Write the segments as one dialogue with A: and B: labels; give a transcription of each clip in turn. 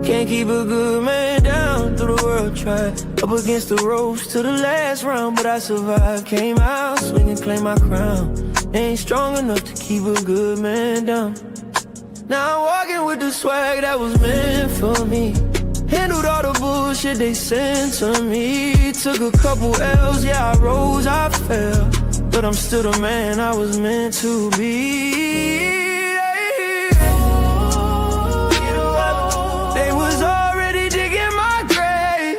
A: Can't keep a good man down through the world, tried up against the ropes to the last round, but I survived. Came out swinging, claim my crown. Ain't strong enough to keep a good man down. Now I'm walking with the swag that was meant for me. Handled all the bullshit they sent to me. Took a couple L's, yeah, I rose, I fell, but I'm still the man I was meant to be. They was already digging my grave.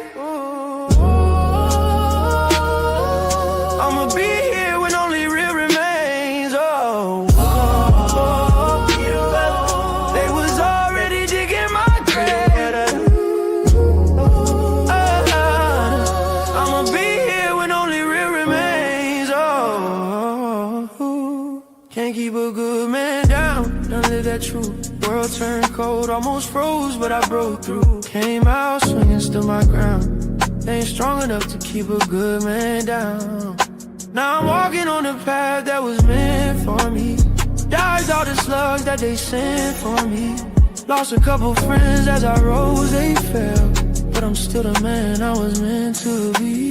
A: I'ma be here when only real remains. They was already digging my grave. I'ma be here when only real remains. Can't keep a good man down, don't live that true. World turned cold, almost froze, but I broke through. Came out swinging, still my ground. Ain't strong enough to keep a good man down. Now I'm walking on the path that was meant for me. Dodged all the slugs that they sent for me. Lost a couple friends as I rose, they fell, but I'm still the man I was meant to be.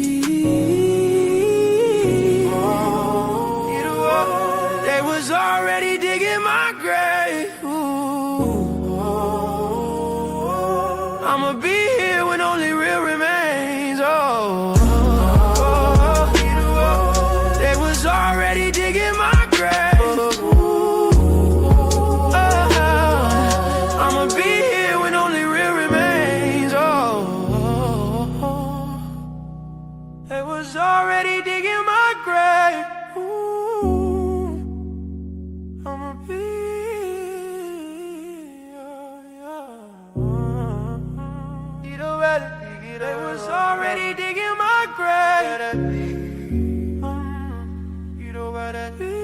A: They was already digging my grave. I'ma be here when only real remains. They was already digging my grave. I'ma be here when only real remains. They was already digging my grave. I'ma be. They was already digging my grave. You know what I mean?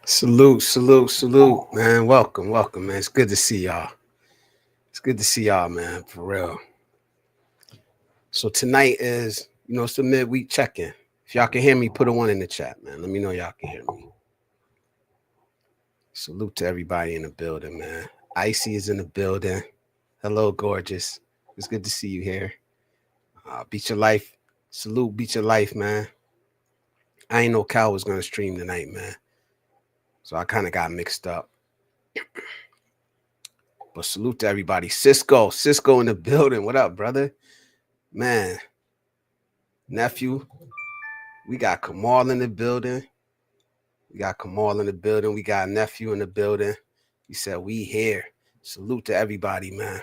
B: Salute, man. Welcome, man. It's good to see y'all. It's good to see y'all, man, for real. So tonight is, it's the midweek check-in. If y'all can hear me, put a 1 in the chat, man. Let me know y'all can hear me. Salute to everybody in the building, man. Icy is in the building. Hello, gorgeous. It's good to see you here. Beat your life. Salute, beat your life, man. I ain't know Cal was going to stream tonight, man. So I kind of got mixed up. But salute to everybody. Cisco in the building. What up, brother? Man. Nephew. We got Kamal in the building. We got Nephew in the building. He said, we here. Salute to everybody, man.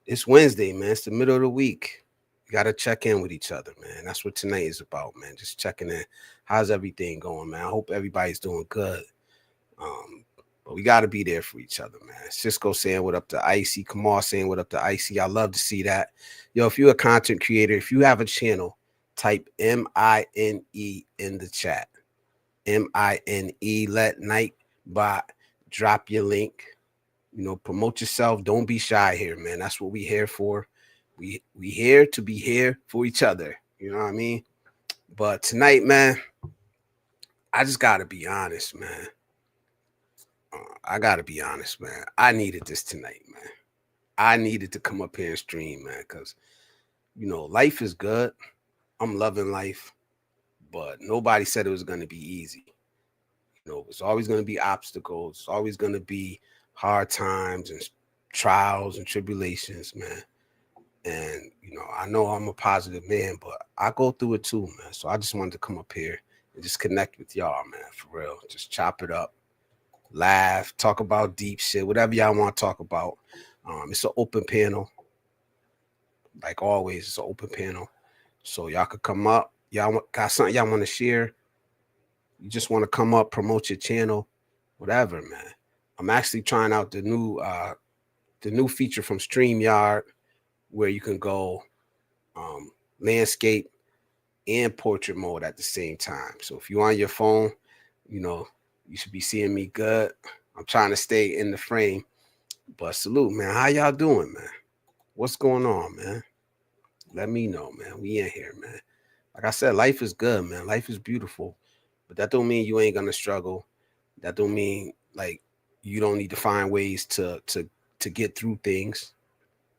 B: It's Wednesday, man. It's the middle of the week. We got to check in with each other, man. That's what tonight is about, man. Just checking in. How's everything going, man? I hope everybody's doing good. But we got to be there for each other, man. Cisco saying what up to Icy. Kamal saying what up to Icy. I love to see that. Yo, if you're a content creator, if you have a channel, type MINE in the chat. MINE. Let Nightbot drop your link. Promote yourself. Don't be shy here, man. That's what we here for. We here to be here for each other. You know what I mean? But tonight, man, I just got to be honest, man. I got to be honest, man. I needed this tonight, man. I needed to come up here and stream, man, because, life is good. I'm loving life, but nobody said it was going to be easy. It's always going to be obstacles. It's always going to be hard times and trials and tribulations, man. And, I know I'm a positive man, but I go through it too, man. So I just wanted to come up here and just connect with y'all, man, for real. Just chop it up. Laugh, talk about deep shit, whatever y'all want to talk about. It's an open panel. Like always, it's an open panel. So y'all could come up. Y'all got something y'all want to share. You just want to come up, promote your channel, whatever, man. I'm actually trying out the new feature from StreamYard where you can go landscape and portrait mode at the same time. So if you're on your phone, you should be seeing me good. I'm trying to stay in the frame. But salute, man. How y'all doing, man? What's going on, man? Let me know, man. We in here, man. Like I said, life is good, man. Life is beautiful. But that don't mean you ain't gonna struggle. That don't mean like you don't need to find ways to get through things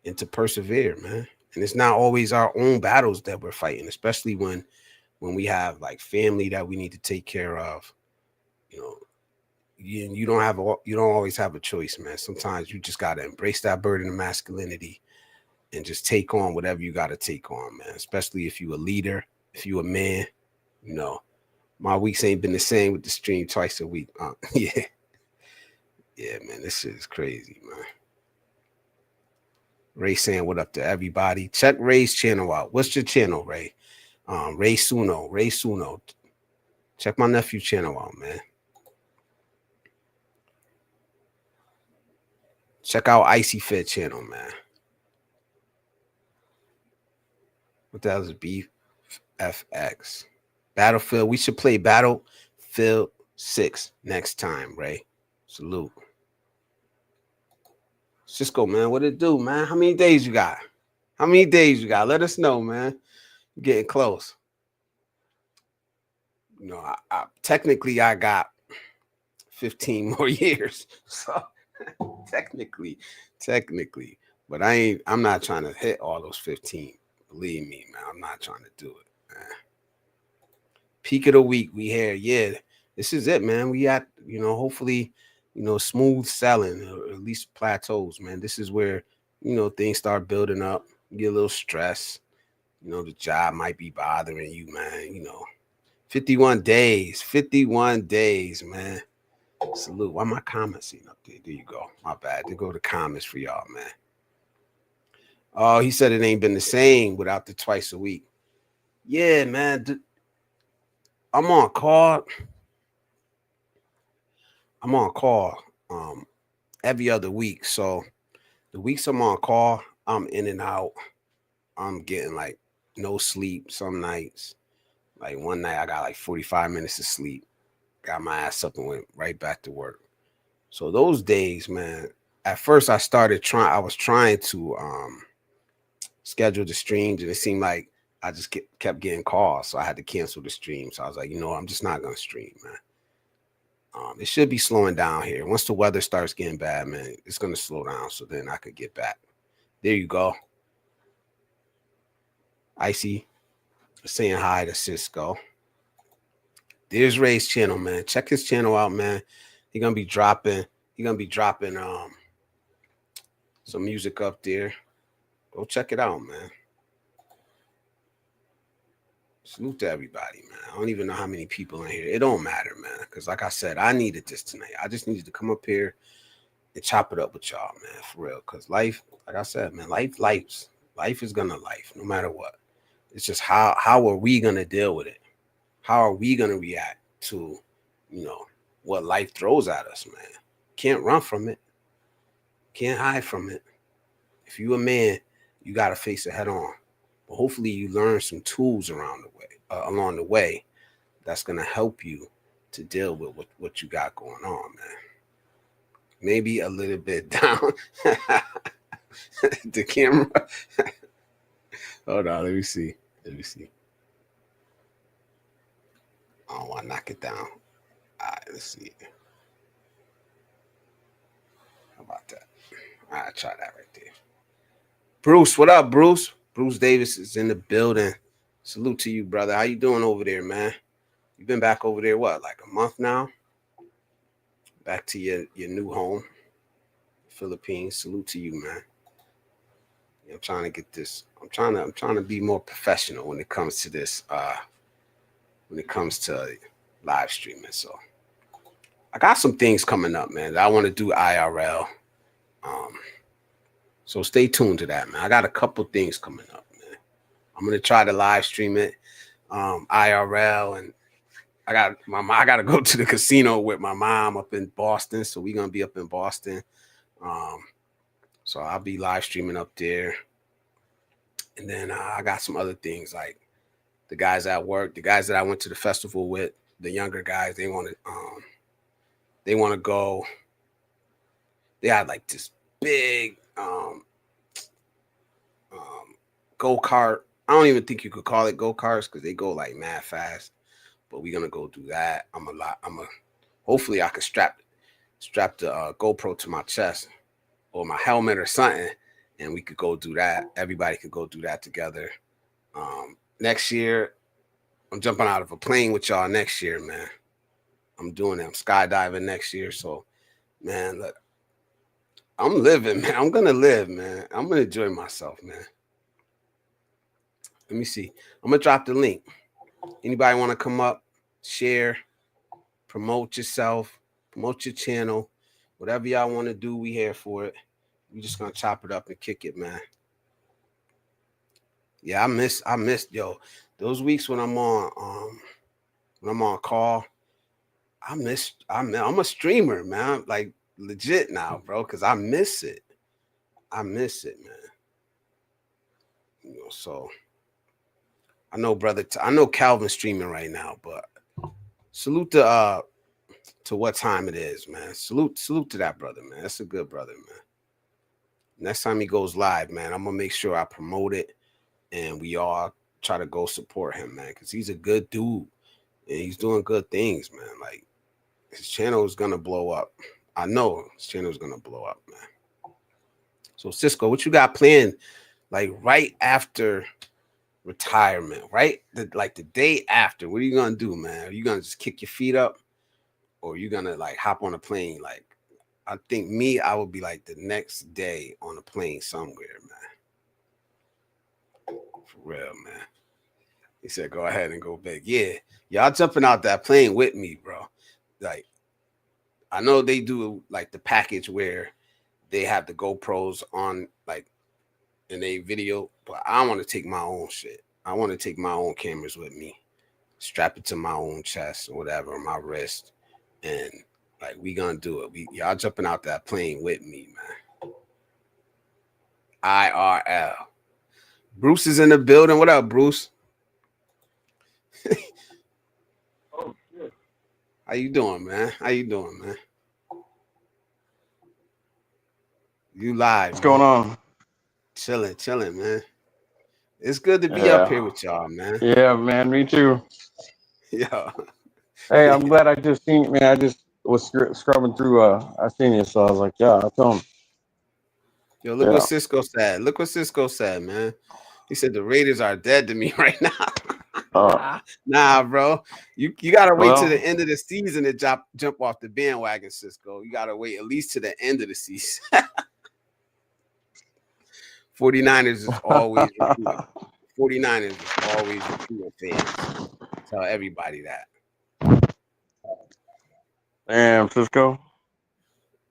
B: and to persevere, man. And it's not always our own battles that we're fighting, especially when we have like family that we need to take care of. You don't always have a choice, man. Sometimes you just gotta embrace that burden of masculinity and just take on whatever you gotta take on, man. Especially if you a leader, if you a man. My weeks ain't been the same with the stream twice a week. Yeah, man, this shit is crazy, man. Ray saying what up to everybody. Check Ray's channel out. What's your channel, Ray? Ray Suno. Check my nephew's channel out, man. Check out Icy Fit channel, man. What the hell is BFX? Battlefield. We should play Battlefield 6 next time, Ray. Salute. Cisco, man, what it do, man? How many days you got? Let us know, man. You're getting close. Technically, I got 15 more years. So technically, but I'm not trying to hit all those 15. Believe me, man, I'm not trying to do it, man. Peak of the week, we here. Yeah, this is it, man. We at, hopefully, smooth selling, or at least plateaus, man. This is where, things start building up. You get a little stress. The job might be bothering you, man. 51 days, man. Salute. Why my comments ain't up there? There you go. My bad. There go the comments for y'all, man. Oh, he said it ain't been the same without the twice a week. Yeah, man. I'm on call every other week. So the weeks I'm on call, I'm in and out. I'm getting like no sleep some nights. Like one night I got like 45 minutes of sleep. Got my ass up and went right back to work. So those days, man, at first I was trying to schedule the streams, and it seemed like I just kept getting calls. So I had to cancel the stream. So I was like, I'm just not going to stream, man. It should be slowing down here. Once the weather starts getting bad, man, it's going to slow down. So then I could get back. There you go. Icy saying hi to Cisco. There's Ray's channel, man. Check his channel out, man. He's gonna be dropping some music up there. Go check it out, man. Salute to everybody, man. I don't even know how many people in here. It don't matter, man. Because like I said, I needed this tonight. I just needed to come up here and chop it up with y'all, man, for real. Because life, like I said, man, life is gonna life, no matter what. It's just how are we gonna deal with it? How are we gonna react to, what life throws at us, man? Can't run from it. Can't hide from it. If you a man, you gotta face it head on. But hopefully you learn some tools along the way that's gonna help you to deal with what you got going on, man. Maybe a little bit down the camera. Hold on, let me see. I don't want to knock it down. All right, let's see. How about that? All right, try that right there. Bruce, what up, Bruce? Bruce Davis is in the building. Salute to you, brother. How you doing over there, man? You've been back over there, what, like a month now? Back to your new home, Philippines. Salute to you, man. I'm trying to get this. I'm trying to be more professional when it comes to this. When it comes to live streaming, so I got some things coming up, man, that I want to do IRL. So stay tuned to that, man. I got a couple things coming up, man. I'm gonna try to live stream it IRL, and I gotta go to the casino with my mom up in Boston. So we're gonna be up in Boston. So I'll be live streaming up there. And then I got some other things like the guys at work, the guys that I went to the festival with, the younger guys, they want to go. They had like this big go-kart. I don't even think you could call it go-karts because they go like mad fast. But we're gonna go do that. Hopefully I could strap the GoPro to my chest or my helmet or something, and we could go do that. Everybody could go do that together. Next year, I'm jumping out of a plane with y'all next year, man. I'm doing it. I'm skydiving next year. So, man, look, I'm living, man. I'm gonna live, man. I'm gonna enjoy myself, man. Let me see. I'm gonna drop the link. Anybody want to come up, share, promote yourself, promote your channel, whatever y'all want to do, we here for it. We just gonna chop it up and kick it, man. Yeah, I missed yo. Those weeks when I'm on call, I'm a streamer, man. Like legit now, bro, because I miss it. Man. You know, so I know, brother. I know Calvin's streaming right now, but salute to what time it is, man. Salute to that brother, man. That's a good brother, man. Next time he goes live, man, I'm gonna make sure I promote it, and we all try to go support him, man, because he's a good dude and he's doing good things, man. Like his channel is gonna blow up. I know his channel is gonna blow up, man. So Cisco, what you got planned, like right after retirement, right? The day after, what are you gonna do, man? Are you gonna just kick your feet up, or are you gonna like hop on a plane? Like, I think I would be like the next day on a plane somewhere, man. For real, man. He said, go ahead and go big. Yeah, y'all jumping out that plane with me, bro. Like, I know they do like the package where they have the GoPros on like in a video, but I want to take my own shit. I want to take my own cameras with me, strap it to my own chest or whatever, my wrist, and like we gonna do it. Y'all jumping out that plane with me, man. IRL. Bruce is in the building. What up, Bruce?
C: Oh shit.
B: How you doing, man? You live?
C: What's going on?
B: Chilling, man. It's good to be up
C: Yeah.
B: here with y'all, man.
C: Yeah, man. Me too.
B: Yeah.
C: Hey, I'm glad I just seen. Man, I just was scrubbing through. I seen you, so I was like, yeah, I'll tell him.
B: Yo, look what Cisco said. Man. He said the Raiders are dead to me right now. Nah, bro. You gotta wait to the end of the season to jump off the bandwagon, Cisco. You gotta wait at least to the end of the season. 49ers is always recruiting. 49ers is always recruiting fans. Tell everybody that.
C: Damn, Cisco.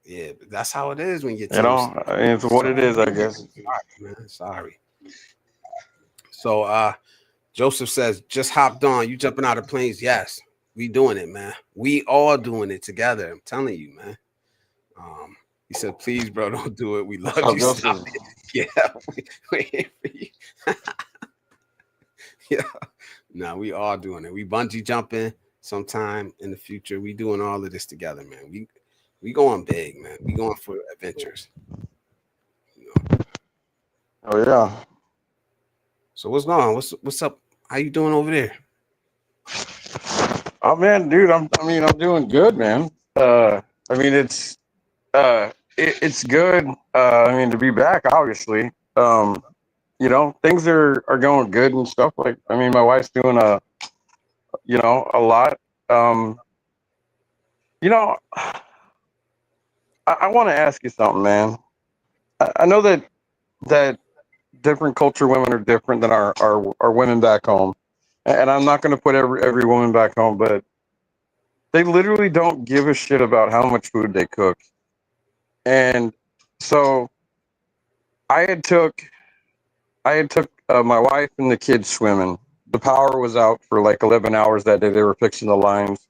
B: Yeah, but that's how it is when you're
C: it's what it is, I guess.
B: Sorry. So Joseph says, just hopped on. You jumping out of planes? Yes, we doing it, man. We all doing it together. I'm telling you, man. He said, please, bro, don't do it. We love you. Stop it. Yeah. Waiting for you. Yeah. No, we all doing it. We bungee jumping sometime in the future. We doing all of this together, man. We going big, man. We going for adventures. You know?
C: Oh yeah.
B: So what's going on? What's up? How you doing over there?
C: Oh man, dude, I'm doing good, man. It's good. To be back, obviously. Things are going good and stuff. Like, my wife's doing a lot. I want to ask you something, man. I know that different culture women are different than our women back home, and I'm not going to put every woman back home, but they literally don't give a shit about how much food they cook. And so I had took my wife and the kids swimming the power was out for like 11 hours that day. They were fixing the lines.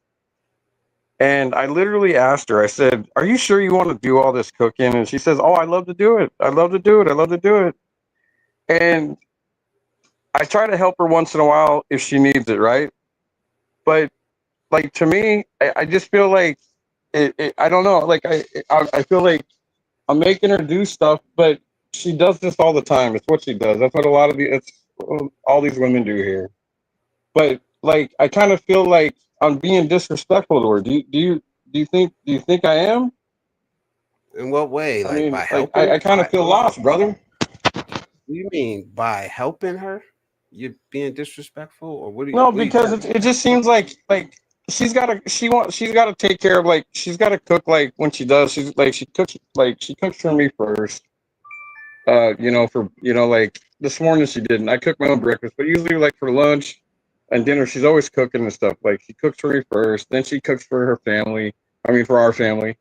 C: And I literally asked her, I said, "Are you sure you want to do all this cooking?" And she says, "Oh, I love to do it. I love to do it. I love to do it." And I try to help her once in a while if she needs it, right? But like to me, I just feel like I don't know. Like I feel like I'm making her do stuff, but she does this all the time. It's what she does. That's what a lot of it's all these women do here. But like I kind of feel like I'm being disrespectful to her. Do you think I am?
B: In what way?
C: I
B: Like
C: mean,
B: by
C: like
B: helping?
C: I kind of feel lost, brother.
B: What do you mean by helping her? You're being disrespectful, or what do you?
C: No,
B: What are you
C: because
B: trying to
C: it just seems like she's got to take care of, like she's got to cook, like when she does she cooks for me first. For like this morning she didn't. I cook my own breakfast, but usually like for lunch and dinner she's always cooking and stuff. Like she cooks for me first, then she cooks for her family. I mean for our family.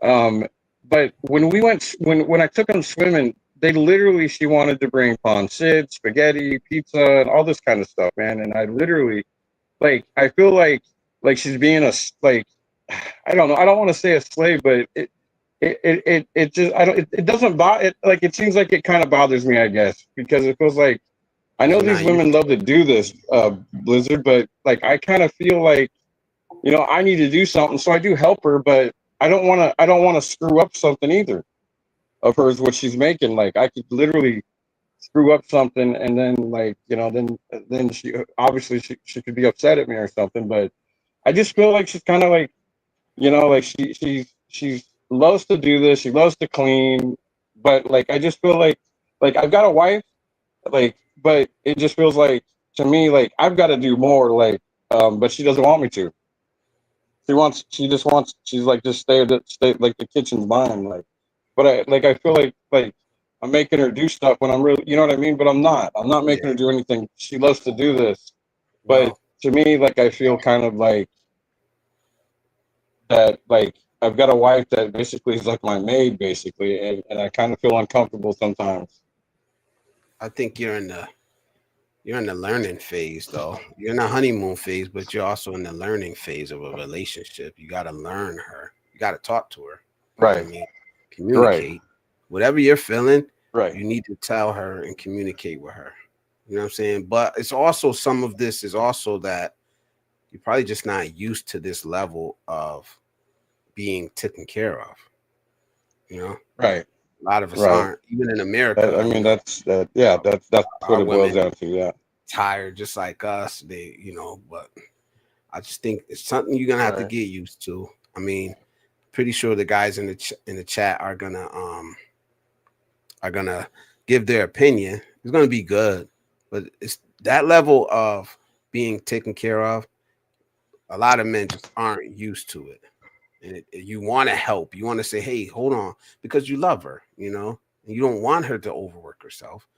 C: Um, but when I took them swimming, they literally she wanted to bring pancit, spaghetti, pizza, and all this kind of stuff, man. And I literally like I feel like she's being like I don't know. I don't want to say a slave, but it just I don't it doesn't bother it, like it seems like it kind of bothers me, I guess, because it feels like I
B: because
C: know
B: you're
C: these
B: not used
C: women
B: to
C: love to
B: it.
C: do this, Blizzard, but like I kind of feel like I need to do something, so I do help her, but I don't want to screw up something either of hers what she's making. Like I could literally screw up something, and then like then she obviously she could be upset at me or something. But I just feel like she's kind of like like she loves to do this, she loves to clean, but like I just feel like I've got a wife, like, but it just feels like to me like I've got to do more, like but she doesn't want me to. She's like just stay like the kitchen's mine, like. But I feel like I'm making her do stuff when I'm really, you know what I mean. But I'm not. I'm not making
B: Yeah.
C: her do anything. She loves to do this, but
B: Well,
C: to me, like I feel kind of like that. Like I've got a wife that basically is like my maid, basically, and I kind of feel uncomfortable sometimes.
B: I think you're in the learning phase, though. You're in the honeymoon phase, but you're also in the learning phase of a relationship. You got to learn her. You got to talk to her. You know what I
C: Right.
B: mean?
C: Right.
B: Communicate. Whatever you're feeling,
C: Right.
B: you need to tell her and communicate with her. You know what I'm saying? But it's also some of this is also that you're probably just not used to this level of being taken care of. You know,
C: Right.
B: a lot of us
C: Right.
B: aren't. Even in
C: I
B: America,
C: mean, that's that. Yeah, that's what
B: our
C: it boils
B: women
C: down to. Yeah.
B: tired just like us. But I just think it's something you're gonna have to
C: Right.
B: get used to. I mean, pretty sure the guys in the chat are gonna give their opinion. It's gonna be good, but it's that level of being taken care of. A lot of men just aren't used to it, and you want to help. You want to say, "Hey, hold on," because you love her, and you don't want her to overwork herself.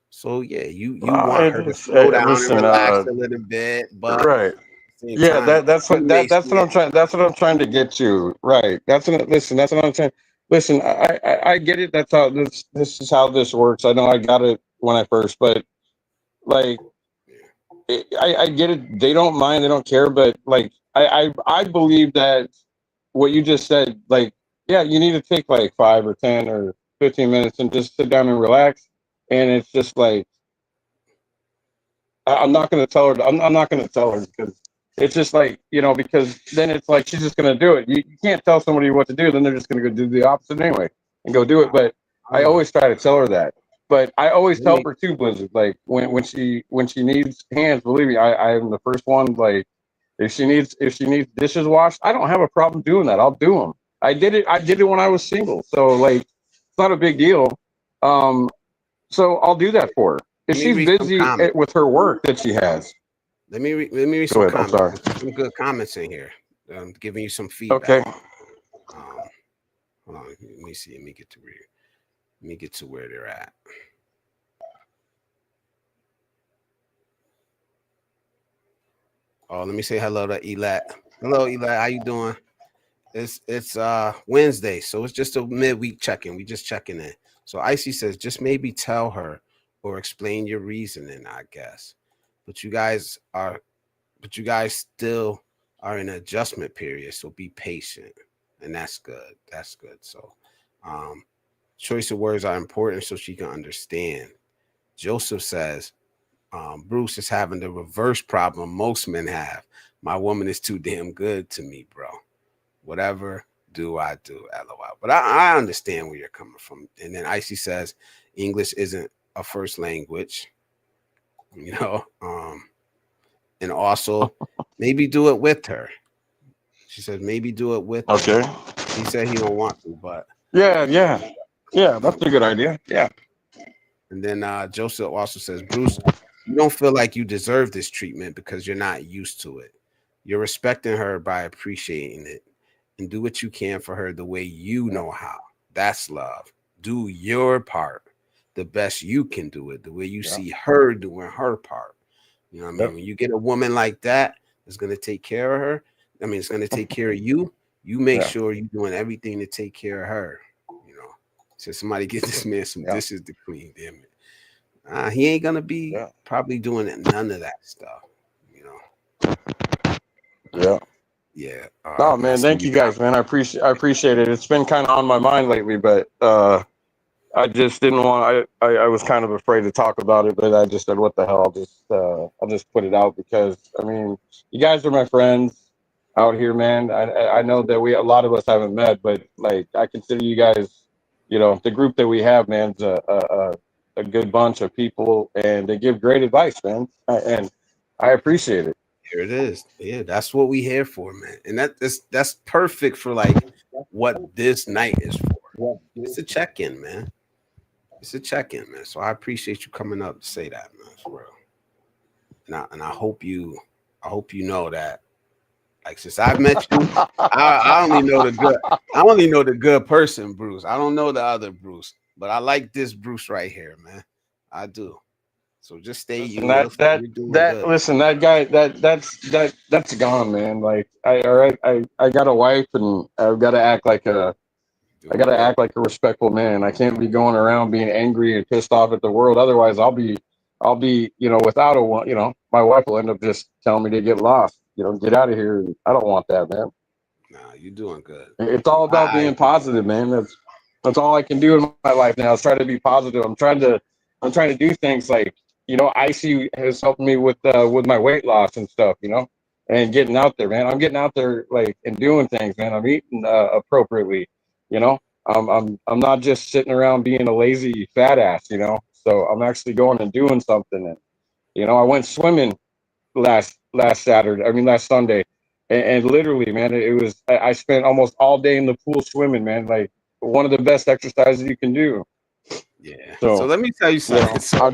B: So yeah, you want her to slow down and
C: Listen.
B: relax a little bit, but at
C: Right.
B: the same
C: Yeah,
B: time, you may
C: that's
B: see
C: what
B: it.
C: I'm trying. That's what I'm trying to get to. Right. Listen. That's what I'm trying. Listen, I get it. That's how this is how this works. I know I got it when I first, but like I get it. They don't mind. They don't care. But like I believe that what you just said. Like yeah, you need to take like 5 or 10 or 15 minutes and just sit down and relax. And it's just like I'm not going to tell her. I'm not going to tell her because it's just like because then it's like she's just going to do it. You can't tell somebody what to do, then they're just going to go do the opposite anyway and go do it. But
B: I
C: I
B: know.
C: always try to tell her that. But I always
B: Let
C: help
B: me
C: her too, Blizzard. Like when she needs hands, believe me, I am the first one. Like if she needs dishes washed, I don't have a problem doing that. I'll do them. I did it when I was single, so like it's not a big deal. Um, so I'll do that for her. If
B: let me
C: she's
B: read some
C: busy
B: comments.
C: with her work that she has.
B: Let me read
C: Go
B: some
C: ahead. I'm
B: comments.
C: sorry.
B: There's some good comments in here. Giving you some
C: Okay.
B: feedback. Um, hold on. Let me see. Let me get to where they're at. Oh, let me say hello to Elat. Hello, Elat. How you doing? It's Wednesday, so it's just a midweek check-in. We just checking in. So Icy says, just maybe tell her or explain your reasoning, I guess. but you guys still are in an adjustment period. So be patient, and that's good. That's good. So, choice of words are important so she can understand. Joseph says, Bruce is having the reverse problem most men have. My woman is too damn good to me, bro. Whatever do I do? LOL. But I understand where you're coming from. And then Icy says, English isn't a first language, you know. And also maybe do it with her. She says maybe do it with her.
C: Okay.
B: He said he don't want to, but
C: Yeah. That's a good idea. Yeah.
B: and then Joseph also says, Bruce, you don't feel like you deserve this treatment because you're not used to it. You're respecting her by appreciating it, and do what you can for her the way you know how. That's love. Do your part the best you can do it, the way you see her doing her part. You know what I mean? When you get a woman like that that's going to take care of her, I mean, it's going to take care of you. You make sure you're doing everything to take care of her. You know, so somebody get this man some dishes to clean. Damn it. He ain't going to be probably doing none of that stuff. You know?
C: Yeah.
B: Yeah.
C: No, man. Thank you guys, man. I appreciate it. It's been kind of on my mind lately, but I just didn't want. I was kind of afraid to talk about it, but I just said, "What the hell?" I'll just put it out because I mean, you guys are my friends out here, man. I know that a lot of us haven't met, but like I consider you guys, you know, the group that we have, man, is a good bunch of people, and they give great advice, man, and I appreciate it.
B: Here it is. Yeah, that's what we here for, man. And that's perfect for like what this night is for. It's a check-in, man. It's a check-in, man. So I appreciate you coming up to say that, man, for real. And I hope you know that. Like since I've met you, I only know the good. I only know the good person, Bruce. I don't know the other Bruce, but I like this Bruce right here, man. I do. So just stay you.
C: Listen, that guy, that's gone, man. Like I got a wife, and I've got to act like a respectful man. I can't be going around being angry and pissed off at the world. Otherwise, I'll be, you know, without a one. You know, my wife will end up just telling me to get lost. You know, get out of here. I don't want that, man.
B: Nah, you're doing good.
C: It's all about being positive, man. That's all I can do in my life now is try to be positive. I'm trying to do things like, you know, Icy has helped me with my weight loss and stuff, you know, and getting out there, man. I'm getting out there like and doing things, man. I'm eating appropriately, you know. I'm not just sitting around being a lazy fat ass, you know. So I'm actually going and doing something. And you know, I went swimming last Sunday, and literally, man, it was I spent almost all day in the pool swimming, man. Like one of the best exercises you can do.
B: Yeah. So let me tell you something. So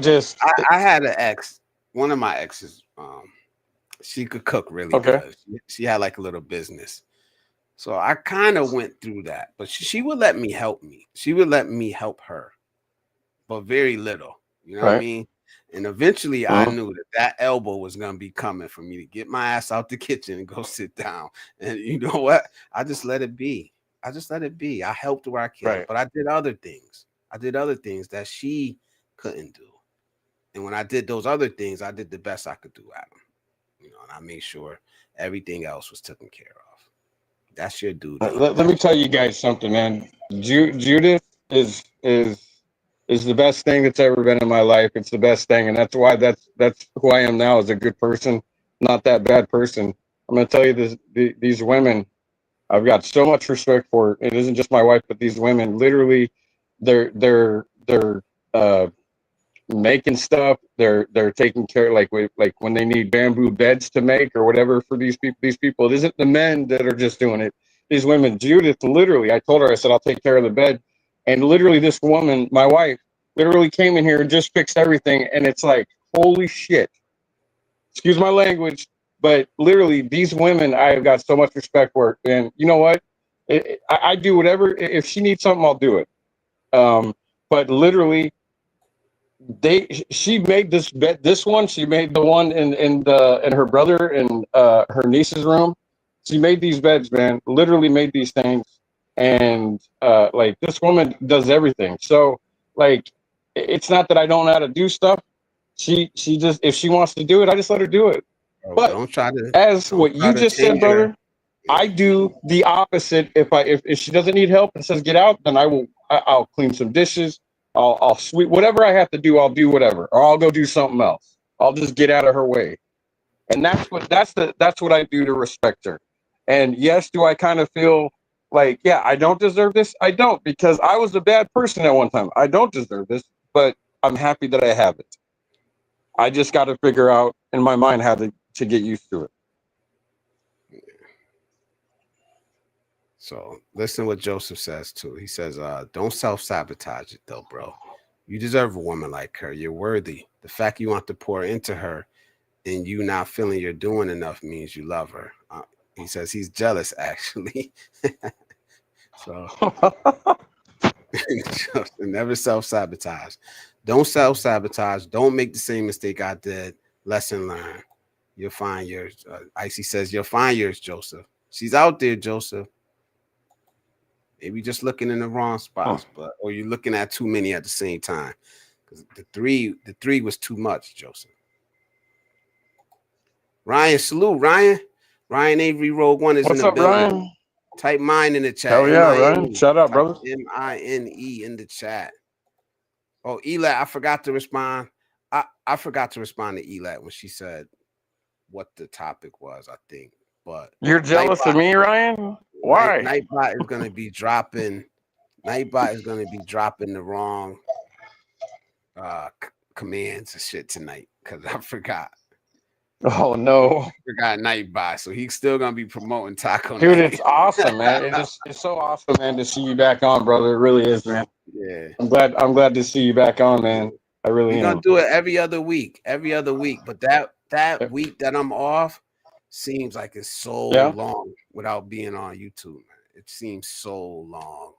B: I had an ex, one of my exes. She could cook really good. She had like a little business. So I kind of went through that, but she would let me help me. She would let me help her, but very little. You know what I mean? And eventually I knew that elbow was going to be coming for me to get my ass out the kitchen and go sit down. And you know what? I just let it be. I helped where I can, but I did other things. I did other things that she couldn't do. And when I did those other things, I did the best I could do at them. You know, and I made sure everything else was taken care of. That's your duty.
C: Let me tell you guys something, man. Judith is the best thing that's ever been in my life. It's the best thing, and that's why that's who I am now, as a good person, not that bad person. I'm gonna tell you this: these women, I've got so much respect for. It isn't just my wife, but these women. Literally, they're making stuff. They're taking care, like when they need bamboo beds to make or whatever for these people. These people. It isn't the men that are just doing it. These women. Judith, literally, I told her, I said, I'll take care of the bed. And literally, this woman, my wife, literally came in here and just fixed everything. And it's like, holy shit. Excuse my language, but literally, these women, I have got so much respect for. And you know what? I do whatever. If she needs something, I'll do it. But literally, she made this bed. This one, she made the one in her brother and her niece's room. She made these beds, man. Literally made these things. And like this woman does everything. So like, it's not that I don't know how to do stuff. she just, if she wants to do it, I just let her do it.
B: Bro,
C: But as
B: don't
C: what
B: try
C: you
B: to
C: just said,
B: change her.
C: brother, I do the opposite. If she doesn't need help and says get out, then I'll clean some dishes. I'll sweep whatever I have to do. I'll do whatever, or I'll go do something else. I'll just get out of her way. And that's what I do to respect her. And yes, do I kind of feel like, yeah, I don't deserve this? I don't, because I was a bad person at one time. I don't deserve this, but I'm happy that I have it. I just got to figure out in my mind how to get used to it.
B: So listen what Joseph says too. He says, don't self-sabotage it though, bro. You deserve a woman like her. You're worthy. The fact you want to pour into her and you not feeling you're doing enough means you love her. He says he's jealous, actually. So never self-sabotage. Don't self-sabotage. Don't make the same mistake I did. Lesson learned. You'll find yours. Icy says you'll find yours, Joseph. She's out there, Joseph. Maybe just looking in the wrong spots, or you're looking at too many at the same time. Because the three was too much, Joseph. Ryan, salute, Ryan. Ryan Avery Rogue One is
C: What's
B: in the
C: up,
B: building.
C: Ryan?
B: Type mine in the chat.
C: Hell yeah, Ryan. Shout out, brother.
B: MINE in the chat. Oh, Elat, I forgot to respond. I forgot to respond to Elat when she said what the topic was, I think. But
C: you're jealous of me, Ryan? Why?
B: Nightbot is gonna be dropping. Nightbot is gonna be dropping the wrong commands and shit tonight because I forgot.
C: Oh no!
B: I forgot Nightbot, so he's still gonna be promoting Taco
C: Dude,
B: Night.
C: it's awesome, man. It's so awesome, man, to see you back on, brother. It really is, man.
B: Yeah,
C: I'm glad to see you back on, man. I really am.
B: We're gonna do it every other week, but that week that I'm off seems like it's so long without being on YouTube, man. It seems so long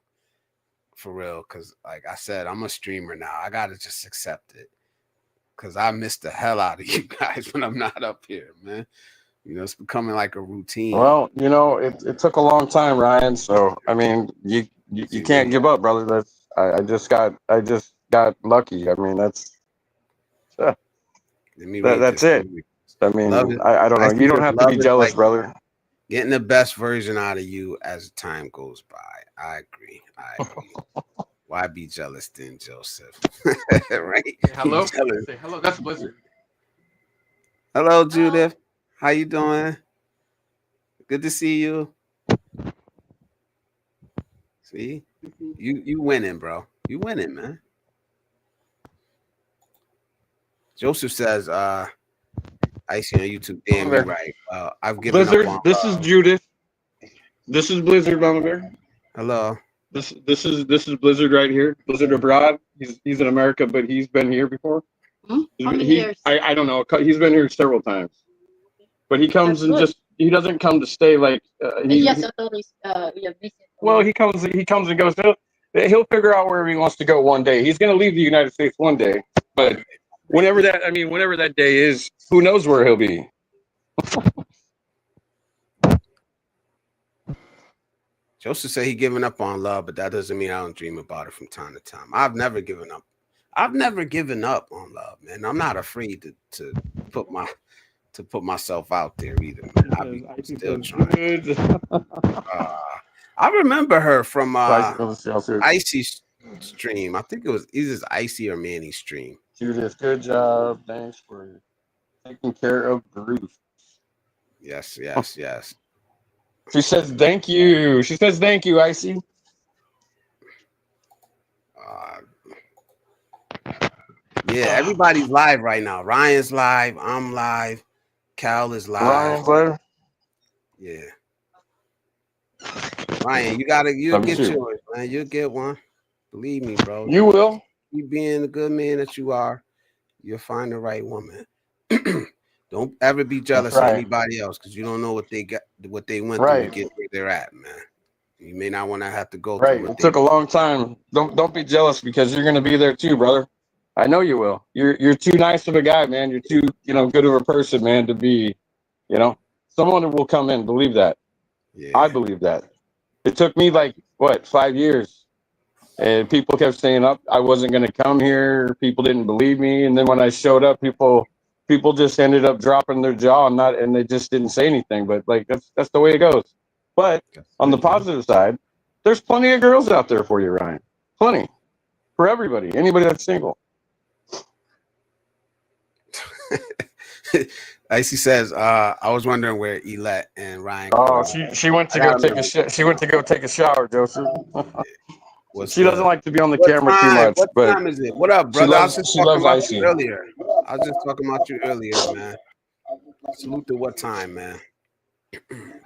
B: for real, because like I said, I'm a streamer now. I gotta just accept it because I miss the hell out of you guys when I'm not up here, man. You know, it's becoming like a routine.
C: Well, you know, it took a long time, Ryan. So I mean, you can't give up, brother. That's I just got lucky. I mean, that's it. I mean, I don't know. You don't have to be jealous, brother.
B: Getting the best version out of you as time goes by. I agree. Why be jealous then, Joseph? Right?
D: Hello. Say hello. That's Blizzard.
B: Hello, Judith. How you doing? Good to see you. See? You winning, bro. You winning, man. Joseph says, I see on YouTube. Damn, you're right. I've given
C: Blizzard.
B: Up on,
C: this is Judith. This is Blizzard, Mama Bear.
B: Hello.
C: This is Blizzard right here. Blizzard abroad. He's in America, but he's been here before.
E: How many years?
C: I don't know. He's been here several times, but he comes he doesn't come to stay like. Well, he comes and goes. He'll figure out wherever he wants to go one day. He's going to leave the United States one day, but whenever that day is, who knows where he'll be.
B: Joseph said he giving up on love, but that doesn't mean I don't dream about it from time to time. I've never given up. I've never given up on love, man. I'm not afraid to put myself out there either, man. I'll be still trying. I remember her from Icy stream. I think it was either Icy or Manny stream.
C: Judith, good job. Thanks for taking care of Bruce.
B: Yes.
C: She says thank you. Icy.
B: Yeah, everybody's live right now. Ryan's live. I'm live. Cal is live.
C: Ryan's live.
B: Yeah. Ryan, you'll get yours, man. You'll get one. Believe me, bro.
C: You will.
B: You being the good man that you are, you'll find the right woman. Don't ever be jealous of anybody else because you don't know what they went through to get where they're at, man. You may not want to have to go through.
C: It took a long time. Don't be jealous because you're gonna be there too, brother. I know you will. You're too nice of a guy, man. You're too good of a person, man, to be, someone will come in. Believe that. Yeah. I believe that. It took me 5 years. And people kept saying I wasn't going to come here. People didn't believe me. And then when I showed up, people just ended up dropping their jaw and they just didn't say anything. But like that's the way it goes. But on the positive side, there's plenty of girls out there for you, Ryan. Plenty for everybody. Anybody that's single.
B: Icy says, I was wondering where Elette and Ryan.
C: Oh, she went to go take a she went to go take a shower, Joseph. She doesn't like to be on the camera too much.
B: What
C: but
B: time is it? What up, brother? I was just
C: she
B: talking
C: loves
B: about
C: Icy.
B: you earlier. I was just talking about you earlier, man. Salute to what time, man?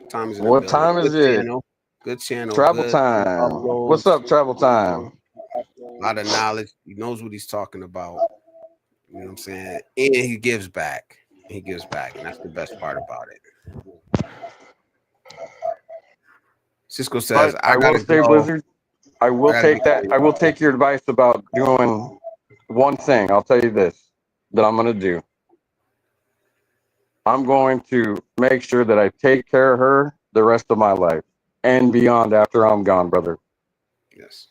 B: Time is in
C: What time is it?
B: Channel. Good channel.
C: Travel
B: good
C: time.
B: uploads.
C: What's up, travel time?
B: A lot of knowledge. He knows what he's talking about. You know what I'm saying? And he gives back. He gives back, and that's the best part about it. Cisco says,
C: I will say, Blizzard, I will take that. I will take your advice about doing one thing. I'll tell you this that I'm going to do. I'm going to make sure that I take care of her the rest of my life and beyond after I'm gone, brother.
B: Yes.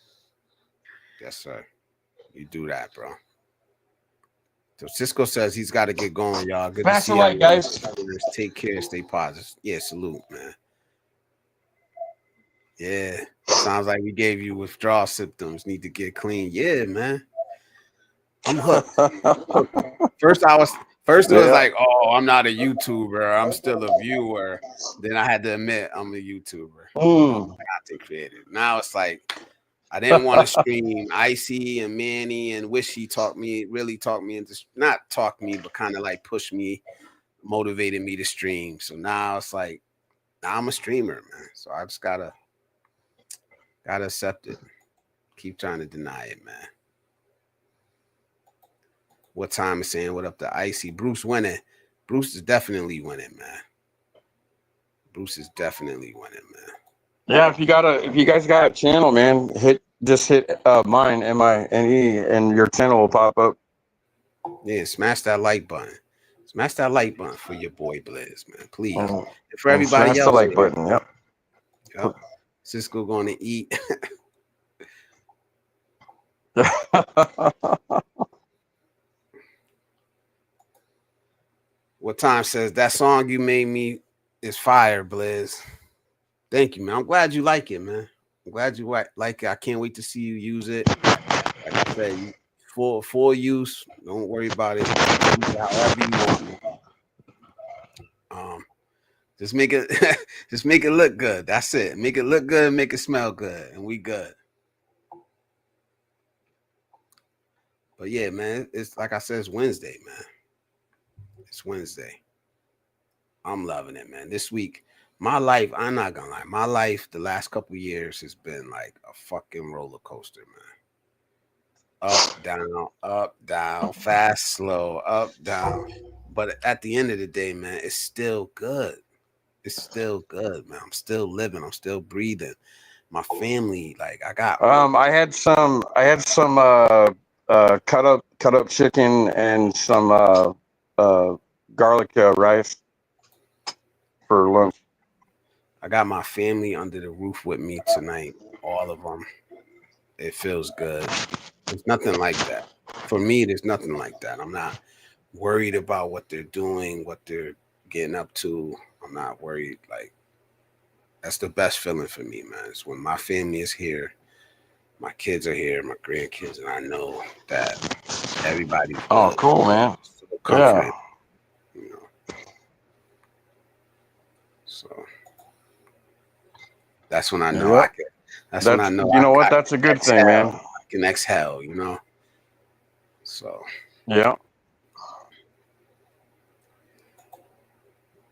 B: Yes, sir. You do that, bro. So Cisco says he's got to get going, y'all. Good to see you,
C: guys.
B: Take care. Stay positive. Yeah, salute, man. Yeah. Sounds like we gave you withdrawal symptoms. Need to get clean. Yeah, man. I'm hooked. First it was like, oh, I'm not a YouTuber. I'm still a viewer. Then I had to admit I'm a YouTuber. Content creator. Now it's like I didn't want to stream Icy and Manny and wish he really talked me into not talk me, but kind of like push me, motivated me to stream. So now it's like now I'm a streamer, man. So I just gotta accept it. Keep trying to deny it, man. What time is saying what up to Icy? Bruce winning. Bruce is definitely winning, man. Bruce is definitely winning, man.
C: Yeah, if you guys got a channel, man, hit mine, MINE, and your channel will pop up.
B: Yeah, smash that like button. Smash that like button for your boy Blizz, man. Please. And for everybody else.
C: Smash the like button, yep.
B: Cisco going to eat. What time says that song you made me is fire, Blizz. Thank you, man. I'm glad you like it, man. I'm glad you like it. I can't wait to see you use it. Like I said, full use. Don't worry about it. Use it however you want. Just make it look good. That's it. Make it look good, make it smell good, and we good. But yeah, man, it's like I said, it's Wednesday, man. It's Wednesday. I'm loving it, man. This week, my life, I'm not gonna lie, my life the last couple of years has been like a fucking roller coaster, man. Up, down, fast, slow, up, down. But at the end of the day, man, it's still good. It's still good, man. I'm still living. I'm still breathing. My family, like I got.
C: I had some cut up chicken and some garlic rice for lunch.
B: I got my family under the roof with me tonight. All of them. It feels good. There's nothing like that. For me, there's nothing like that. I'm not worried about what they're doing, what they're getting up to. I'm not worried. Like, that's the best feeling for me, man. It's when my family is here, my kids are here, my grandkids, and I know that everybody's good.
C: Oh, cool, man.
B: So comforted, you know. So that's when I know I can. That's when I know.
C: You know what? That's a good thing, man.
B: I can exhale, you know. So
C: yeah.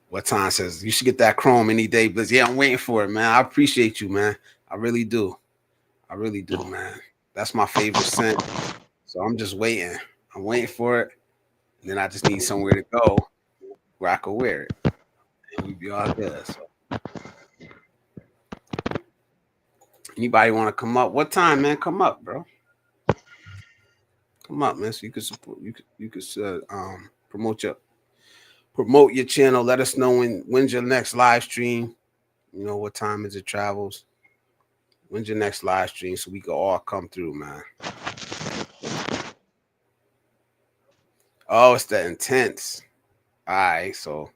B: What time says you should get that Chrome any day, Blizz? Yeah, I'm waiting for it, man. I appreciate you, man. I really do. I really do, man. That's my favorite scent. So I'm just waiting. I'm waiting for it. And then I just need somewhere to go where I can wear it. And we be all good. So anybody want to come up? What time, man? Come up, bro. Come up, man. So you can support. You could promote your channel. Let us know when's your next live stream. You know what time is it travels. When's your next live stream so we can all come through, man? Oh, it's the intense. All right, so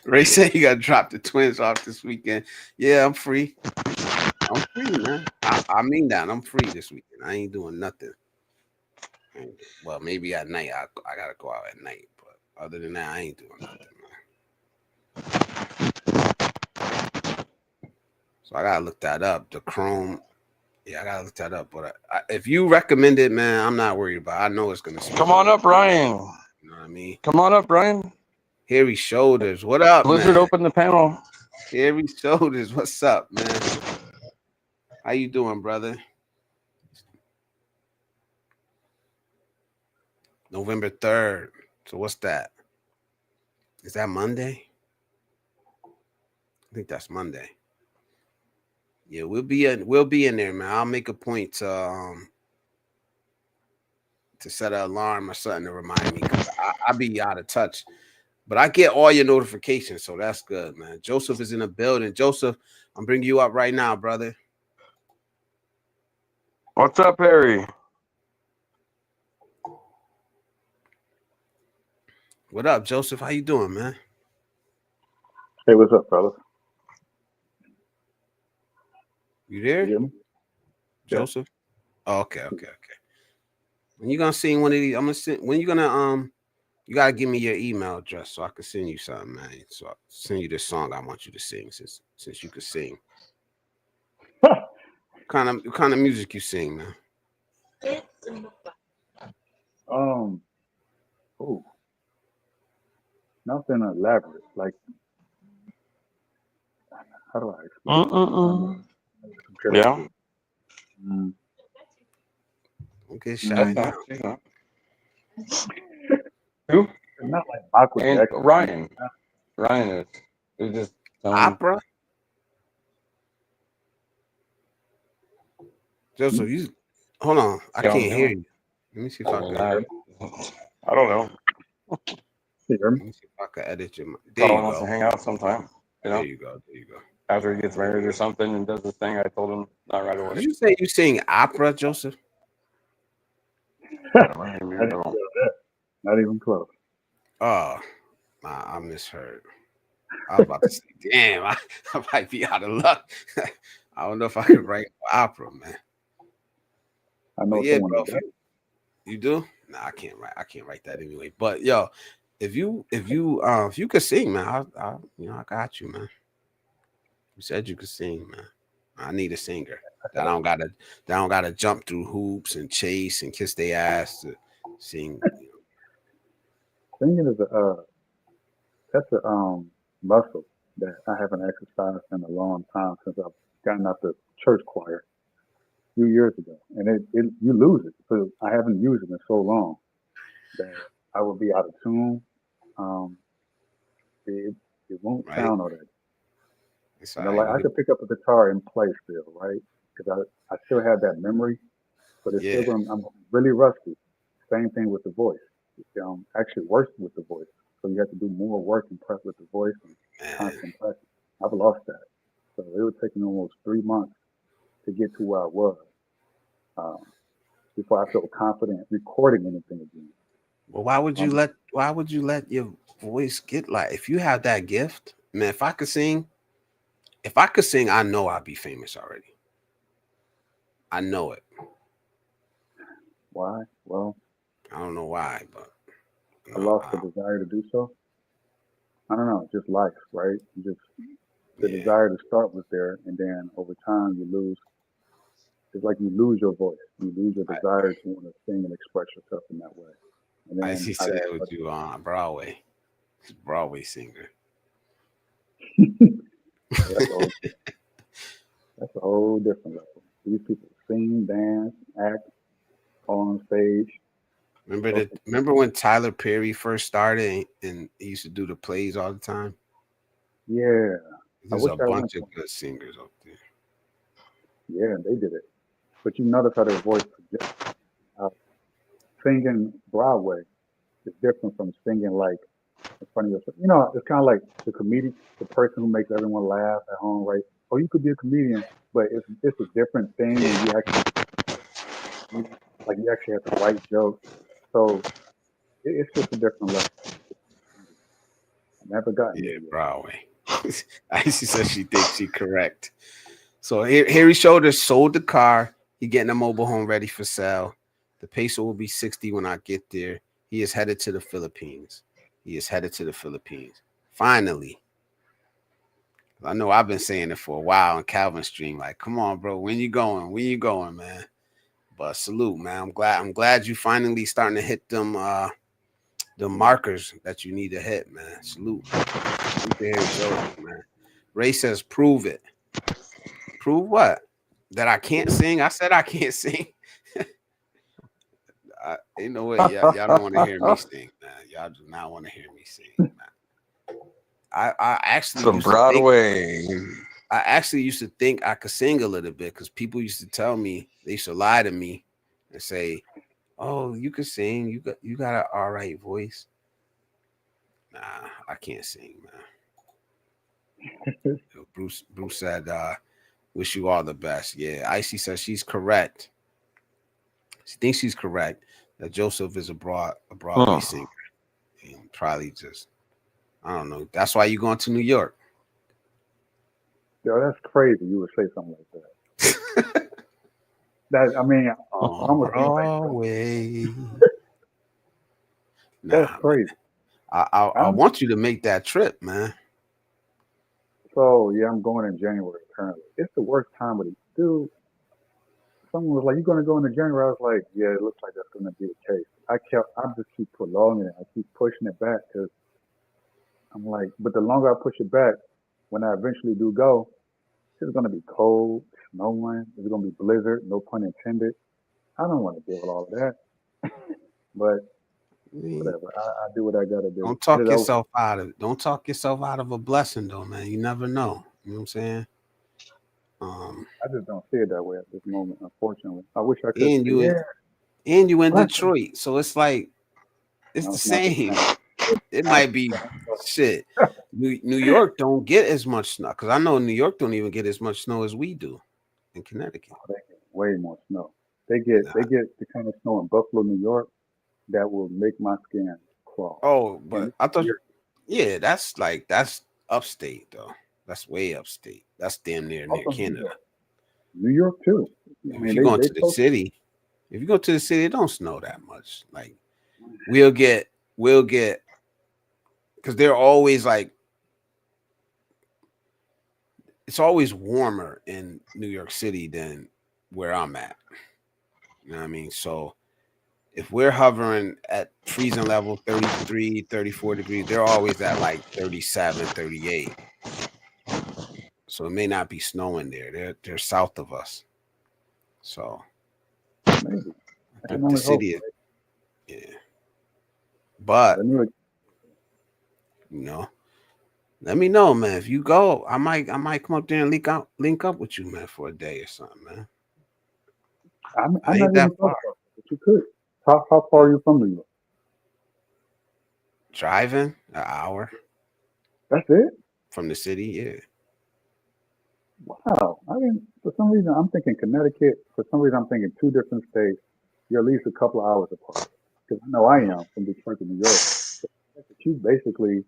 B: Ray said you got to drop the twins off this weekend. Yeah, I'm free. I'm free, man. I mean that. I'm free this weekend. I ain't doing nothing. Well, maybe at night. I got to go out at night. But other than that, I ain't doing nothing, man. So I got to look that up. The Chrome. Yeah, I got to look that up. But if you recommend it, man, I'm not worried about it. I know it's going to
C: Come on up, Ryan.
B: You know what I mean?
C: Come on up, Ryan.
B: Hairy Shoulders. What up,
C: Blizzard,
B: man?
C: open the panel.
B: Hairy Shoulders. What's up, man? How you doing, brother? November 3rd. So what's that? Is that Monday? I think that's Monday. Yeah, we'll be in there, man. I'll make a point to set an alarm or something to remind me. I'll be out of touch. But I get all your notifications, so that's good, man. Joseph is in the building. Joseph, I'm bringing you up right now, brother.
C: What's up, Harry?
B: What up, Joseph? How you doing, man?
E: Hey, what's up, fellas?
B: You there?
E: You hear me?
B: Joseph? Yeah. Oh, okay. When you gonna sing one of these? I'm gonna send. When you gonna You gotta give me your email address so I can send you something, man. So I'll send you this song I want you to sing since you could sing. What kind of music you sing, man?
E: Nothing elaborate. Like, how do I explain?
C: Yeah.
B: Okay, shy now.
C: Who?
E: Not like Michael
C: And
E: Jackson.
C: Ryan is just
B: opera. Joseph, you hold on. I can't hear you. Let me see if I can.
C: I don't know.
B: Let me see if I can edit your.
C: There you wants to hang out sometime. You know?
B: There you go.
C: After he gets married or something and does the thing, I told him not right away.
B: Did you say you sing opera, Joseph?
E: Not even close.
B: Oh, I misheard. I was about to say, damn, I might be out of luck. I don't know if I can write opera, man.
E: I know.
B: Yeah, bro. You do? Nah, I can't write that anyway. But yo, if you could sing, man, I got you, man. You said you could sing, man. I need a singer that I don't gotta jump through hoops and chase and kiss their ass to sing.
E: Singing is that's a muscle that I haven't exercised in a long time since I've gotten out the church choir a few years ago, and you lose it. So I haven't used it in so long that I will be out of tune. It won't sound all that. I could pick up a guitar and play still, right? Because I still have that memory, but it's still I'm really rusty. Same thing with the voice. Actually worse with the voice. So you have to do more work and prep with the voice and constant practice. I've lost that. So it would take me almost 3 months to get to where I was before I felt confident recording anything again.
B: Well, why would you let your voice get like, if you have that gift, man, if I could sing, I know I'd be famous already. I know it.
E: Why? Well,
B: I don't know why, but
E: I lost the desire to do so. I don't know, just life, right? The desire to start was there, and then over time you lose. It's like you lose your voice. You lose your desire to want to sing and express yourself in that way. And then
B: as he said with you on Broadway, he's a Broadway singer.
E: That's a whole different level. These people sing, dance, act on stage.
B: Remember when Tyler Perry first started and he used to do the plays all the time?
E: Yeah.
B: There's a bunch of good singers up there.
E: Yeah, they did it. But you notice how their voice projects. Singing Broadway is different from singing like It's funny. You know, it's kind of like the comedian, the person who makes everyone laugh at home, right? Oh, you could be a comedian, but it's a different thing when you actually you actually have to write jokes. So it's just a different level. I never gotten there yet.
B: Broadway. Icy says she thinks she correct. So here he showed us sold the car. He getting a mobile home ready for sale. The peso will be 60 when I get there. He is headed to the Philippines. Finally. I know I've been saying it for a while on Calvin's stream. Like, come on, bro. When you going? When you going, man? But salute, man. I'm glad you finally starting to hit them the markers that you need to hit, man. Salute. Man. Ray says, prove it. Prove what? That I can't sing? I said I can't sing. You know what? Y'all don't want to hear me sing, man. Y'all do not want to hear me sing, man. I actually
C: from Broadway.
B: I actually used to think I could sing a little bit because people used to tell me, they used to lie to me and say, "Oh, you can sing. You got an all right voice." Nah, I can't sing, man. Bruce said, "Wish you all the best." Yeah, Icy says she's correct. She thinks she's correct that Joseph is a Broadway singer, and probably just. I don't know. That's why you going to New York.
E: Yo, that's crazy. You would say something like that. I mean,
B: Broadway.
E: That's crazy.
B: I want you to make that trip, man.
E: So yeah, I'm going in January currently. It's the worst time of the dude. Someone was like, "You're gonna go into January?" I was like, "Yeah, it looks like that's gonna be the case." I just keep prolonging it. I keep pushing it back because I'm like, but the longer I push it back, when I eventually do go, it's going to be cold, snowing, it's going to be blizzard, no pun intended. I don't want to deal with all of that. But whatever, I do what I got to do.
B: Don't talk yourself out of it. Don't talk yourself out of a blessing, though, man. You never know. You know what I'm saying?
E: I just don't see it that way at this moment, unfortunately. I wish I could.
B: And you in Detroit, so it's like it's the same. It might be shit. New York don't get as much snow because I know New York don't even get as much snow as we do in Connecticut.
E: They get way more snow. They get the kind of snow in Buffalo, New York, that will make my skin crawl.
B: Oh, but I thought, that's upstate though. That's way upstate. That's damn near Canada.
E: New York too.
B: If you go to the city, it don't snow that much. Like we'll get because they're always like it's always warmer in New York City than where I'm at. You know what I mean? So if we're hovering at freezing level 33, 34 degrees, they're always at like 37, 38. So it may not be snowing there. They're south of us. So
E: maybe.
B: The city is, yeah. But let me know, man. If you go, I might come up there and link up with you, man, for a day or something, man.
E: I ain't that far. But you could. How far are you from New York?
B: Driving an hour.
E: That's it?
B: From the city, yeah.
E: Wow. For some reason, I'm thinking Connecticut. For some reason, I'm thinking two different states. You're at least a couple of hours apart. Because I know I am from Detroit to New York. So you basically.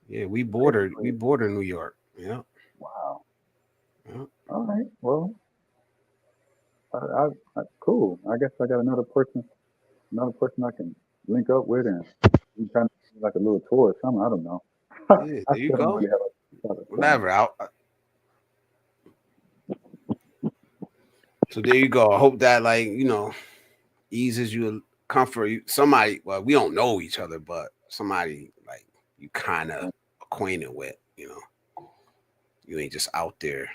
B: Yeah, we border New York. Yeah.
E: Wow.
B: Yeah.
E: All right. Well, I cool. I guess I got another person I can link up with, and we kind of like a little tour or something. I don't know.
B: Yeah, there you go. Whatever. So there you go. I hope that eases you, comfort you. Somebody. Well, we don't know each other, but somebody like you kind of acquainted with. You ain't just out there.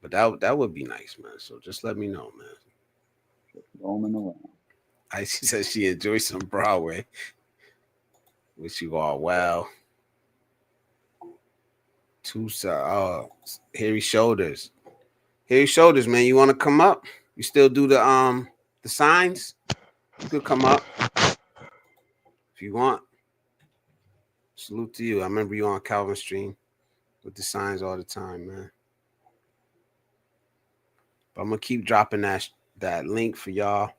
B: But that would be nice, man. So just let me know, man.
E: Just roaming around.
B: She says she enjoys some Broadway. Wish you all well. Hairy shoulders. Hairy shoulders, man. You want to come up? You still do the signs? You could come up if you want. Salute to you. I remember you on Calvin Stream with the signs all the time, man. But I'm gonna keep dropping that link for y'all.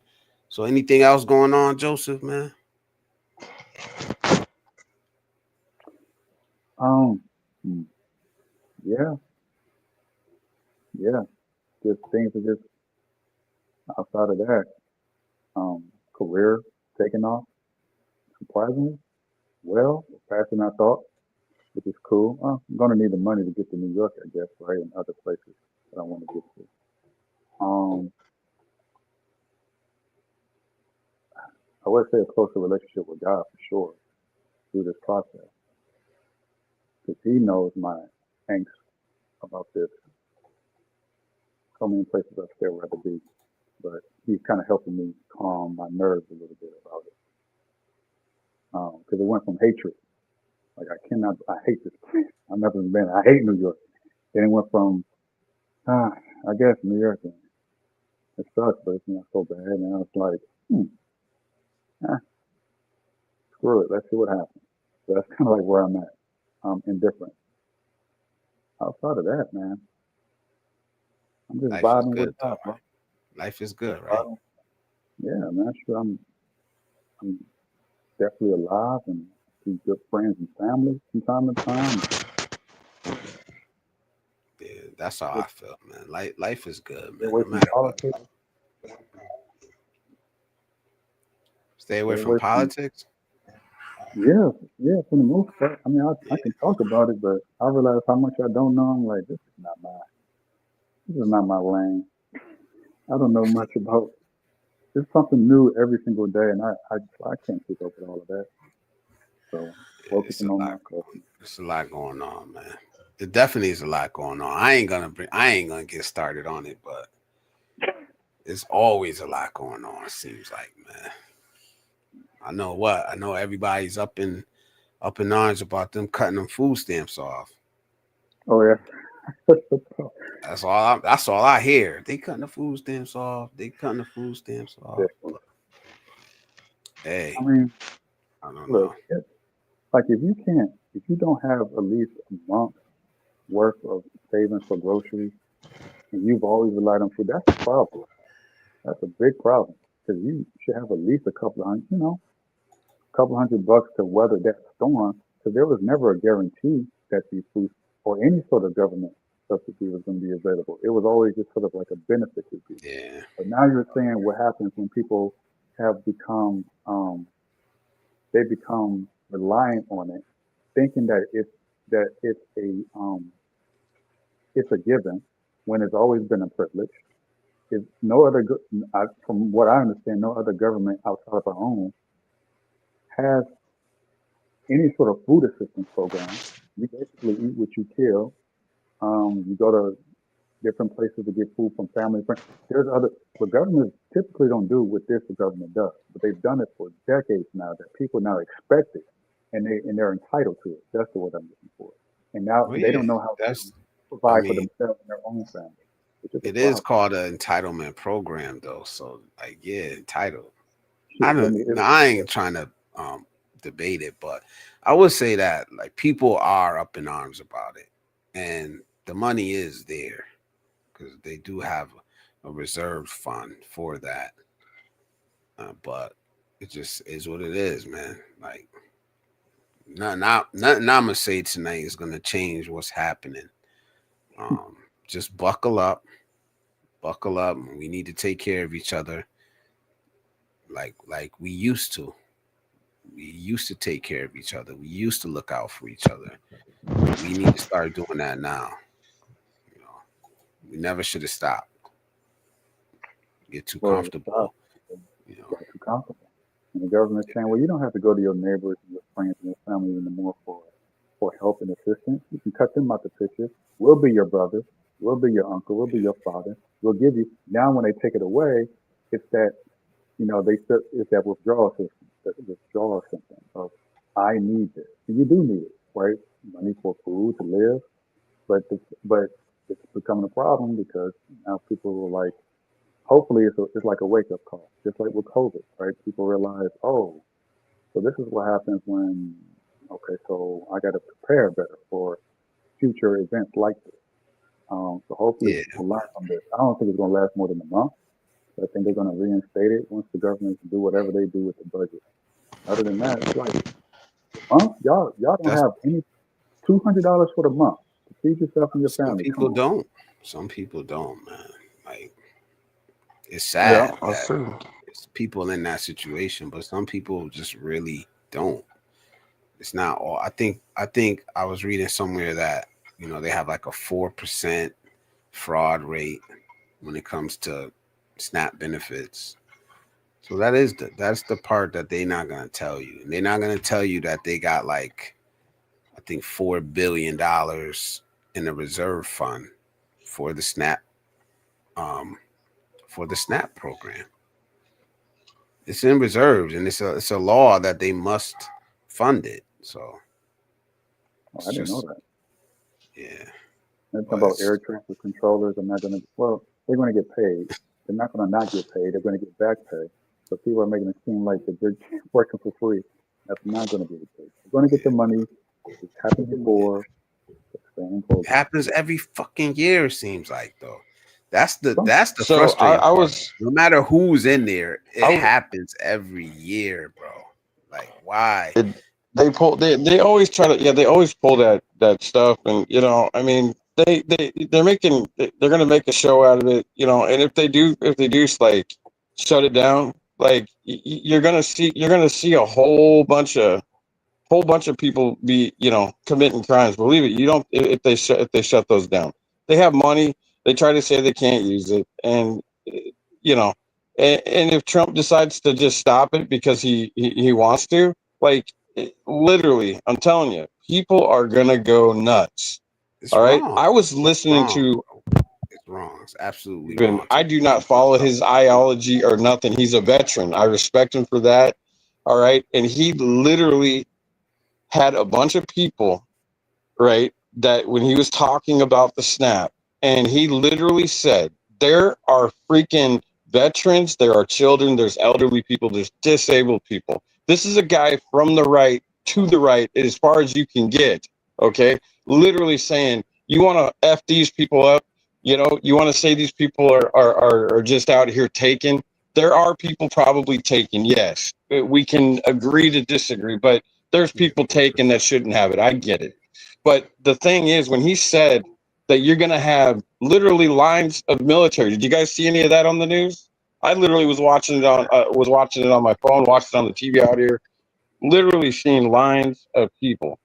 B: So anything else going on, Joseph, man?
E: Yeah, just things are just outside of that. Career taking off, surprisingly well, faster than I thought, which is cool. I'm gonna need the money to get to New York, I guess, right, and other places that I want to get to. I would say a closer relationship with God for sure through this process, because He knows my angst about this. So many places I still rather be, but He's kind of helping me calm my nerves a little bit about it. Because it went from hatred, like I hate this place. I've never been. I hate New York. Then it went from, I guess New York. It sucks, but it's not so bad. And I was like, screw it. Let's see what happens. So that's kind of like where I'm at. Indifferent. Outside of that, man, I'm just vibing with God, bro.
B: Life is good, right?
E: Yeah, man. Sure, I'm definitely alive and see good friends and family from time to time.
B: Yeah, that's how I feel, man. Life is good, man.
E: Away from politics.
B: Stay away from politics?
E: Yeah, for the most part. I mean, I can talk about it, but I realize how much I don't know. I'm like, this is not my lane. I don't know much about. There's something new every single day, and I can't keep up with all of that. So focusing on myself.
B: There's a lot going on, man. It definitely is a lot going on. I ain't gonna get started on it, but there's always a lot going on. It seems like, man. I know everybody's up in arms about them cutting them food stamps off.
E: Oh yeah.
B: That's all I hear. They cutting the food stamps off. Hey,
E: I mean,
B: I don't know.
E: Like if you don't have at least a month worth of savings for groceries, and you've always relied on food, that's a problem. That's a big problem, because you should have at least a couple of $100 to weather that storm. Because there was never a guarantee that these food or any sort of government subsidy was going to be available. It was always just sort of like a benefit to people.
B: Yeah.
E: But now you're saying what happens when people have become they become reliant on it, thinking that it's a given when it's always been a privilege. Is no other, from what I understand, no other government outside of our own has any sort of food assistance program. You basically eat what you kill. You go to different places to get food from family and friends. But governments typically don't do what the government does, but they've done it for decades now. That people now expect it, and they're entitled to it. That's the word I'm looking for. And now they don't know how to provide for themselves and their own family.
B: It is called an entitlement program, though. So, like, yeah, entitled. I ain't trying to debate it, but I would say that like people are up in arms about it, and the money is there because they do have a reserved fund for that. But it just is what it is, man. Like, nothing I'm gonna say tonight is gonna change what's happening. Just buckle up. We need to take care of each other like we used to. We used to take care of each other. We used to look out for each other. We need to start doing that now. You know, we never should have stopped. Get too comfortable.
E: Get too comfortable. And the government's saying, well, you don't have to go to your neighbors and your friends and your family anymore for help and assistance. You can cut them out the picture. We'll be your brother. We'll be your uncle. We'll be your father. We'll give you. Now, when they take it away, it's that, it's that withdrawal system. The withdrawal symptom of, I need this. And you do need it, right? Money for food to live. But it's becoming a problem because now people are like, hopefully it's like a wake-up call, just like with COVID, right? People realize, oh, so this is what happens when Okay, so I got to prepare better for future events like this. So hopefully
B: Yeah,
E: people learn from this. I don't think it's going to last more than a month. But I think they're going to reinstate it once the government do whatever they do with the budget. Other than that, it's like month, y'all don't
B: that's
E: have any $200 for the month to feed yourself and your
B: some
E: family. Come
B: people
E: on.
B: don't. Some people don't, man. Like it's
C: Yeah,
B: sad
C: that's
B: that
C: true.
B: it's people in that situation, but some people just really don't. It's not all. I think I was reading somewhere that they have like a 4% fraud rate when it comes to SNAP benefits. So that's the part that they're not gonna tell you. And they're not gonna tell you that they got like I think $4 billion in the reserve fund for the SNAP program. It's in reserves, and it's a law that they must fund it. So
E: Oh,
B: it's
E: I didn't know
B: just
E: that.
B: yeah,
E: They're talking
B: but
E: about
B: it's
E: air traffic controllers are not going to, well, they're going to get paid. They're not going to not get paid. They're going to get back pay. But people are making it seem like that they're working for free. That's not going to be the case. They're going to get the money. It's happened before. It's the same
B: it
E: program.
B: happens every fucking year. It seems like though.
E: Some,
B: That's the
C: So
B: frustrating
C: I
B: part.
C: was
B: No matter who's in there, it
C: I w-
B: happens every year, bro. Like why?
C: it, they always try to, yeah, they always pull that stuff, and I mean they're gonna make a show out of it, and if they do like shut it down, like you're gonna see a whole bunch of people be committing crimes. Believe it, you don't if they shut those down. They have money. They try to say they can't use it, and you know, and if Trump decides to just stop it because he wants to, like literally, I'm telling you, people are gonna go nuts.
B: It's
C: All right,
B: wrong.
C: I was
B: It's
C: listening
B: wrong.
C: to.
B: It's wrong. It's absolutely
C: Even
B: wrong to
C: I do
B: keep
C: not
B: this
C: follow
B: up.
C: his ideology or nothing. He's a veteran. I respect him for that. All right, and he literally had a bunch of people, right, that when he was talking about the snap, and he literally said, there are freaking veterans, there are children, there's elderly people, there's disabled people. This is a guy from the right to the right as far as you can get, okay? Literally saying, you want to F these people up, you want to say these people are just out here taken. There are people probably taken, yes. We can agree to disagree, but there's
B: Yeah,
C: people taken that shouldn't have it. I get it. But the thing is, when he said that you're going to have literally lines of military, did you guys see any of that on the news? I literally was watching it on my phone, watched it on the TV out here, literally seeing lines of people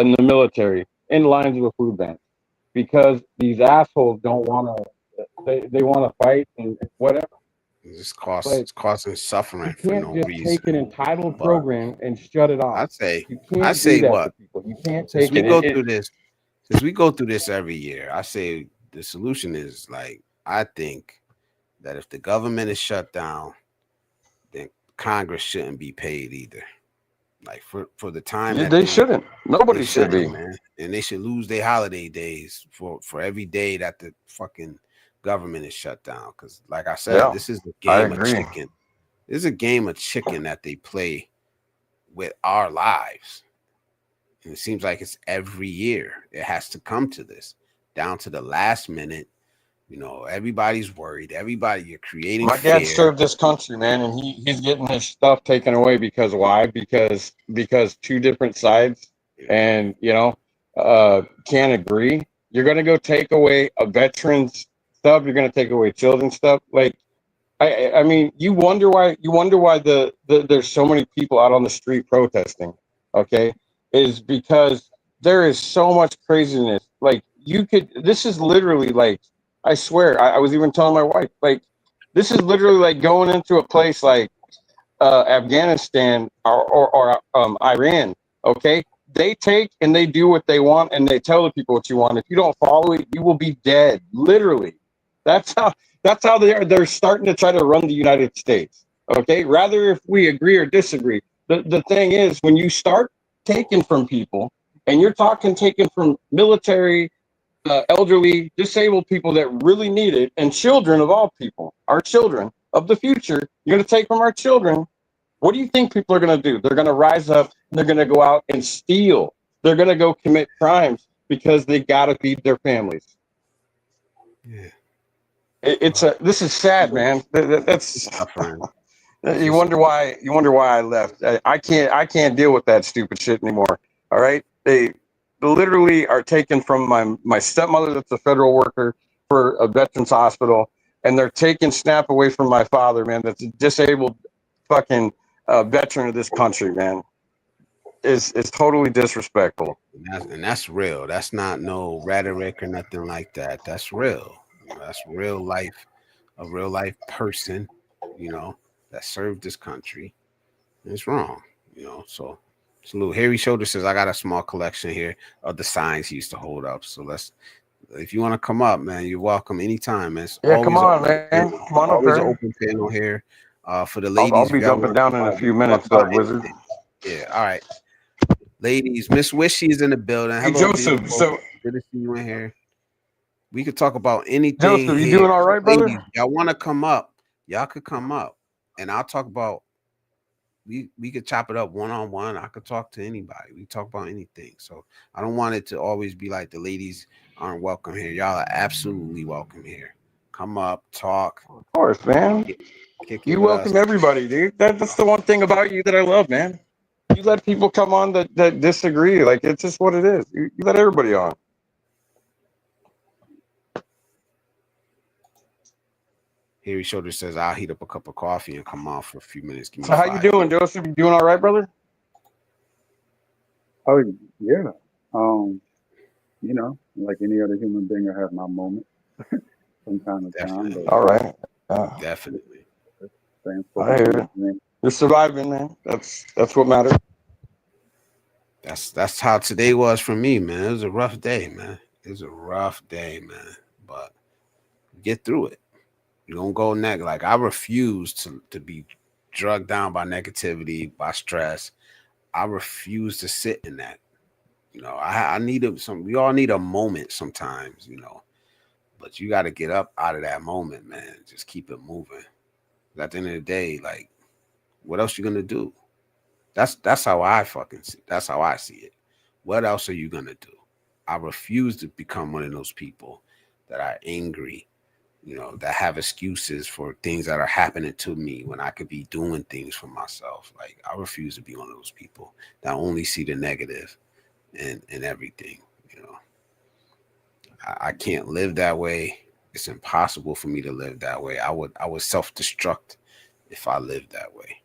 C: in the military in lines with food banks because these assholes don't want to. They want to fight and whatever. But
B: it's causing
C: you
B: suffering for
C: can't
B: no
C: just take an
B: reason.
C: entitled
B: But
C: program and shut it off.
B: I say,
C: You
B: I
C: can't do
B: say
C: that to
B: what?
C: people. You can't
B: Since
C: take
B: we
C: it.
B: go through this, since we go through this every year, I say the solution is like I think that if the government is shut down, then Congress shouldn't be paid either. Like for the time that
C: They shouldn't.
B: they
C: Nobody should
B: shouldn't,
C: be.
B: man. And they should lose their holiday days for every day that the fucking government is shut down. Because like I said,
C: Yeah,
B: this is a
C: I
B: game of
C: agree.
B: chicken. This is a game of chicken that they play with our lives. And it seems like it's every year. It has to come to this, down to the last minute. Everybody's worried. You're creating
C: My dad
B: fear.
C: served this country, man, and he's getting his stuff taken away because why? Because two different sides,
B: Yeah.
C: and can't agree. You're gonna go take away a veteran's stuff. You're gonna take away children's stuff. Like I mean, you wonder why there's so many people out on the street protesting. Okay, is because there is so much craziness. Like this is literally like, I swear, I was even telling my wife, like, this is literally like going into a place like Afghanistan or Iran. Okay, they take and they do what they want, and they tell the people what you want. If you don't follow it, you will be dead. Literally, that's how they are. They're starting to try to run the United States. Okay, rather if we agree or disagree. The thing is, when you start taking from people, and you're talking taking from military, elderly, disabled people that really need it, and children of all people, our children of the future, you're going to take from our children. What do you think people are going to do? They're going to rise up and they're going to go out and steal. They're going to go commit crimes because they got to feed their families.
B: Yeah.
C: This is sad, man. That's you wonder why I left. I can't deal with that stupid shit anymore. All right. They literally are taken from my stepmother, that's a federal worker for a veterans hospital, and they're taking SNAP away from my father, man, that's a disabled fucking veteran of this country, man. Is totally disrespectful.
B: And that's real. That's not no rhetoric or nothing like that. That's real. You know, that's real life, a real life person, you know, that served this country. And it's wrong, you know. So salute. Harry Shoulder says, I got a small collection here of the signs he used to hold up. So if you want to come up, man, you're welcome anytime, man. It's
C: yeah, come on, man. Come on up,
B: always an open panel here. For the ladies,
C: I'll be jumping down in a few minutes, Wizard.
B: Yeah, all right. Ladies, Miss Wishy is in the building.
C: Hey,
B: hello,
C: Joseph.
B: Beautiful.
C: So
B: good to see you in here. We could talk about anything.
C: Joseph, you doing all right, brother?
B: Ladies, y'all want to come up? Y'all could come up, and I'll talk about. We could chop it up one-on-one. I could talk to anybody. We talk about anything. So I don't want it to always be like the ladies aren't welcome here. Y'all are absolutely welcome here. Come up, talk.
C: Of course, man. You welcome everybody, dude. That's the one thing about you that I love, man. You let people come on that disagree. Like, it's just what it is. You let everybody on.
B: Harry Shoulder says, I'll heat up a cup of coffee and come on for a few minutes.
C: So how you doing, Joseph? You doing all right, brother?
E: Oh, yeah. You know, like any other human being, I have my moment from time to time. But
C: all right.
B: Definitely.
C: I hear it. You're surviving, man. That's what matters.
B: That's how today was for me, man. It was a rough day, man. It was a rough day, man. But get through it. You don't go next. Like, I refuse to be drugged down by negativity, by stress. I refuse to sit in that. You know, I need we all need a moment sometimes, you know. But you got to get up out of that moment, man. Just keep it moving. At the end of the day, like, what else you gonna do? That's how I fucking see. That's how I see it. What else are you gonna do? I refuse to become one of those people that are angry, you know, that have excuses for things that are happening to me when I could be doing things for myself. Like, I refuse to be one of those people that only see the negative in everything. You know, I can't live that way. It's impossible for me to live that way. I would self-destruct if I lived that way.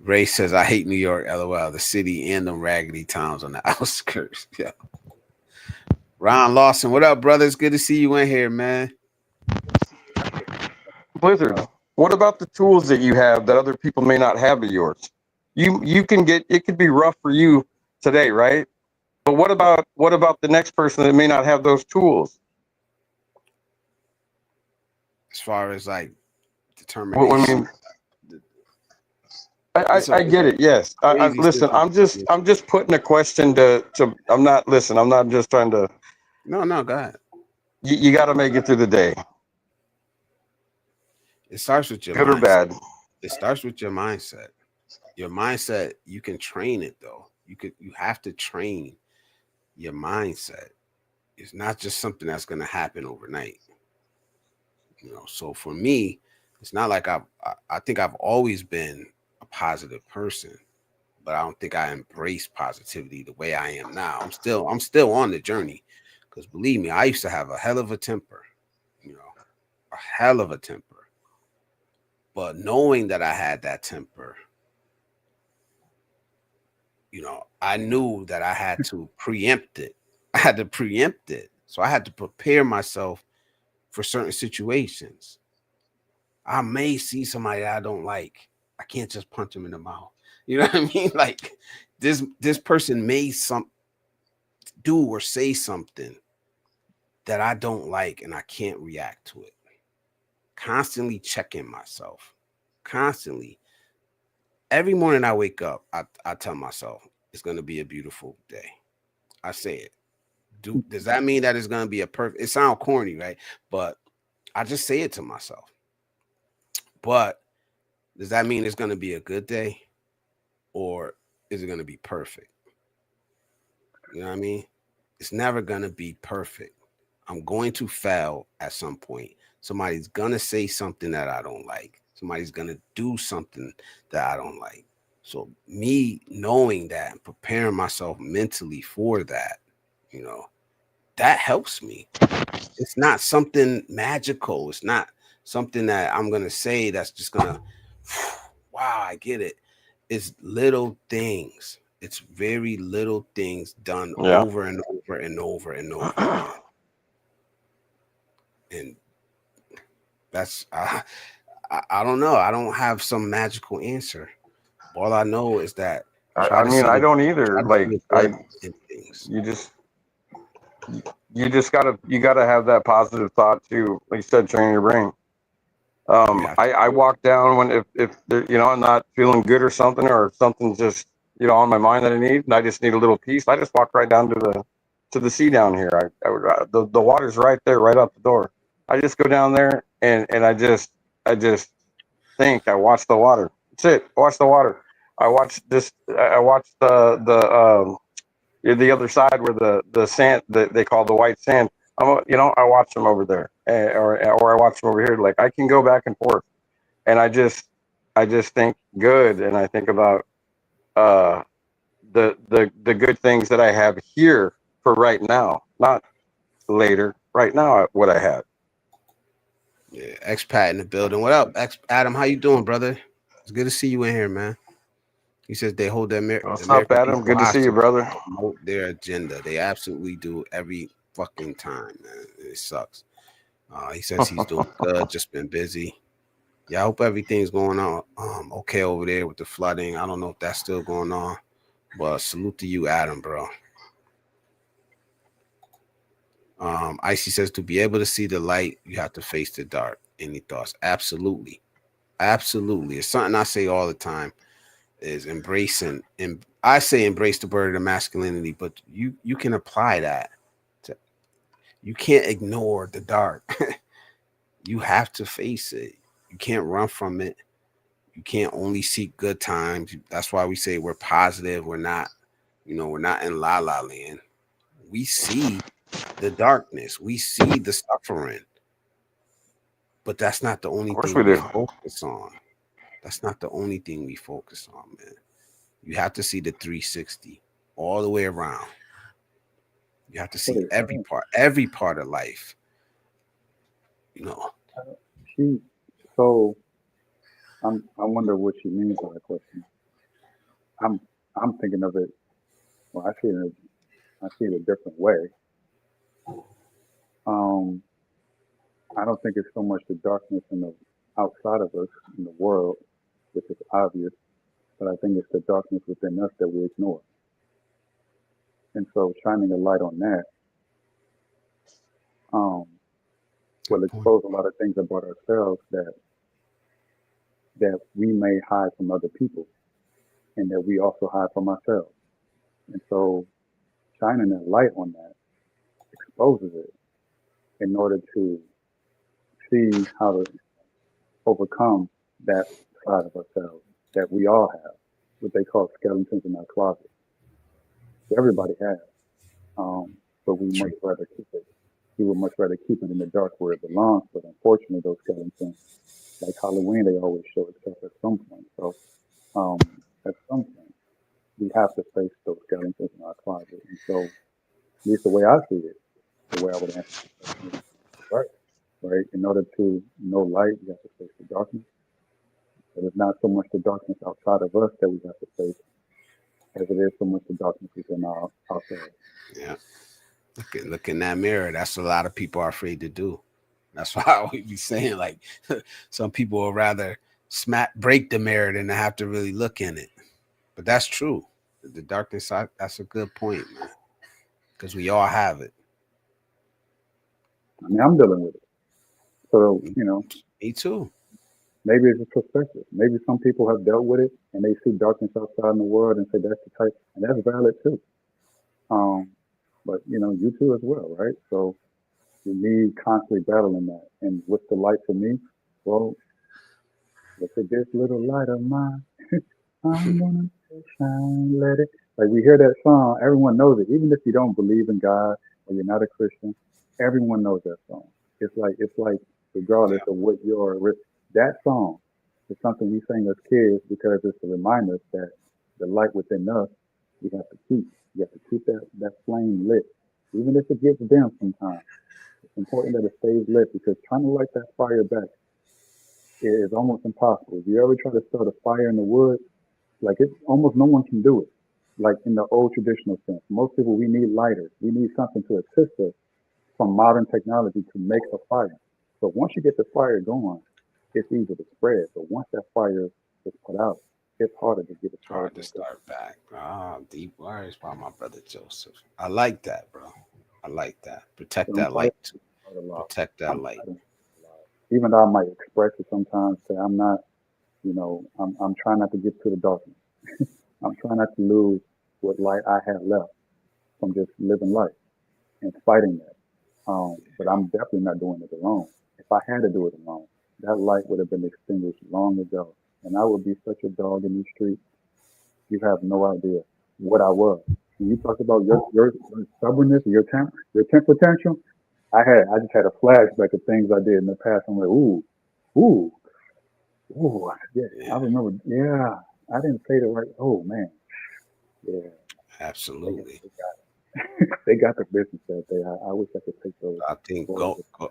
B: Ray says, I hate New York, LOL, the city and them raggedy towns on the outskirts. Yeah. Ron Lawson, what up, brother? It's good to see you in here, man.
C: Blizzard, what about the tools that you have that other people may not have of yours? You can get, it could be rough for you today, right? But what about the next person that may not have those tools?
B: As far as like determination.
C: Well, I mean, I get it. Yes. Listen, I'm just putting a question to I'm not just trying to.
B: No, go ahead.
C: You got to make it through the day.
B: It starts with your
C: good
B: mindset.
C: Or bad.
B: It starts with your mindset. Your mindset, you can train it though. You have to train your mindset. It's not just something that's going to happen overnight. You know, so for me, it's not like I think I've always been a positive person, but I don't think I embrace positivity the way I am now. I'm still on the journey, because believe me, I used to have a hell of a temper, you know, a hell of a temper. But knowing that I had that temper, you know, I knew that I had to preempt it. I had to preempt it. So I had to prepare myself for certain situations. I may see somebody that I don't like. I can't just punch them in the mouth. You know what I mean? Like, this person may do or say something that I don't like, and I can't react to it. Constantly checking myself. Constantly. Every morning I wake up, I tell myself, it's going to be a beautiful day. I say it. Does that mean that it's going to be a perfect? It sounds corny, right? But I just say it to myself. But does that mean it's going to be a good day, or is it going to be perfect? You know what I mean? It's never going to be perfect. I'm going to fail at some point. Somebody's going to say something that I don't like. Somebody's going to do something that I don't like. So me knowing that and preparing myself mentally for that, you know, that helps me. It's not something magical. It's not something that I'm going to say that's just going to, wow, I get it. It's little things. It's very little things done over and over and over and over again. And that's, I don't know. I don't have some magical answer. All I know is that
C: I mean, I don't either. Like, you just gotta have that positive thought too. Like you said, train your brain. I walk down when if you know I'm not feeling good or something's just on my mind that I need, and I just need a little peace. I just walk right down to the sea down here. The water's right there, right out the door. I just go down there and I just think. I watch the water. That's it. Watch the water. I watch this. I watch the other side where the sand that they call the white sand. I watch them over there, or I watch them over here. Like I can go back and forth, and I just think good, and I think about the good things that I have here for right now, not later. Right now, what I have.
B: Yeah, expat in the building. What up, Adam? How you doing, brother? It's good to see you in here, man. He says they hold their
C: What's up, Adam? Good to see you, brother.
B: Promote their agenda. They absolutely do every fucking time, man. It sucks. He says he's doing good, just been busy. Yeah, I hope everything's going on okay over there with the flooding. I don't know if that's still going on, but salute to you, Adam, bro. Icy says to be able to see the light, you have to face the dark. Any thoughts? Absolutely. Absolutely. It's something I say all the time is embracing. And I say embrace the burden of masculinity, but you can apply that to, you can't ignore the dark. You have to face it. You can't run from it. You can't only seek good times. That's why we say we're positive. We're not, we're not in la la land. We see the darkness. We see the suffering. But that's not the only thing we focus on. That's not the only thing we focus on, man. You have to see the 360 all the way around. You have to see every part of life.
E: So I wonder what she means by that question. I'm thinking of it. Well, I see it a different way. I don't think it's so much the darkness in the outside of us in the world, which is obvious, but I think it's the darkness within us that we ignore. And so shining a light on that will expose a lot of things about ourselves that we may hide from other people and that we also hide from ourselves. And so shining that light on that exposes it in order to see how to overcome that side of ourselves that we all have, what they call skeletons in our closet. Everybody has, but we much rather keep it. We would much rather keep it in the dark where it belongs. But unfortunately, those skeletons, like Halloween, they always show itself at some point. So at some point, we have to face those skeletons in our closet. And so, at least the way I see it, the way I would answer the question is right? In order to know light, we have to face the darkness. But it's not so much the darkness outside of us that we have to face as it is so much the darkness within ourselves.
B: Yeah. Look in that mirror. That's what a lot of people are afraid to do. That's why I always be saying, like, some people will rather break the mirror than to have to really look in it. But that's true. The darkness side, that's a good point, man. Because we all have it.
E: I mean, I'm dealing with it. So,
B: Me too.
E: Maybe it's a perspective. Maybe some people have dealt with it and they see darkness outside in the world and say that's the type, and that's valid too. But you too as well, right? So you need constantly battling that. And what's the light for me? Well, Look at this little light of mine. I'm gonna shine, let it. Like we hear that song, everyone knows it. Even if you don't believe in God or you're not a Christian, everyone knows that song. It's like regardless of what that song is something we sing as kids because it's to remind us that the light within us we have to keep. You have to keep that flame lit, even if it gets dim sometimes. It's important that it stays lit because trying to light that fire back is almost impossible. If you ever try to start a fire in the wood, like it's almost no one can do it. Like in the old traditional sense, most people we need lighters. We need something to assist us from modern technology to make a fire. So once you get the fire going, it's easy to spread. But once that fire is put out, it's harder to get it started.
B: Hard to start back. Deep words by my brother Joseph. I like that, bro. I like that. Protect that light too. Protect that light.
E: Even though I might express it sometimes, say I'm not, I'm trying not to get to the darkness. I'm trying not to lose what light I have left from just living life and fighting that. But I'm definitely not doing it alone. If I had to do it alone, that light would have been extinguished long ago. And I would be such a dog in these streets. You have no idea what I was. When you talk about your stubbornness, your temper tantrum, I just had a flashback of things I did in the past. I'm like, ooh, yeah. I remember. Yeah, I didn't say the right. Oh man, yeah,
B: absolutely.
E: They got the business that day. I wish I could take those.
B: I think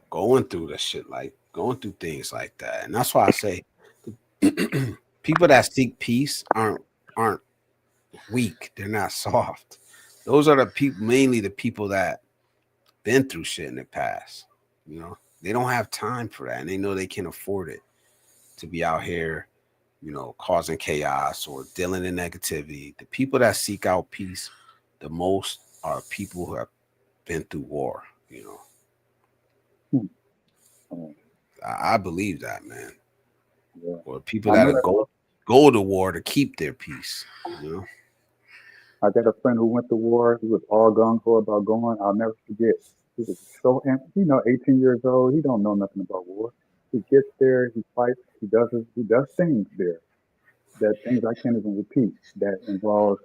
B: going through the shit, like going through things like that, and that's why I say people that seek peace aren't weak. They're not soft. Those are the people, mainly the people that been through shit in the past. They don't have time for that, and they know they can't afford it to be out here, causing chaos or dealing in negativity. The people that seek out peace the most are people who have been through war. I believe that, man.
E: Yeah.
B: Or people that go to war to keep their peace.
E: I got a friend who went to war. He was all gung ho about going. I'll never forget. He was so 18 years old. He don't know nothing about war. He gets there. He fights. He does things there. That things I can't even repeat. That involves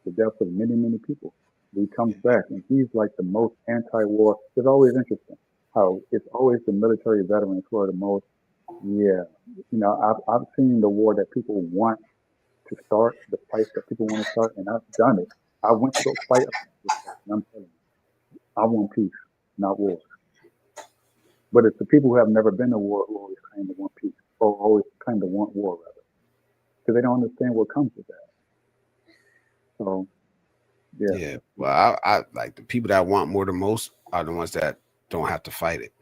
E: the deaths of many, many people. He comes back and he's like the most anti-war. It's always interesting how it's always the military veterans who are the most. Yeah, I've seen the war that people want to start, the fights that people want to start, and I've done it. I went to go fight, and I'm telling you, I want peace, not war. But it's the people who have never been to war who always claim to want peace, or always claim to want war, rather, because they don't understand what comes with that. So, yeah.
B: Yeah. Well, I like the people that want more than most are the ones that don't have to fight it.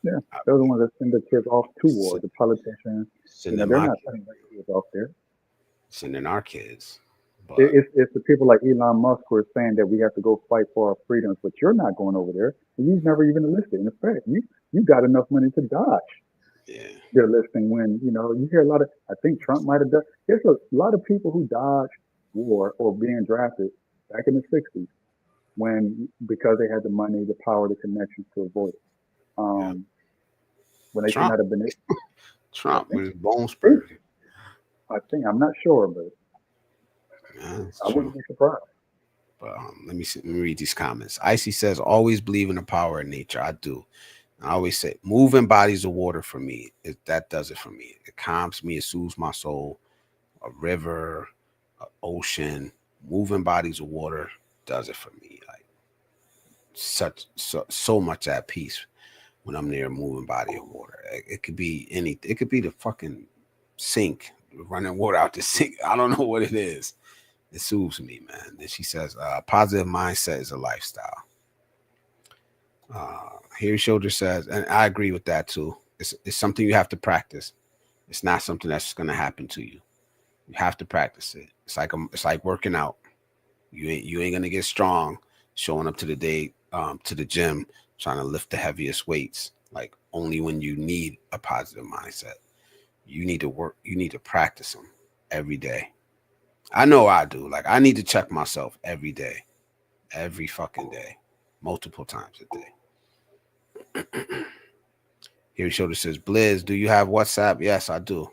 E: Yeah, they're the ones that send their kids off to war. The politicians, they're not sending their kids off there.
B: Sending our kids.
E: But it's the people like Elon Musk who are saying that we have to go fight for our freedoms, but you're not going over there. And you've never even enlisted. In fact, you got enough money to dodge.
B: Yeah.
E: They're listening when, you hear a lot of, I think Trump might have done, there's a lot of people who dodged war or being drafted back in the 60s because they had the money, the power, the connections to avoid it. When they should not have been it.
B: Trump with his bone spurs.
E: I think, I'm not sure, but I wouldn't be surprised.
B: But let me read these comments. Icy says, always believe in the power of nature. I do. I always say, moving bodies of water for me. That does it for me. It calms me. It soothes my soul. A river, an ocean, moving bodies of water does it for me. Like so much at peace when I'm near a moving body of water. It could be anything. It could be the fucking sink, running water out the sink. I don't know what it is. It soothes me, man. Then she says, positive mindset is a lifestyle. Harry Shoulder says, and I agree with that too. It's something you have to practice. It's not something that's just going to happen to you. You have to practice it. It's like working out. You ain't gonna get strong showing up to the gym trying to lift the heaviest weights. Like only when you need a positive mindset. You need to work. You need to practice them every day. I know I do. Like I need to check myself every day, every fucking day, multiple times a day. Here Shoulder says, Blizz, do you have WhatsApp? Yes, I do.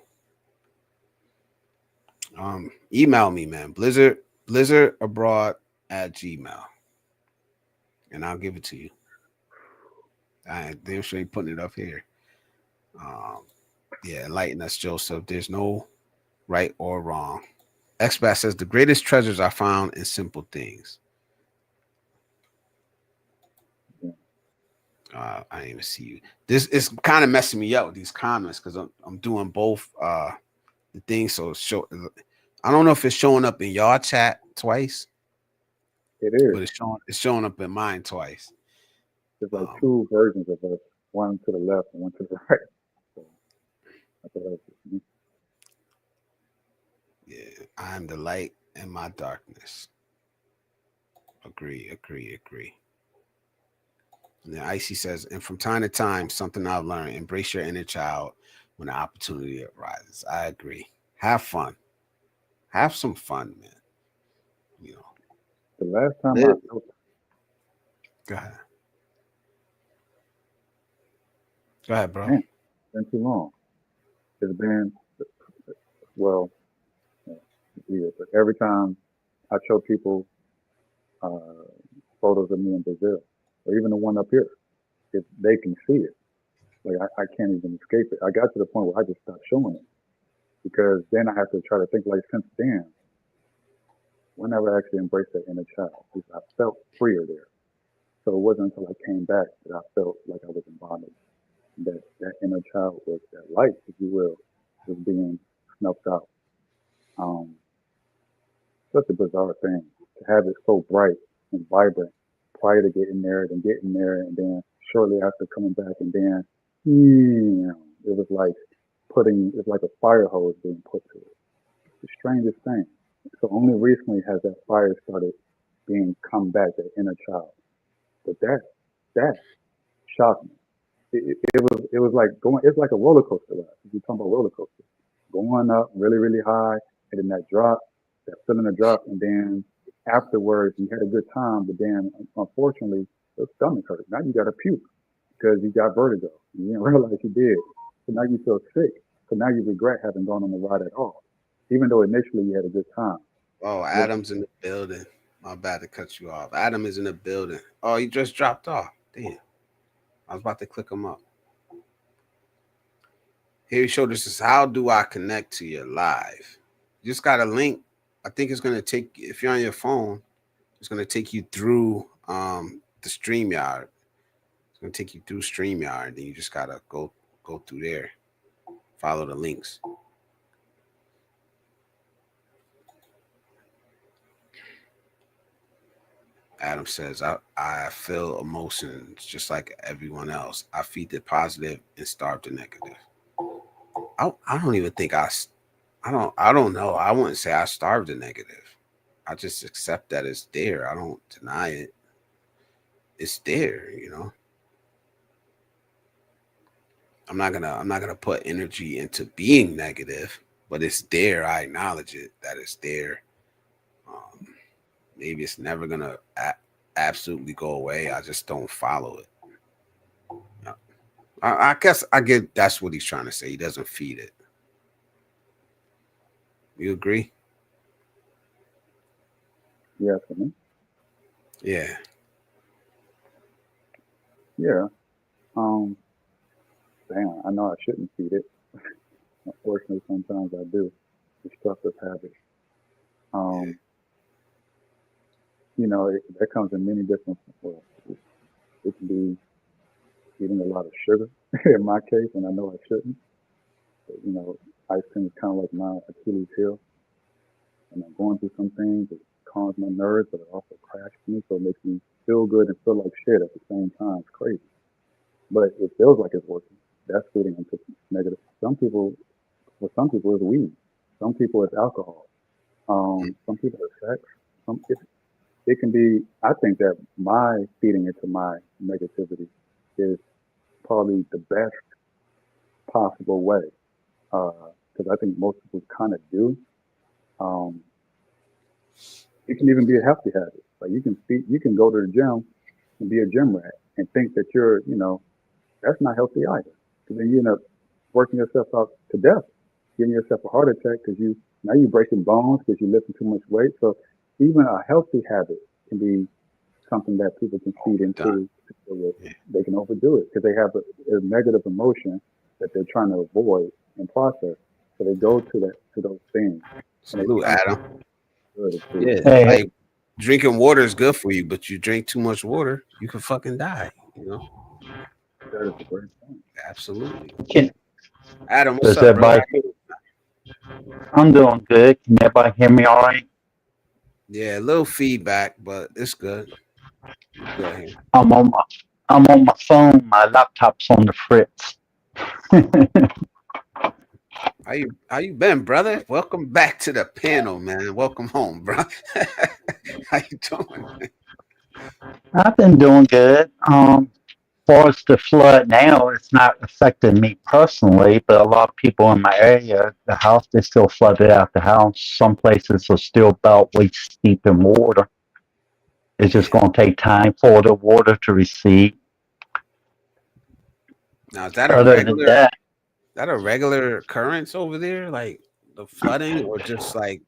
B: Email me, man. blizzardabroad@gmail. And I'll give it to you. I damn sure ain't putting it up here. Yeah, enlighten us, Joseph. There's no right or wrong. Expat says the greatest treasures are found in simple things. I didn't even see you. This is kind of messing me up with these comments because I'm doing both the things. So I don't know if it's showing up in y'all chat twice.
E: It is.
B: But it's showing up in mine twice.
E: There's like two versions of us, one to the left and one to the right. So I thought that was just me.
B: Yeah, I'm the light in my darkness. Agree. And then Icy says, and from time to time, something I've learned, embrace your inner child when the opportunity arises. I agree. Have fun. Have some fun, man. You know.
E: The last time I felt
B: Go ahead, bro.
E: Man, it's been too long. It's been, well, years, but every time I show people photos of me in Brazil, or even the one up here, if they can see it, like I can't even escape it. I got to the point where I just stopped showing it because then I have to try to think like, since then, whenever I actually embraced that inner child, I felt freer there. So it wasn't until I came back that I felt like I was in bondage. That inner child was that light, if you will, was being snuffed out. Such a bizarre thing to have it so bright and vibrant prior to getting there, and then shortly after coming back, and then it was like it's like a fire hose being put to it. It's the strangest thing. So only recently has that fire started being come back, that inner child. But that shocked me. It was like going. It's like a roller coaster ride. If you're talking about roller coaster, going up really, really high, and then that drop, that feeling of drop, and then afterwards you had a good time, but then unfortunately your stomach hurt. Now you got to puke because you got vertigo. You didn't realize you did. So now you feel sick. So now you regret having gone on the ride at all, even though initially you had a good time.
B: Oh, Adam's in the building. My bad to cut you off. Adam is in the building. Oh, he just dropped off. Damn. I was about to click him up. Here you show this is how do I connect to your live? You just got a link. I think it's gonna take, if you're on your phone, it's gonna take you through the StreamYard. It's gonna take you through StreamYard, then you just gotta go through there. Follow the links. Adam says, I feel emotions just like everyone else. I feed the positive and starve the negative. I don't even think I don't know. I wouldn't say I starve the negative. I just accept that it's there. I don't deny it. It's there, you know. I'm not gonna put energy into being negative, but it's there. I acknowledge it, that it's there. Maybe it's never gonna absolutely go away. I just don't follow it. I guess I get that's what he's trying to say. He doesn't feed it. You agree?
E: Yeah, for me.
B: Yeah.
E: Yeah. Damn, I know I shouldn't feed it. Unfortunately, sometimes I do. Destructive habits. You know, that comes in many different. Well, it can be eating a lot of sugar. In my case, and I know I shouldn't. But, you know, ice cream is kind of like my Achilles heel. And I'm going through some things. It calms my nerves, but it also crashes me, so it makes me feel good and feel like shit at the same time. It's crazy, but it feels like it's working. That's feeding into negative. For some people, it's weed. Some people, it's alcohol. Some people, it's sex. It can be. I think that my feeding into my negativity is probably the best possible way, because I think most people kind of do. It can even be a healthy habit. Like you can go to the gym and be a gym rat and think that you're, you know, that's not healthy either. And then you end up working yourself out to death, giving yourself a heart attack because now you're breaking bones because you're lifting too much weight. So even a healthy habit can be something that people can feed into. They can overdo it because they have a negative emotion that they're trying to avoid and process. So they go to those things.
B: Salute, Adam. Yeah,
F: Hey,
B: like drinking water is good for you, but you drink too much water, you can fucking die.
E: That is a great point.
B: Absolutely. Adam, what's up,
F: everybody? I'm doing good. Can everybody hear me all right?
B: Yeah, a little feedback, but it's good. Go ahead.
F: I'm on my phone. My laptop's on the fritz.
B: How you been, brother? Welcome back to the panel, man. Welcome home, bro. How you doing?
F: I've been doing good. As far as the flood now, it's not affecting me personally, but a lot of people in my area, the house, they still flooded out the house. Some places are still about waist deep in water. It's just going to take time for the water to recede.
B: Now, is that a regular occurrence over there, like the flooding, or just like?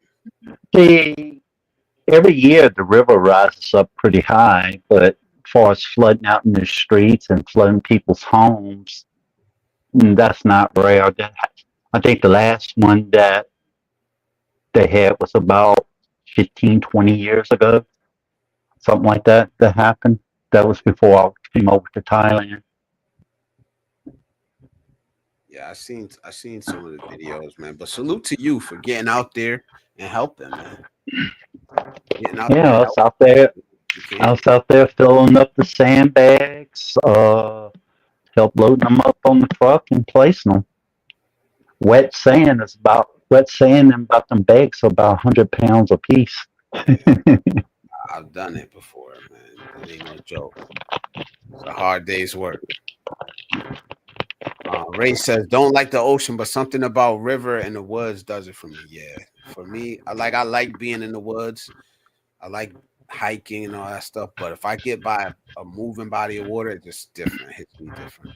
F: Every year the river rises up pretty high, but as far as flooding out in the streets and flooding people's homes, that's not rare. I think the last one that they had was about 15, 20 years ago. Something like that happened. That was before I came over to Thailand.
B: Yeah, I seen some of the videos, man. But salute to you for getting out there and helping, man.
F: I was out there filling up the sandbags, help loading them up on the truck and placing them. Wet sand and about them bags are about 100 pounds a piece.
B: I've done it before, man. It ain't no joke. It's a hard day's work. Ray says, don't like the ocean, but something about river and the woods does it for me. Yeah. For me, I like being in the woods. I like hiking and all that stuff. But if I get by a moving body of water, it's just different. It hits me different.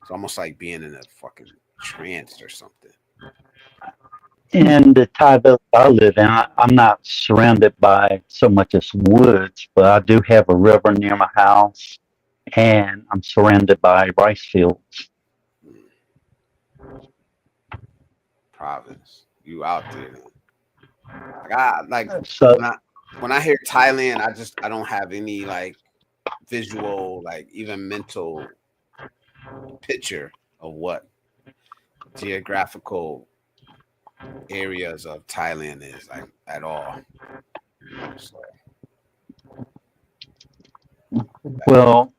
B: It's almost like being in a fucking trance or something.
F: In the Thai village I live in, I'm not surrounded by so much as woods, but I do have a river near my house, and I'm surrounded by rice fields.
B: Province, you out there? When I hear Thailand, I don't have any like visual, like even mental picture of what geographical areas of Thailand is like at all. So.
F: Well,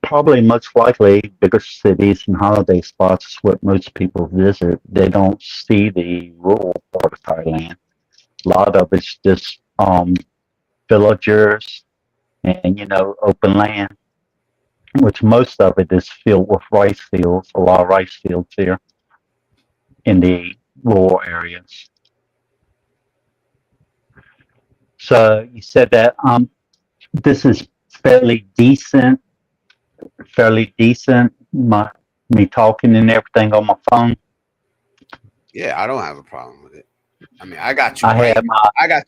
F: probably much likely bigger cities and holiday spots is what most people visit. They don't see the rural part of Thailand. A lot of it's just villagers and open land, which most of it is filled with rice fields. A lot of rice fields here in the rural areas. So you said that this is fairly decent, me talking and everything on my phone.
B: Yeah, I don't have a problem with it. I mean, I got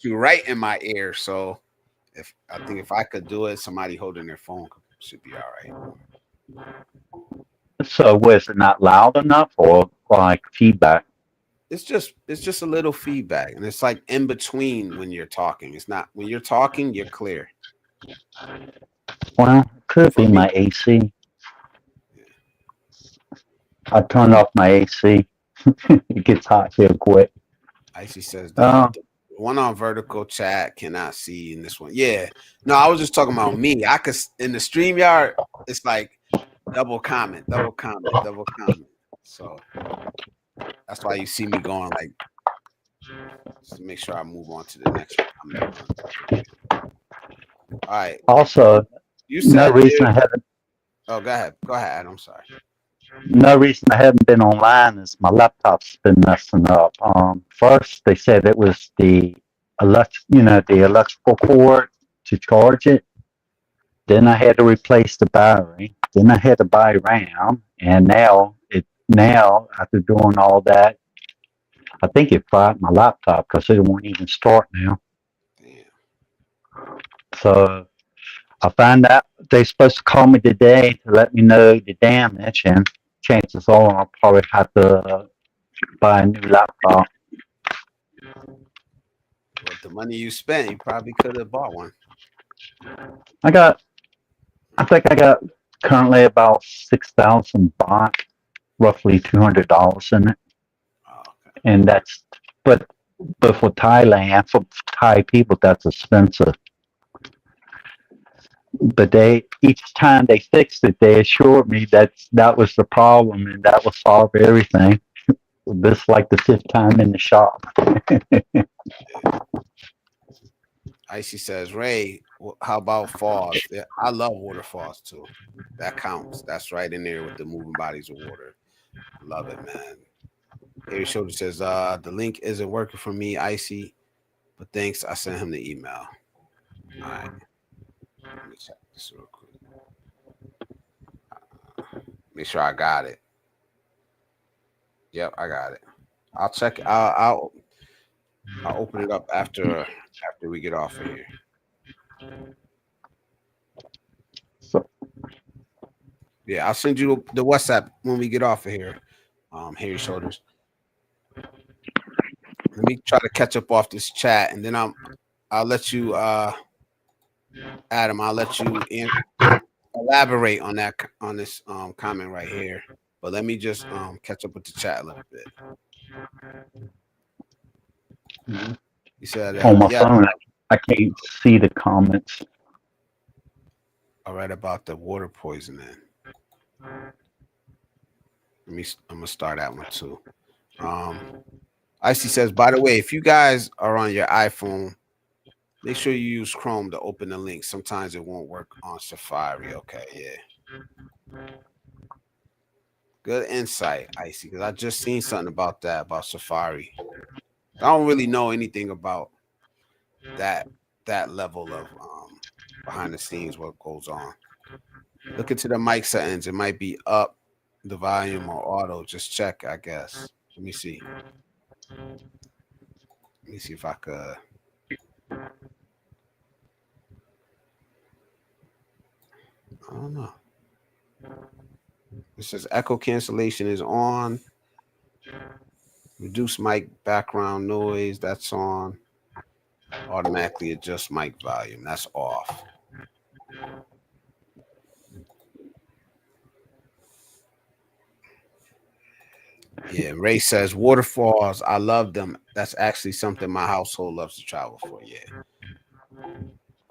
B: you right in my ear. So I think if I could do it, somebody holding their phone should be all right.
F: So was it not loud enough or like feedback?
B: It's just a little feedback, and it's like in between when you're talking. It's not when you're talking, you're clear.
F: Well, it could be my AC. I turned off my AC. It gets hot here quick.
B: Icy says the one on vertical chat cannot see in this one. Yeah. No, I was just talking about me. I could in the StreamYard, it's like double comment. So that's why you see me going like just to make sure I move on to the next one. All right.
F: Also,
B: you said
F: no reason I haven't.
B: Oh, go ahead. I'm sorry.
F: No reason I haven't been online is my laptop's been messing up. First they said it was the electrical cord to charge it. Then I had to replace the battery. Then I had to buy RAM, and now after doing all that, I think it fried my laptop because it won't even start now.
B: Damn.
F: So I find out they're supposed to call me today to let me know the damage, and chances are I'll probably have to buy a new laptop.
B: With the money you spent, you probably could have bought one.
F: I think I got currently about 6,000 baht, roughly $200 in it,
B: Oh, okay.
F: and but for Thailand, for Thai people, that's expensive. But each time they fixed it, they assured me that was the problem and that would solve everything. This is like the fifth time in the shop.
B: Icy says, Ray, how about falls? I love waterfalls too. That counts. That's right in there with the moving bodies of water. Love it, man. Harry Shoulder says, the link isn't working for me, Icy, but thanks. I sent him the email. All right. Let me check this real quick. Make sure I got it. Yep, I got it. I'll check. I'll open it up after we get off of here.
F: So,
B: yeah, I'll send you the WhatsApp when we get off of here. Harry Shoulders. Let me try to catch up off this chat, and then I'll let you, Adam. I'll let you elaborate on this comment right here. But let me just catch up with the chat a little bit. You said
F: on my phone, I can't see the comments.
B: All right, about the water poisoning. I'm gonna start that one too. Icy says, by the way, if you guys are on your iPhone, make sure you use Chrome to open the link. Sometimes it won't work on Safari. Okay, yeah. Good insight, Icy, because I just seen something about that, about Safari. I don't really know anything about that level of behind the scenes, what goes on. Look into the mic settings. It might be up, the volume, or auto. Just check, I guess. Let me see. Let me see if I could. I don't know. It says echo cancellation is on. Reduce mic background noise. That's on. Automatically adjust mic volume. That's off. Yeah, Ray says waterfalls. I love them. That's actually something my household loves to travel for. Yeah,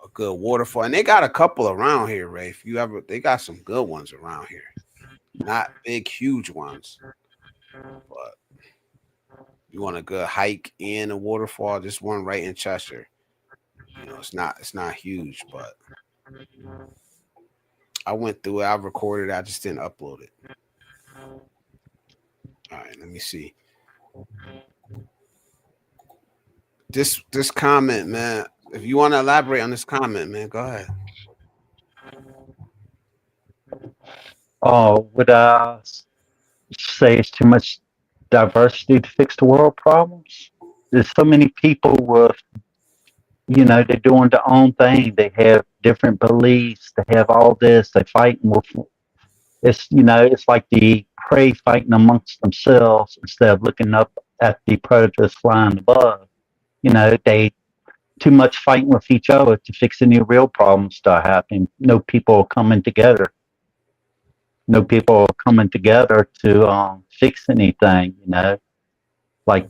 B: a good waterfall, and they got a couple around here, Ray. If you ever, they got some good ones around here. Not big, huge ones, but you want a good hike and a waterfall. Just one right in Cheshire. You know, it's not huge, but I went through it. I recorded it. I just didn't upload it. All right, let me see. This comment, man. If you want to elaborate on this comment, man, go ahead.
F: Oh, would I say it's too much diversity to fix the world problems? There's so many people with, they're doing their own thing. They have different beliefs. They have all this. They fighting with. It's like the prey fighting amongst themselves instead of looking up at the predators flying above. They too much fighting with each other to fix any real problems start happening. No people are coming together. No people are coming together to fix anything. Like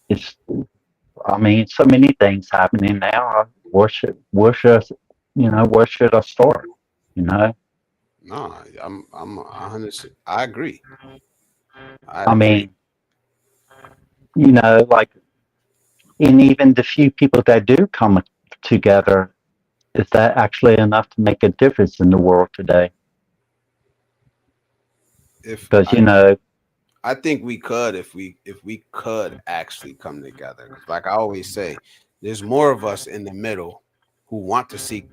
F: it's. I mean, so many things happening now. Where should I start?
B: No, I'm 100. I agree.
F: I mean, like, and even the few people that do come together, is that actually enough to make a difference in the world today? Because
B: I think we could if we could actually come together. Like I always say, there's more of us in the middle who want to seek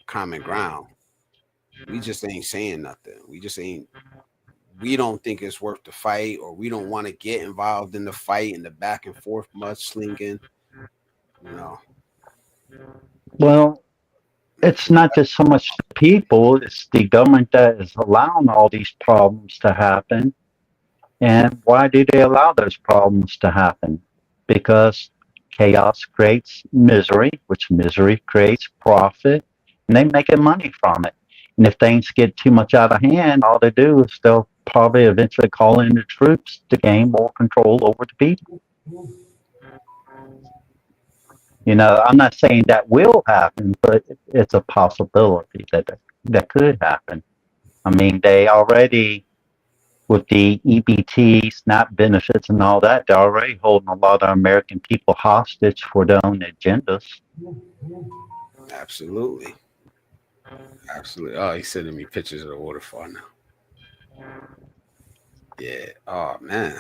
B: common ground. We just ain't saying nothing. We don't think it's worth the fight, or we don't want to get involved in the fight and the back and forth mudslinging.
F: Well, it's not just so much the people, it's the government that is allowing all these problems to happen. And why do they allow those problems to happen? Because chaos creates misery, which misery creates profit, and they making money from it. And if things get too much out of hand, all they do is they'll probably eventually call in the troops to gain more control over the people. I'm not saying that will happen, but it's a possibility that could happen. I mean, they already, with the EBT, SNAP benefits, and all that, they're already holding a lot of American people hostage for their own agendas.
B: Absolutely. Oh, he's sending me pictures of the waterfall now. Yeah. Oh man.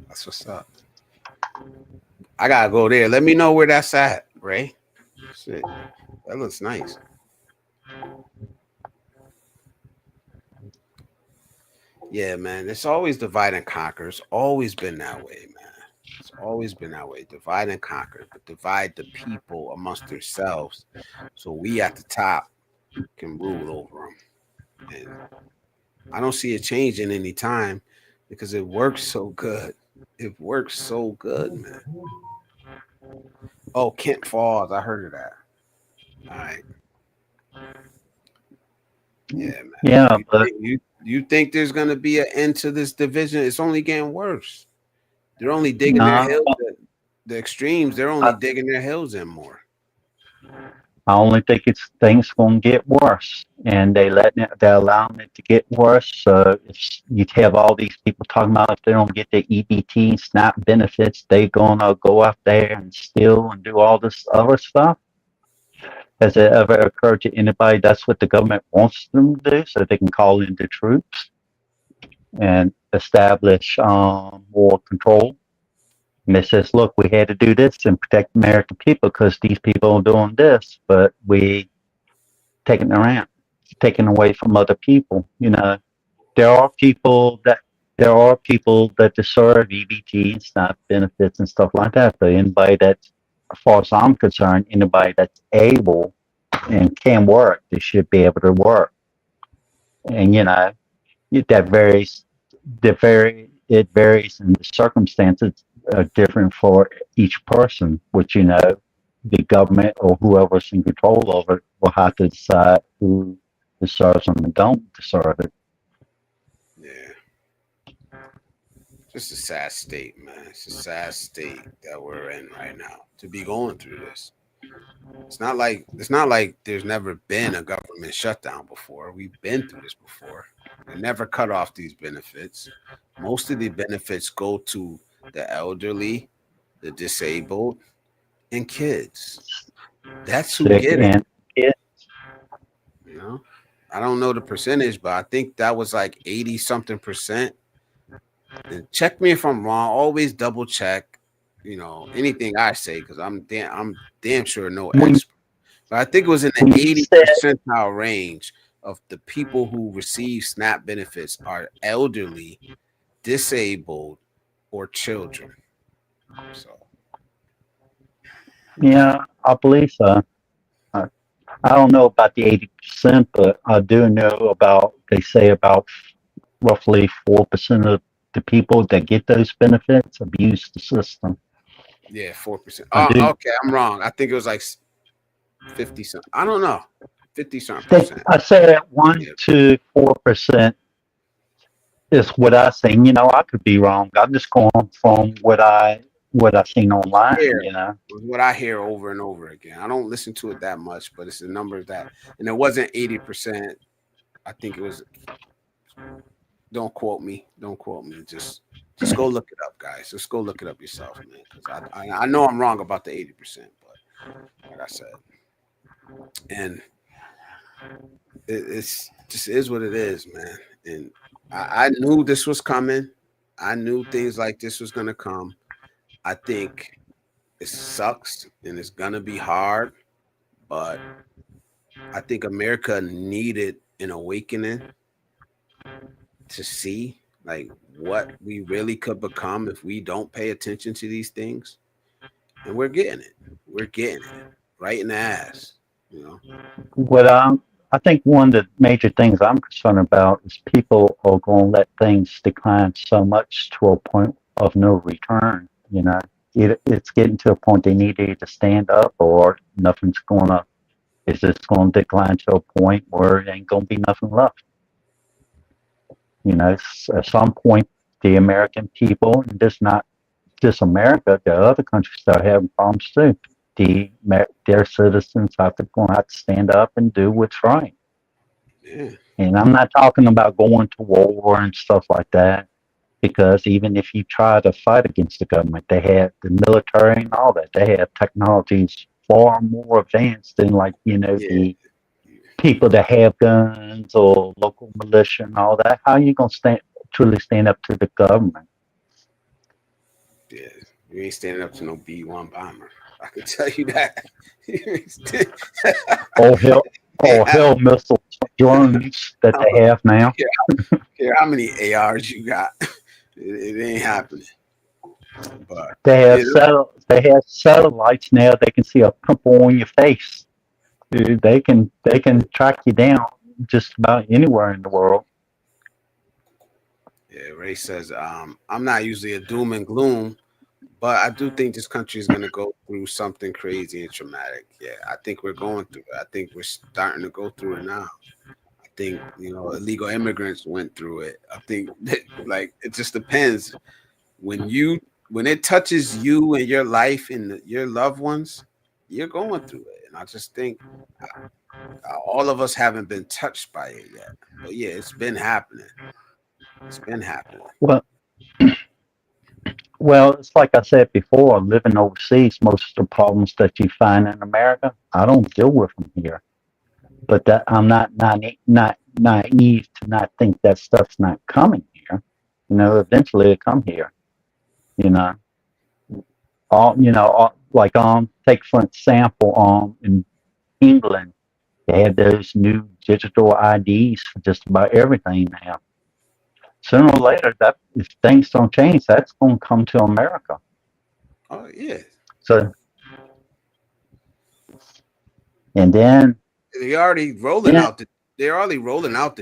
B: That's what's up. I gotta go there. Let me know where that's at, Ray. Shit, that looks nice. Yeah, man. It's always divide and conquer. It's always been that way, man. It's always been that way. Divide and conquer, but divide the people amongst themselves, so we at the top can rule over them. And I don't see it changing any time because it works so good. It works so good, man. Oh, Kent Falls. I heard of that. All right. Yeah, man.
F: Yeah, but
B: you think there's gonna be an end to this division? It's only getting worse. They're only digging their hills. The extremes, they're only digging their hills in more.
F: I only think things gonna get worse, and they're allowing it to get worse. So if you have all these people talking about if they don't get the EBT SNAP benefits, they gonna go out there and steal and do all this other stuff. Has it ever occurred to anybody that's what the government wants them to do, so they can call in the troops and establish more control? And it says, look, we had to do this and protect American people because these people are doing this, but we taking away from other people. There are people that deserve EBT and SNAP benefits and stuff like that. But anybody that's, as far as I'm concerned, anybody that's able and can work, they should be able to work. And that varies. It varies, and the circumstances are different for each person, which the government or whoever's in control over it will have to decide who deserves them and don't deserve it.
B: Yeah. Just a sad state, man. It's a sad state that we're in right now to be going through this. It's not like there's never been a government shutdown before. We've been through this before. They never cut off these benefits. Most of the benefits go to the elderly, the disabled, and kids. That's who get it. I don't know the percentage, but I think that was like 80 something percent. And check me if I'm wrong. Always double check, anything I say, because I'm damn sure no expert. But I think it was in the 80 percentile range of the people who receive SNAP benefits are elderly, disabled, or children. So,
F: yeah, I believe so. I don't know about the 80%, but I do know they say about roughly 4% of the people that get those benefits abuse the system.
B: Yeah, 4%. Oh, okay, I'm wrong. I think it was like 50 something. I don't know. 50 something percent.
F: I say that 1 to 4% is what I seen. I could be wrong. I'm just going from what I seen online.
B: What I hear over and over again. I don't listen to it that much, but it's the numbers that, and it wasn't 80%. I think it was. Don't quote me. Just go look it up, guys. Just go look it up yourself, man. Because I know I'm wrong about the 80%, but like I said, and it's just is what it is, man. And I knew this was coming. I knew things like this was gonna come. I think it sucks and it's gonna be hard, but I think America needed an awakening to see like what we really could become if we don't pay attention to these things. And we're getting it. We're getting it right in the ass, you know.
F: What I think one of the major things I'm concerned about is people are going to let things decline so much to a point of no return. You know, it's getting to a point they need to either stand up or nothing's going to. It's just going to decline to a point where it ain't going to be nothing left. You know, at some point, the American people, and just not just America, the other countries start having problems too. Their citizens going to have to stand up and do what's right.
B: Yeah.
F: And I'm not talking about going to war and stuff like that, because even if you try to fight against the government, they have the military and all that. They have technologies far more advanced than, like, you know,
B: Yeah.
F: the people that have guns or local militia and all that. How are you going to truly stand up to the government?
B: Yeah, you ain't standing up to no B-1 bomber. I can tell you that.
F: Hell missile drones that they have now.
B: Yeah, how many ARs you got? It ain't happening. But
F: they have satellites now. They can see a pimple on your face. They can track you down just about anywhere in the world.
B: Yeah, Ray says, I'm not usually a doom and gloom, but I do think this country is going to go through something crazy and traumatic. Yeah, I think we're going through it. I think we're starting to go through it now. I think, you know, illegal immigrants went through it. I think that, like, it just depends. When it touches you and your life and your loved ones, you're going through it. And I just think all of us haven't been touched by it yet. But yeah, it's been happening. It's been happening.
F: Well, it's like I said before, living overseas, most of the problems that you find in America, I don't deal with them here. But I'm not naive to not think that stuff's not coming here. You know, eventually it'll come here. You know, take for example, in England, they have those new digital IDs for just about everything now. Sooner or later, that if things don't change, that's going to come to America.
B: Oh yeah.
F: So, and then
B: they're already rolling out the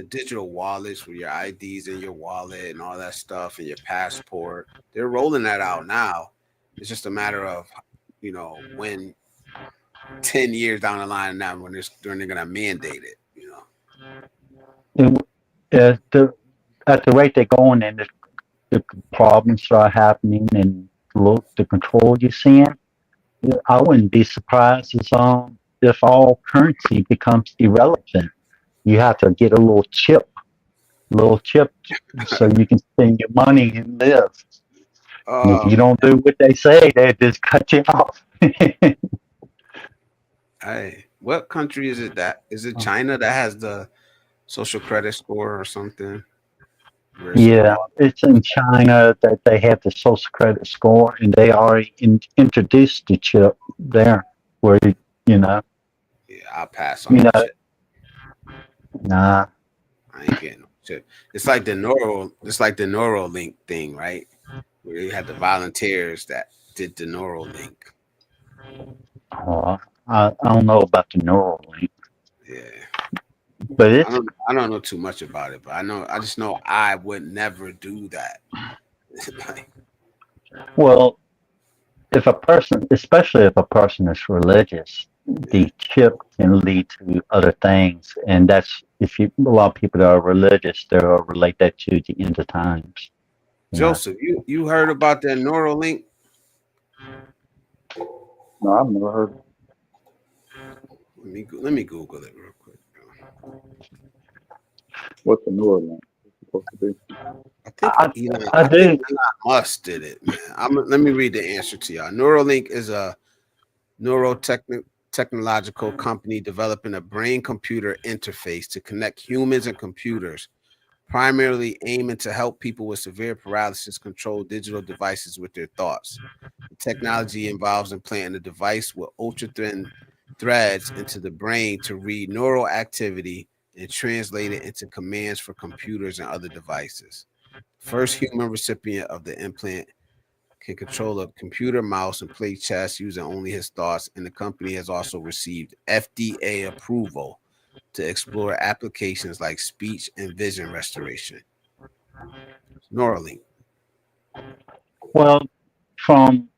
B: digital wallets with your IDs in your wallet and all that stuff and your passport. They're rolling that out now. It's just a matter of, you know, when 10 years down the line now when they're gonna mandate it, you know.
F: At the rate they're going, and the problems start happening, and the control you're seeing, I wouldn't be surprised if all currency becomes irrelevant. You have to get a little chip so you can spend your money and live. And if you don't do what they say, they just cut you off.
B: Hey, what country is it is it China that has the social credit score or something?
F: Yeah, it's in China that they have the social credit score, and they already introduced the chip there, where you know.
B: Yeah, I'll pass on that shit.
F: Nah,
B: I ain't getting no chip. It's like the Neuralink thing, right? Where you had the volunteers that did the Neuralink.
F: Oh, I don't know about the Neuralink.
B: Yeah.
F: But
B: I don't know too much about it, but I just know I would never do that.
F: Well, especially if a person is religious, the chip can lead to other things, and that's a lot of people that are religious, they'll relate that to the end of times.
B: Joseph, you heard about that Neuralink?
E: No, I've never heard.
B: Let me Google it real quick.
E: What's the Neuralink supposed to be?
B: I think Elon Musk did it, man. Let me read the answer to y'all. Neuralink is a technological company developing a brain-computer interface to connect humans and computers, primarily aiming to help people with severe paralysis control digital devices with their thoughts. The technology involves implanting a device with ultra-thin threads into the brain to read neural activity and translate it into commands for computers and other devices. First human recipient of the implant can control a computer, mouse, and play chess using only his thoughts, and the company has also received FDA approval to explore applications like speech and vision restoration. Neuralink.
F: Well, from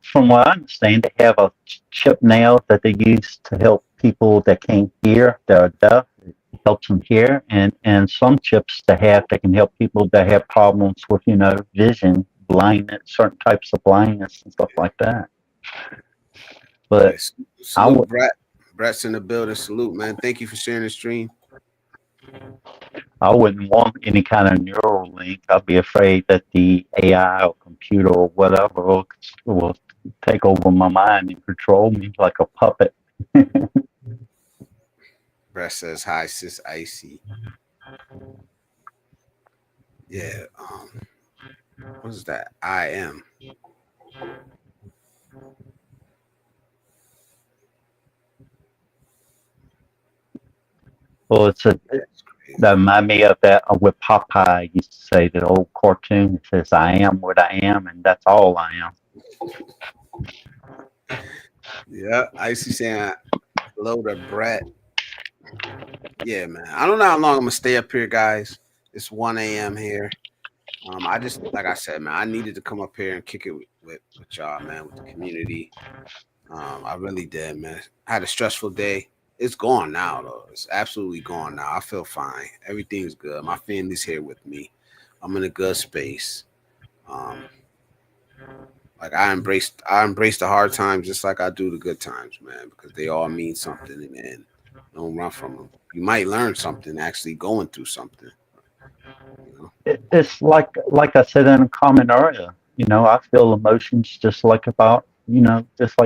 F: from what I understand, they have a chip now that they use to help people that can't hear, that are deaf. It helps them hear, and some chips that can help people that have problems with vision, blindness, certain types of blindness and stuff like that. But
B: yes. Salute, Brett. Brett's in the building. Salute, man. Thank you for sharing the stream.
F: I wouldn't want any kind of neural link. I'd be afraid that the AI or computer or whatever will take over my mind and control me like a puppet.
B: Brett says hi, sis Icy. Yeah. What is that? I am.
F: Well, that remind me of that with Popeye used to say, the old cartoon. It says, "I am what I am, and that's all I
B: am." Yeah, Icy saying hello to Brett. Yeah, man. I don't know how long I'm gonna stay up here, guys. It's 1 a.m. here. I just, like I said, man, I needed to come up here and kick it with y'all, man, with the community. I really did, man. I had a stressful day. It's gone now, though. It's absolutely gone now. I feel fine. Everything's good. My family's here with me. I'm in a good space. Like I embrace the hard times just like I do the good times, man, because they all mean something, and don't run from them. You might learn something actually going through something.
F: It's like I said in a comment earlier. I feel emotions just like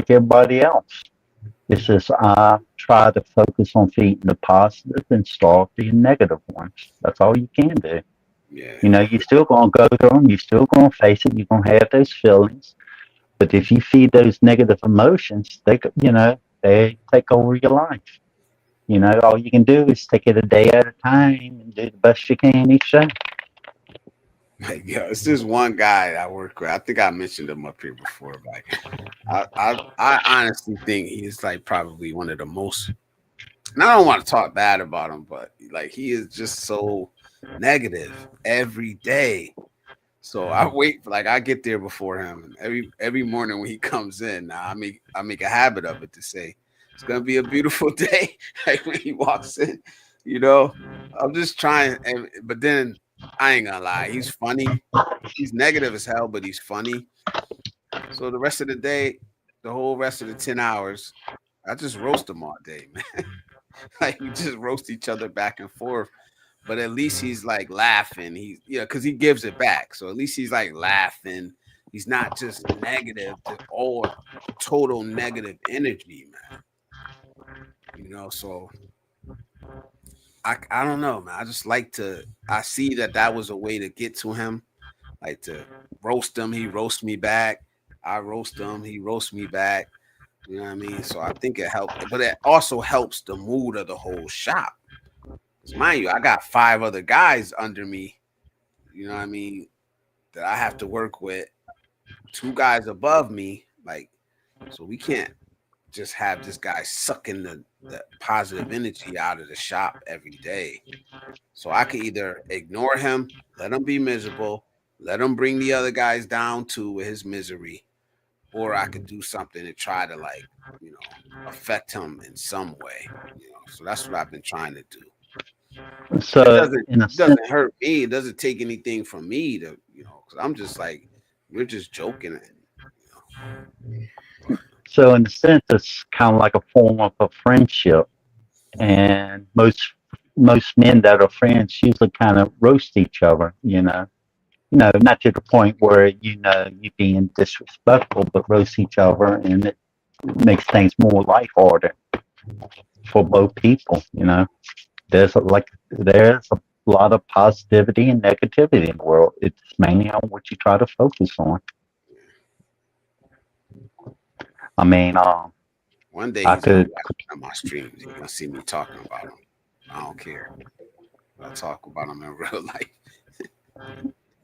F: everybody else. It's just I try to focus on feeding the positive and start the negative ones. That's all you can do.
B: Yeah.
F: You're still gonna go through them. You're still gonna face it. You're gonna have those feelings. But if you feed those negative emotions, they take over your life. All you can do is take it a day at a time and do the best you can each day.
B: Like, yo, it's this one guy I work with. I think I mentioned him up here before. Like, I honestly think he's like probably one of the most. And I don't want to talk bad about him, but like he is just so negative every day. So I wait for I get there before him, and every morning when he comes in, I make a habit of it to say it's gonna be a beautiful day. Like when he walks in, I'm just trying, but then. I ain't gonna lie, he's funny. He's negative as hell, but he's funny. So the rest of the day, the whole rest of the 10 hours, I just roast him all day, man. Like we just roast each other back and forth. But at least he's like laughing. He's because he gives it back. So at least he's like laughing. He's not just negative, just all total negative energy, man. So I don't know, man. I just I see that was a way to get to him, like to roast him. He roasts me back. I roast him. He roasts me back. You know what I mean? So I think it helped, but it also helps the mood of the whole shop. Because mind you, I got 5 other guys under me, you know what I mean, that I have to work with, 2 guys above me. Like, so we can't just have this guy sucking the positive energy out of the shop every day. So I could either ignore him, let him be miserable, let him bring the other guys down too with his misery, or I could do something to try to affect him in some way. So that's what I've been trying to do. So it doesn't hurt me. It doesn't take anything from me to, because I'm just like, we're just joking.
F: So in a sense, it's kind of like a form of a friendship, and most men that are friends usually kind of roast each other, not to the point where you're being disrespectful, but roast each other, and it makes things more lighthearted for both people. There's a a lot of positivity and negativity in the world. It's mainly on what you try to focus on. I mean,
B: one day
F: I
B: he's gonna
F: could,
B: watch on my streams. He's gonna see me talking about him. I don't care. I talk about him in real life.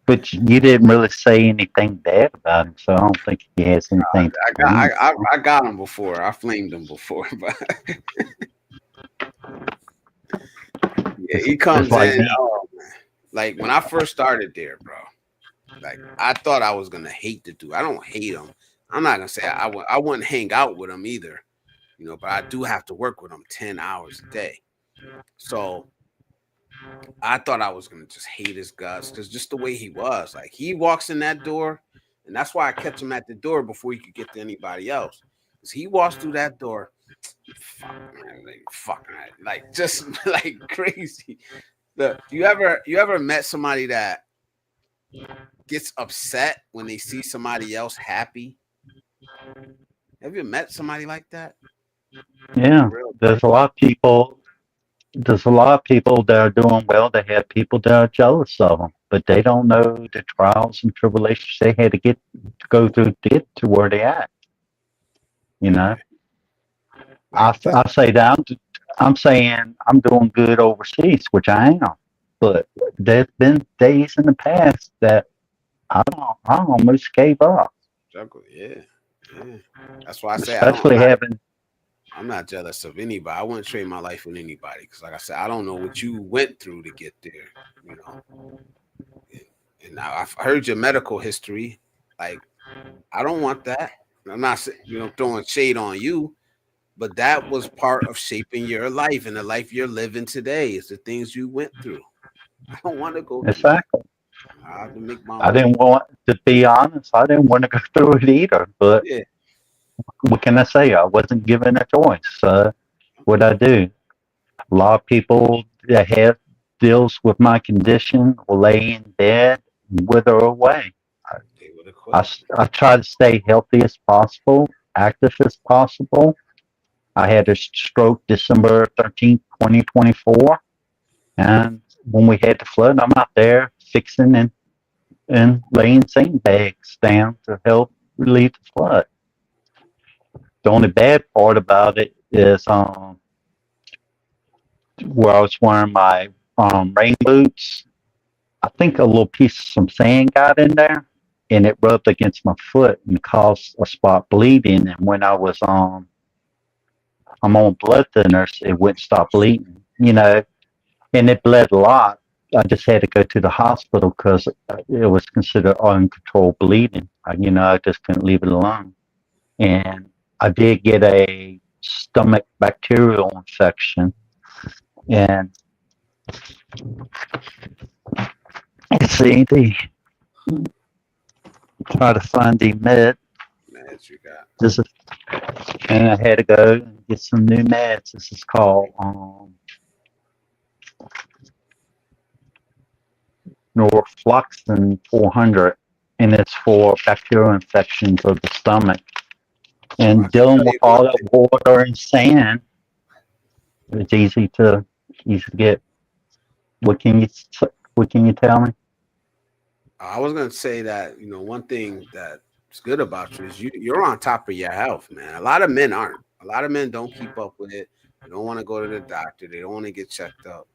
F: but you didn't really say anything bad about him, so I don't think he has anything to blame.
B: I got him before. I flamed him before, but yeah, he comes
F: like
B: in. Oh, man. Like when I first started there, bro. Like I thought I was gonna hate the dude. I don't hate him. I'm not gonna say I wouldn't hang out with him either, you know. But I do have to work with him 10 hours a day. So I thought I was gonna just hate his guts because just the way he was. Like he walks in that door, and that's why I kept him at the door before he could get to anybody else. Because he walks through that door, like just like crazy. Look, you ever met somebody that gets upset when they see somebody else happy? Have you met somebody like that?
F: Yeah, there's a lot of people. There's a lot of people that are doing well. They have people that are jealous of them, but they don't know the trials and tribulations they had to go through to get to where they at. You know, I say that I'm saying I'm doing good overseas, which I am, but there's been days in the past that I almost gave up.
B: Yeah. That's why I say
F: especially
B: I'm not jealous of anybody. I wouldn't trade my life with anybody because, like I said, I don't know what you went through to get there. You know, and now I've heard your medical history. Like, I don't want that. I'm not, throwing shade on you, but that was part of shaping your life and the life you're living today. Is the things you went through. I don't want to go through
F: exactly.
B: that. I have to make my
F: I
B: own.
F: didn't want to be honest. I didn't want to go through it either. But
B: Yeah.
F: what can I say? I wasn't given a choice. So what I do? A lot of people that have deals with my condition will lay in bed and wither away. I try to stay healthy as possible, active as possible. I had a stroke December 13th, 2024. And when we had the flood, I'm out there fixing and laying sand bags down to help relieve the flood. The only bad part about it is where I was wearing my rain boots. I think a little piece of some sand got in there and it rubbed against my foot and caused a spot bleeding. And when I'm on blood thinners, it wouldn't stop bleeding, and it bled a lot. I just had to go to the hospital because it was considered uncontrolled bleeding. I just couldn't leave it alone. And I did get a stomach bacterial infection. And see, try to find the meds you got. And I had to go and get some new meds. This is called Norfloxacin 400, and it's for bacterial infections of the stomach. And dealing with all that water and sand, it's easy to get. What can you tell me?
B: I was gonna say that one thing that's good about you is you're on top of your health, man. A lot of men aren't. A lot of men don't keep up with it. They don't want to go to the doctor. They don't want to get checked up.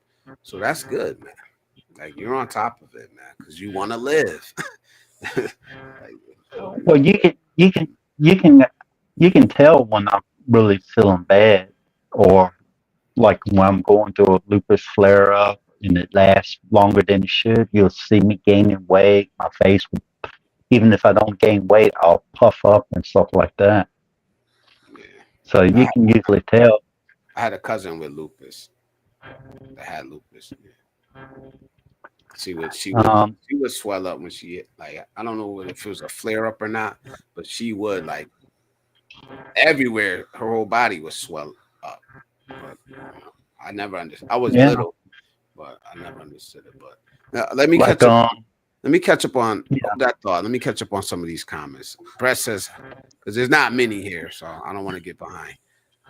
B: So that's good, man. Like you're on top of it, man, because you want to live.
F: Well, you can tell when I'm really feeling bad, or like when I'm going through a lupus flare up and it lasts longer than it should. You'll see me gaining weight. My face, even if I don't gain weight, I'll puff up and stuff like that. Yeah. So you can usually tell.
B: I had a cousin with lupus. That had lupus. Yeah. She would swell up when she I don't know if it was a flare up or not, but she would everywhere. Her whole body was swell up. But, I never understood. I was little, but I never understood it. But now, let me catch up. Let me catch up on that thought. Let me catch up on some of these comments. Brett says, because there's not many here, so I don't want to get behind.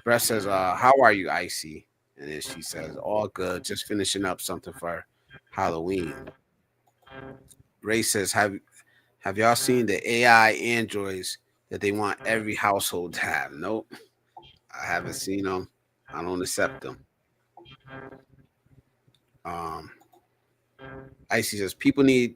B: Brett says, "How are you, Icy?" And then she says, "All good. Just finishing up something for her Halloween. Ray says, have y'all seen the AI androids that they want every household to have? Nope. I haven't seen them. I don't accept them. Icy says, people need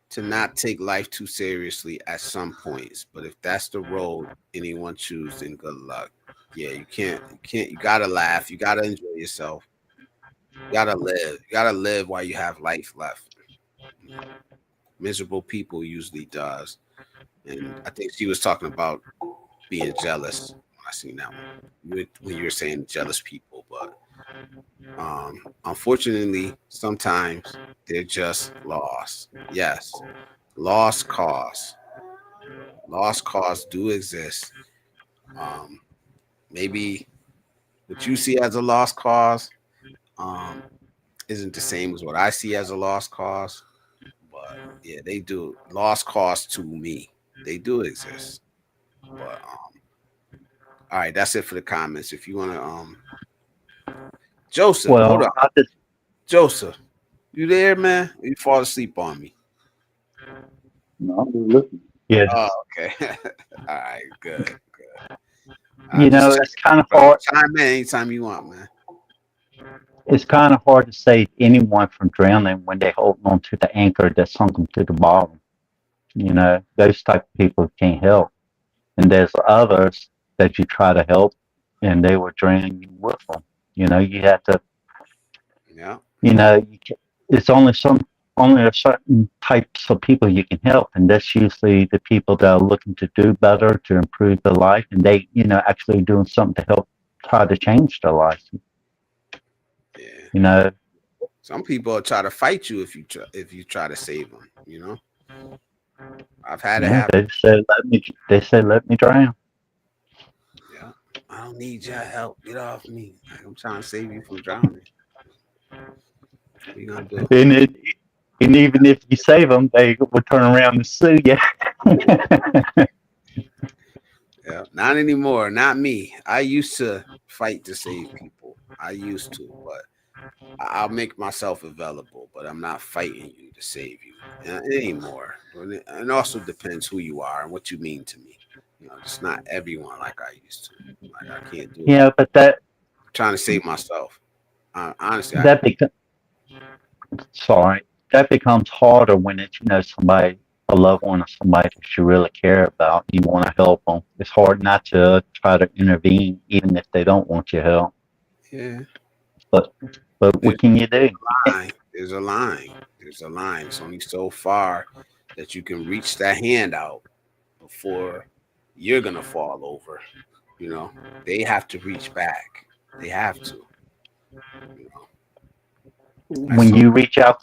B: to not take life too seriously at some points, but if that's the road anyone chooses, then good luck. Yeah, you can't, you gotta laugh, you gotta enjoy yourself, you gotta live while you have life left. Miserable people usually does. And I think she was talking about being jealous. I seen that one when you were saying jealous people, but unfortunately, sometimes they're just lost. Yes, lost cause. Lost cause do exist. Maybe what you see as a lost cause isn't the same as what I see as a lost cause. But yeah, they do. Lost cause to me, they do exist. But all right, that's it for the comments. If you want to, Joseph, hold on. Joseph, you there, man? You fall asleep on me?
E: No, I'm just listening.
F: Yeah.
B: Oh, okay. All right, good.
F: You know, it's kind of hard.
B: Chime in anytime you want, man.
F: It's kind of hard to save anyone from drowning when they hold on to the anchor that sunk them to the bottom. You know, those type of people can't help. And there's others that you try to help, and they will drain you with them. You know, you have to.
B: Yeah.
F: You know, it's only a certain types of people you can help, and that's usually the people that are looking to do better, to improve their life, and they, you know, actually doing something to help try to change their life.
B: Yeah.
F: You know,
B: some people try to fight you if you try to save them. You know, I've had it happen.
F: They say let me drown.
B: Yeah, I don't need your help. Get off me. I'm trying to save you from drowning. What you gonna do?
F: And even if you save them, they will turn around and sue you.
B: Yeah, not anymore. Not me. I used to fight to save people. I used to, but I'll make myself available. But I'm not fighting you to save you anymore. And also depends who you are and what you mean to me. You know, it's not everyone like I used to. Like I can't do it.
F: Yeah, but I'm
B: trying to save myself. Honestly,
F: that becomes harder when it's, you know, somebody, a loved one, or somebody that you really care about. You want to help them. It's hard not to try to intervene, even if they don't want your help.
B: Yeah.
F: But what can you do?
B: There's a line. There's a line. It's only so far that you can reach that hand out before you're gonna fall over. You know, they have to reach back. They have to. You know.
F: When you reach out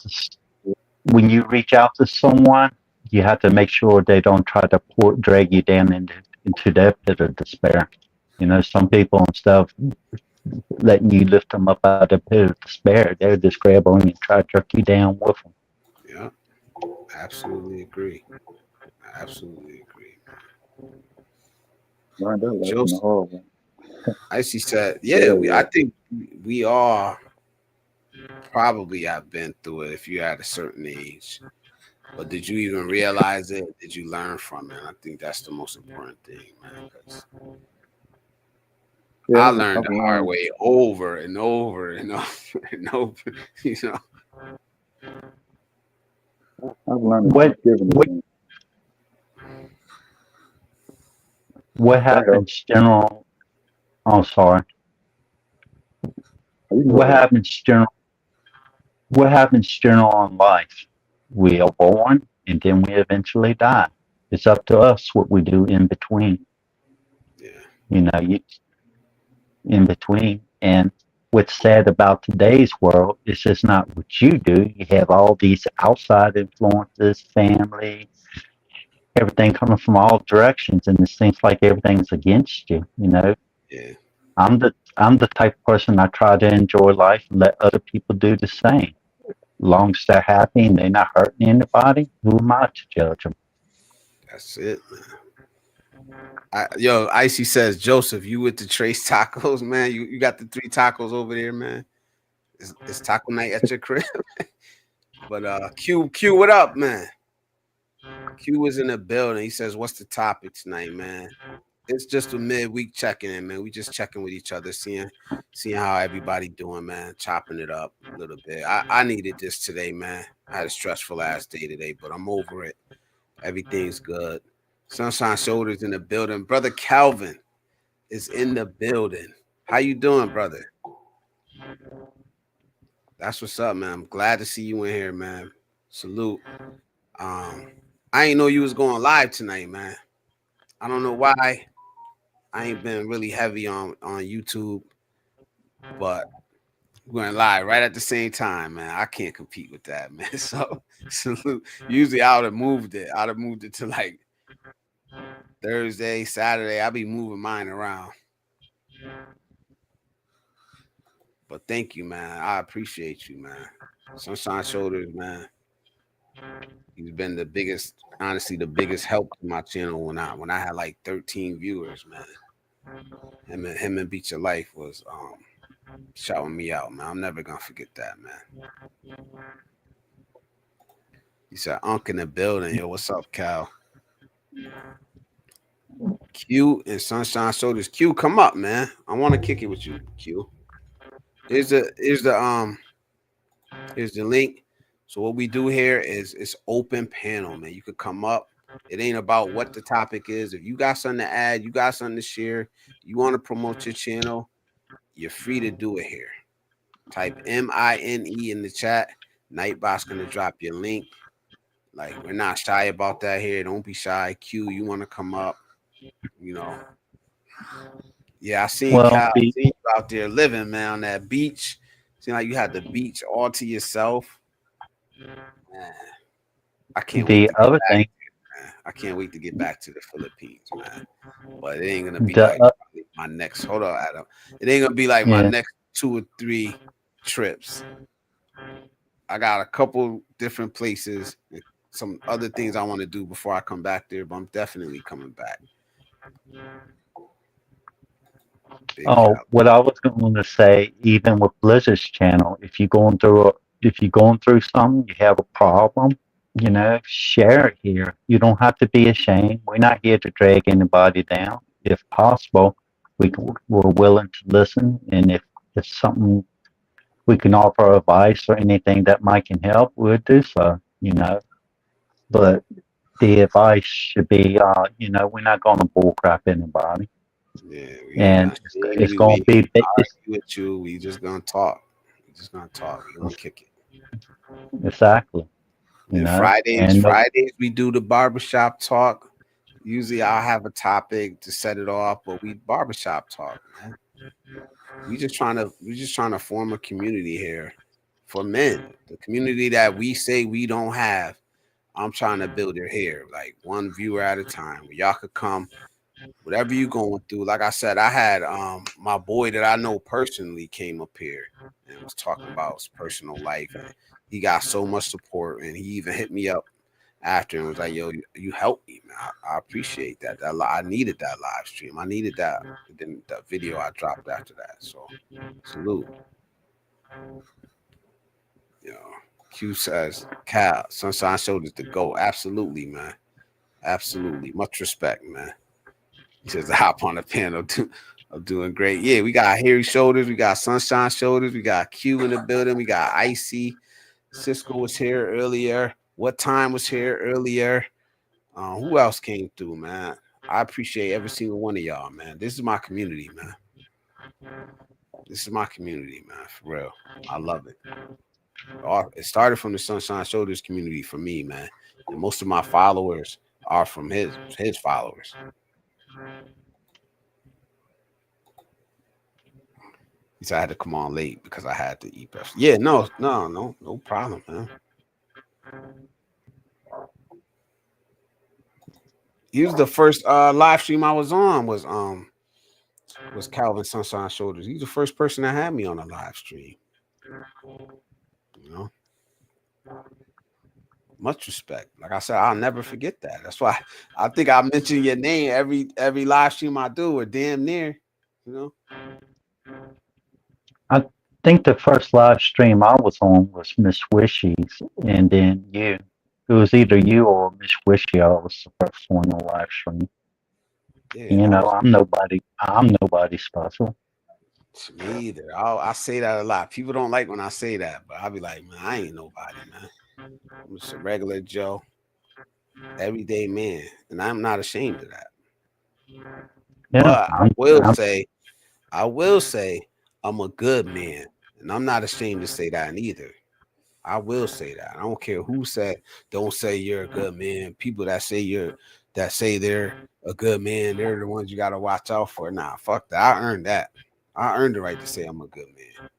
F: to someone, you have to make sure they don't try to drag you down into that pit of despair. You know, some people, instead of letting you lift them up out of the pit of despair, they'll just grab on you and try to jerk you down with them.
B: Yeah, absolutely agree. Absolutely agree.
E: Learned that lesson the hard way.
B: Icy said, yeah, I think we all probably have been through it if you're at a certain age. But did you even realize it? Did you learn from it? I think that's the most important thing, man. Because I learned the hard way over and over and over and over. You know.
E: I've learned
F: what happens general? Oh, sorry. What happens general in life? We are born, and then we eventually die. It's up to us what we do in between.
B: Yeah.
F: You know, in between. And what's sad about today's world is just not what you do. You have all these outside influences, family, everything coming from all directions, and it seems like everything's against you. You know.
B: Yeah.
F: I'm the type of person, I try to enjoy life and let other people do the same. Long as they're happy and they're not hurting anybody, who am I to judge them?
B: That's it, man. Yo, Icy says, Joseph, you with the Trace tacos, man? You got the 3 tacos over there, man? It's taco night at your crib? But Q, what up, man? Q was in the building. He says, "What's the topic tonight, man?" It's just a midweek checking in, man. We just checking with each other, seeing how everybody doing, man. Chopping it up a little bit. I needed this today, man. I had a stressful last day today, but I'm over it. Everything's good. Sunshine Shoulders in the building. Brother Calvin is in the building. How you doing, brother? That's what's up, man. I'm glad to see you in here, man. Salute. I ain't know you was going live tonight, man. I don't know why. I ain't been really heavy on YouTube, but we're going live right at the same time, man. I can't compete with that, man. So salute. Usually I would have moved it. I'd have moved it to like Thursday, Saturday. I'll be moving mine around. But thank you, man. I appreciate you, man. Sunshine Shoulders, man. He's been the biggest, honestly, the biggest help to my channel when I had like 13 viewers, man. Him and Beat Your Life was shouting me out, man. I'm never gonna forget that, man. He said, "Unk in the building." Yo, what's up, Cal? Q and Sunshine Shoulders. Q, come up, man. I want to kick it with you, Q. Here's the link. So what we do here is it's open panel, man. You could come up. It ain't about what the topic is. If you got something to add, you got something to share, you want to promote your channel, you're free to do it here. Type MINE in the chat. Nightbot's gonna drop your link. Like, we're not shy about that here. Don't be shy. Q, you want to come up, you know. Yeah, I seen Cal. I seen you out there living, man, on that beach. Seemed like you had the beach all to yourself. Man, I can't wait. I can't wait to get back to the Philippines, man. But it ain't gonna be like my next. Hold on, Adam. It ain't gonna be like my next 2 or 3 trips. I got a couple different places, some other things I want to do before I come back there, but I'm definitely coming back.
F: What I was going to say, even with Blizzard's channel, if you're going through something, you have a problem, you know, share it here. You don't have to be ashamed. We're not here to drag anybody down. If possible, we're willing to listen, and if it's something we can offer advice or anything that might can help, we'll do so, you know. But the advice should be, you know, we're not going to bullcrap anybody.
B: Yeah,
F: and it's going to be
B: with you. We just gonna talk. We gonna kick it.
F: Exactly.
B: And Fridays we do the barbershop talk. Usually I'll have a topic to set it off, but we barbershop talk, man. We just trying to form a community here for men. The community that we say we don't have. I'm trying to build it here, like one viewer at a time. Where y'all could come. Whatever you going through, like I said, I had my boy that I know personally came up here and was talking about his personal life, and he got so much support, and he even hit me up after and was like, "Yo, you helped me, man. I appreciate that. I needed that live stream. I needed that. Then the video I dropped after that. So salute." You know, Q says, "Cal, Sunshine Shoulders to go." Absolutely, man. Absolutely. Much respect, man. He says, "Hop on the panel too." I'm doing great. Yeah, we got Hairy Shoulders, we got Sunshine Shoulders, we got Q in the building, we got Icy. Cisco was here earlier. What Time was here earlier? Who else came through, man? I appreciate every single one of y'all, man. This is my community, man. This is my community, man. For real, I love it. It started from the Sunshine Shoulders community for me, man. And most of my followers are from his followers. He said I had to come on late because I had to eat breakfast. Yeah, no problem, man. He was the first live stream I was on was Calvin Sunshine Shoulders. He's the first person that had me on a live stream. You know, much respect. Like I said, I'll never forget that. That's why I think I mention your name every live stream I do, or damn near. You know.
F: think the first live stream I was on was Miss Wishy's, and then you. It was either you or Miss Wishy. I was the first one on live stream.
B: Yeah, I was
F: I'm nobody. I'm nobody special.
B: me either. I say that a lot. People don't like when I say that, but I'll be like, man, I ain't nobody, man. I'm just a regular Joe, everyday man, and I'm not ashamed of that.
F: Yeah,
B: But I will say, I'm a good man, and I'm not ashamed to say that either. I will say that. I don't care who said. Don't say you're a good man. People that say they're a good man, they're the ones you got to watch out for. Nah, fuck that. I earned that. I earned the right to say I'm a good man.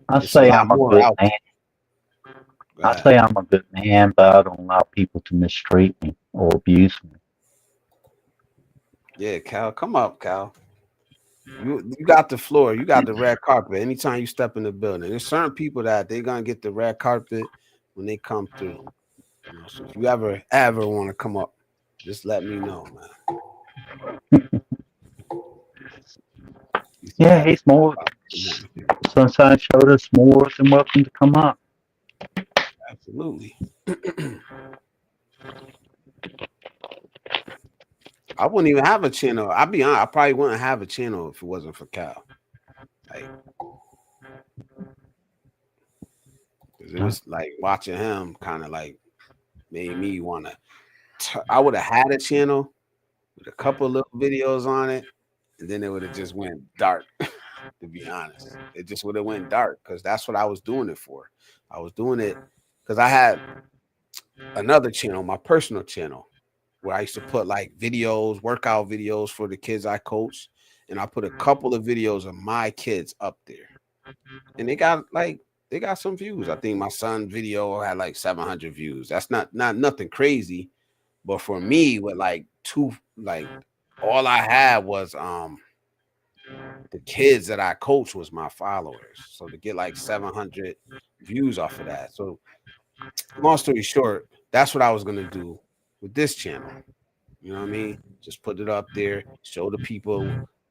F: I
B: It's a
F: say
B: lot
F: I'm a
B: more
F: good
B: out
F: man.
B: there.
F: I say I'm a good man, but I don't allow people to mistreat me or abuse me.
B: Yeah, Cal, come up, Cal. You got the floor. You got the red carpet. Anytime you step in the building, there's certain people that they gonna get the red carpet when they come through. You know, so if you ever want to come up, just let me know, man.
F: Yeah, he's more. Sunshine showed us more than welcome to come up.
B: Absolutely. I wouldn't even have a channel. I'll be honest, I probably wouldn't have a channel if it wasn't for Cal. Like, it was like watching him kind of like made me want to. I would have had a channel with a couple little videos on it, and then it would have just went dark. To be honest, it just would have went dark because that's what I was doing it for. I was doing it because I had another channel, my personal channel, where I used to put like videos, workout videos for the kids I coach, and I put a couple of videos of my kids up there, and they got some views. I think my son's video had like 700 views. That's not nothing crazy, but for me, with all I had was the kids that I coach was my followers. So to get like 700 views off of that. So long story short, that's what I was gonna do with this channel. You know what I mean? Just put it up there, show the people,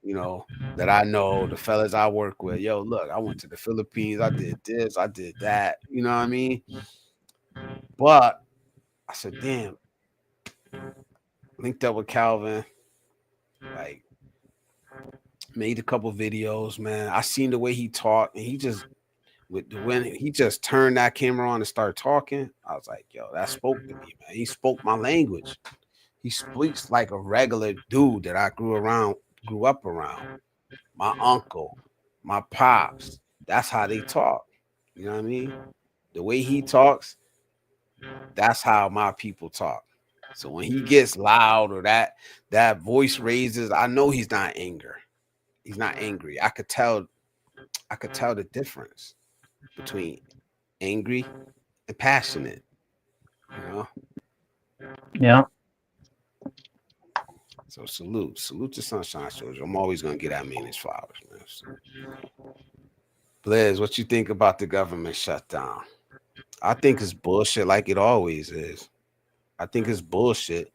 B: you know, that I know, the fellas I work with. Yo, look, I went to the Philippines, I did this, I did that. You know what I mean? But I said, damn, linked up with Calvin, like made a couple videos, man. I seen the way he talked, and when he just turned that camera on and started talking, I was like, yo, that spoke to me, man. He spoke my language. He speaks like a regular dude that I grew up around. My uncle, my pops. That's how they talk. You know what I mean? The way he talks, that's how my people talk. So when he gets loud or that voice raises, I know he's not angry. He's not angry. I could tell the difference between angry and passionate. You know?
F: Yeah.
B: So salute to Sunshine Soldier. I'm always gonna get at me in his flowers, man. So, Blaze, what you think about the government shutdown? I think it's bullshit like it always is. I think it's bullshit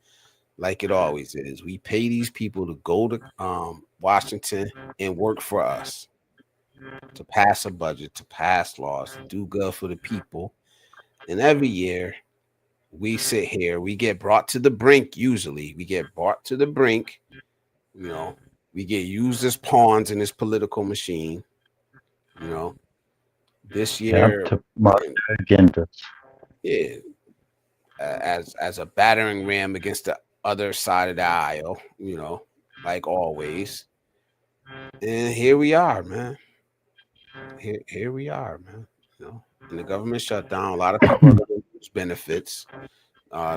B: like it always is. We pay these people to go to Washington and work for us, to pass a budget, to pass laws, to do good for the people. And every year we sit here, we get brought to the brink. Usually we get brought to the brink. You know, we get used as pawns in this political machine. You know, this year,
F: to promote their agendas.
B: Yeah, as a battering ram against the other side of the aisle, you know, like always. And here we are, man. Here we are, man. You know, and the government shut down. A lot of people are going to lose benefits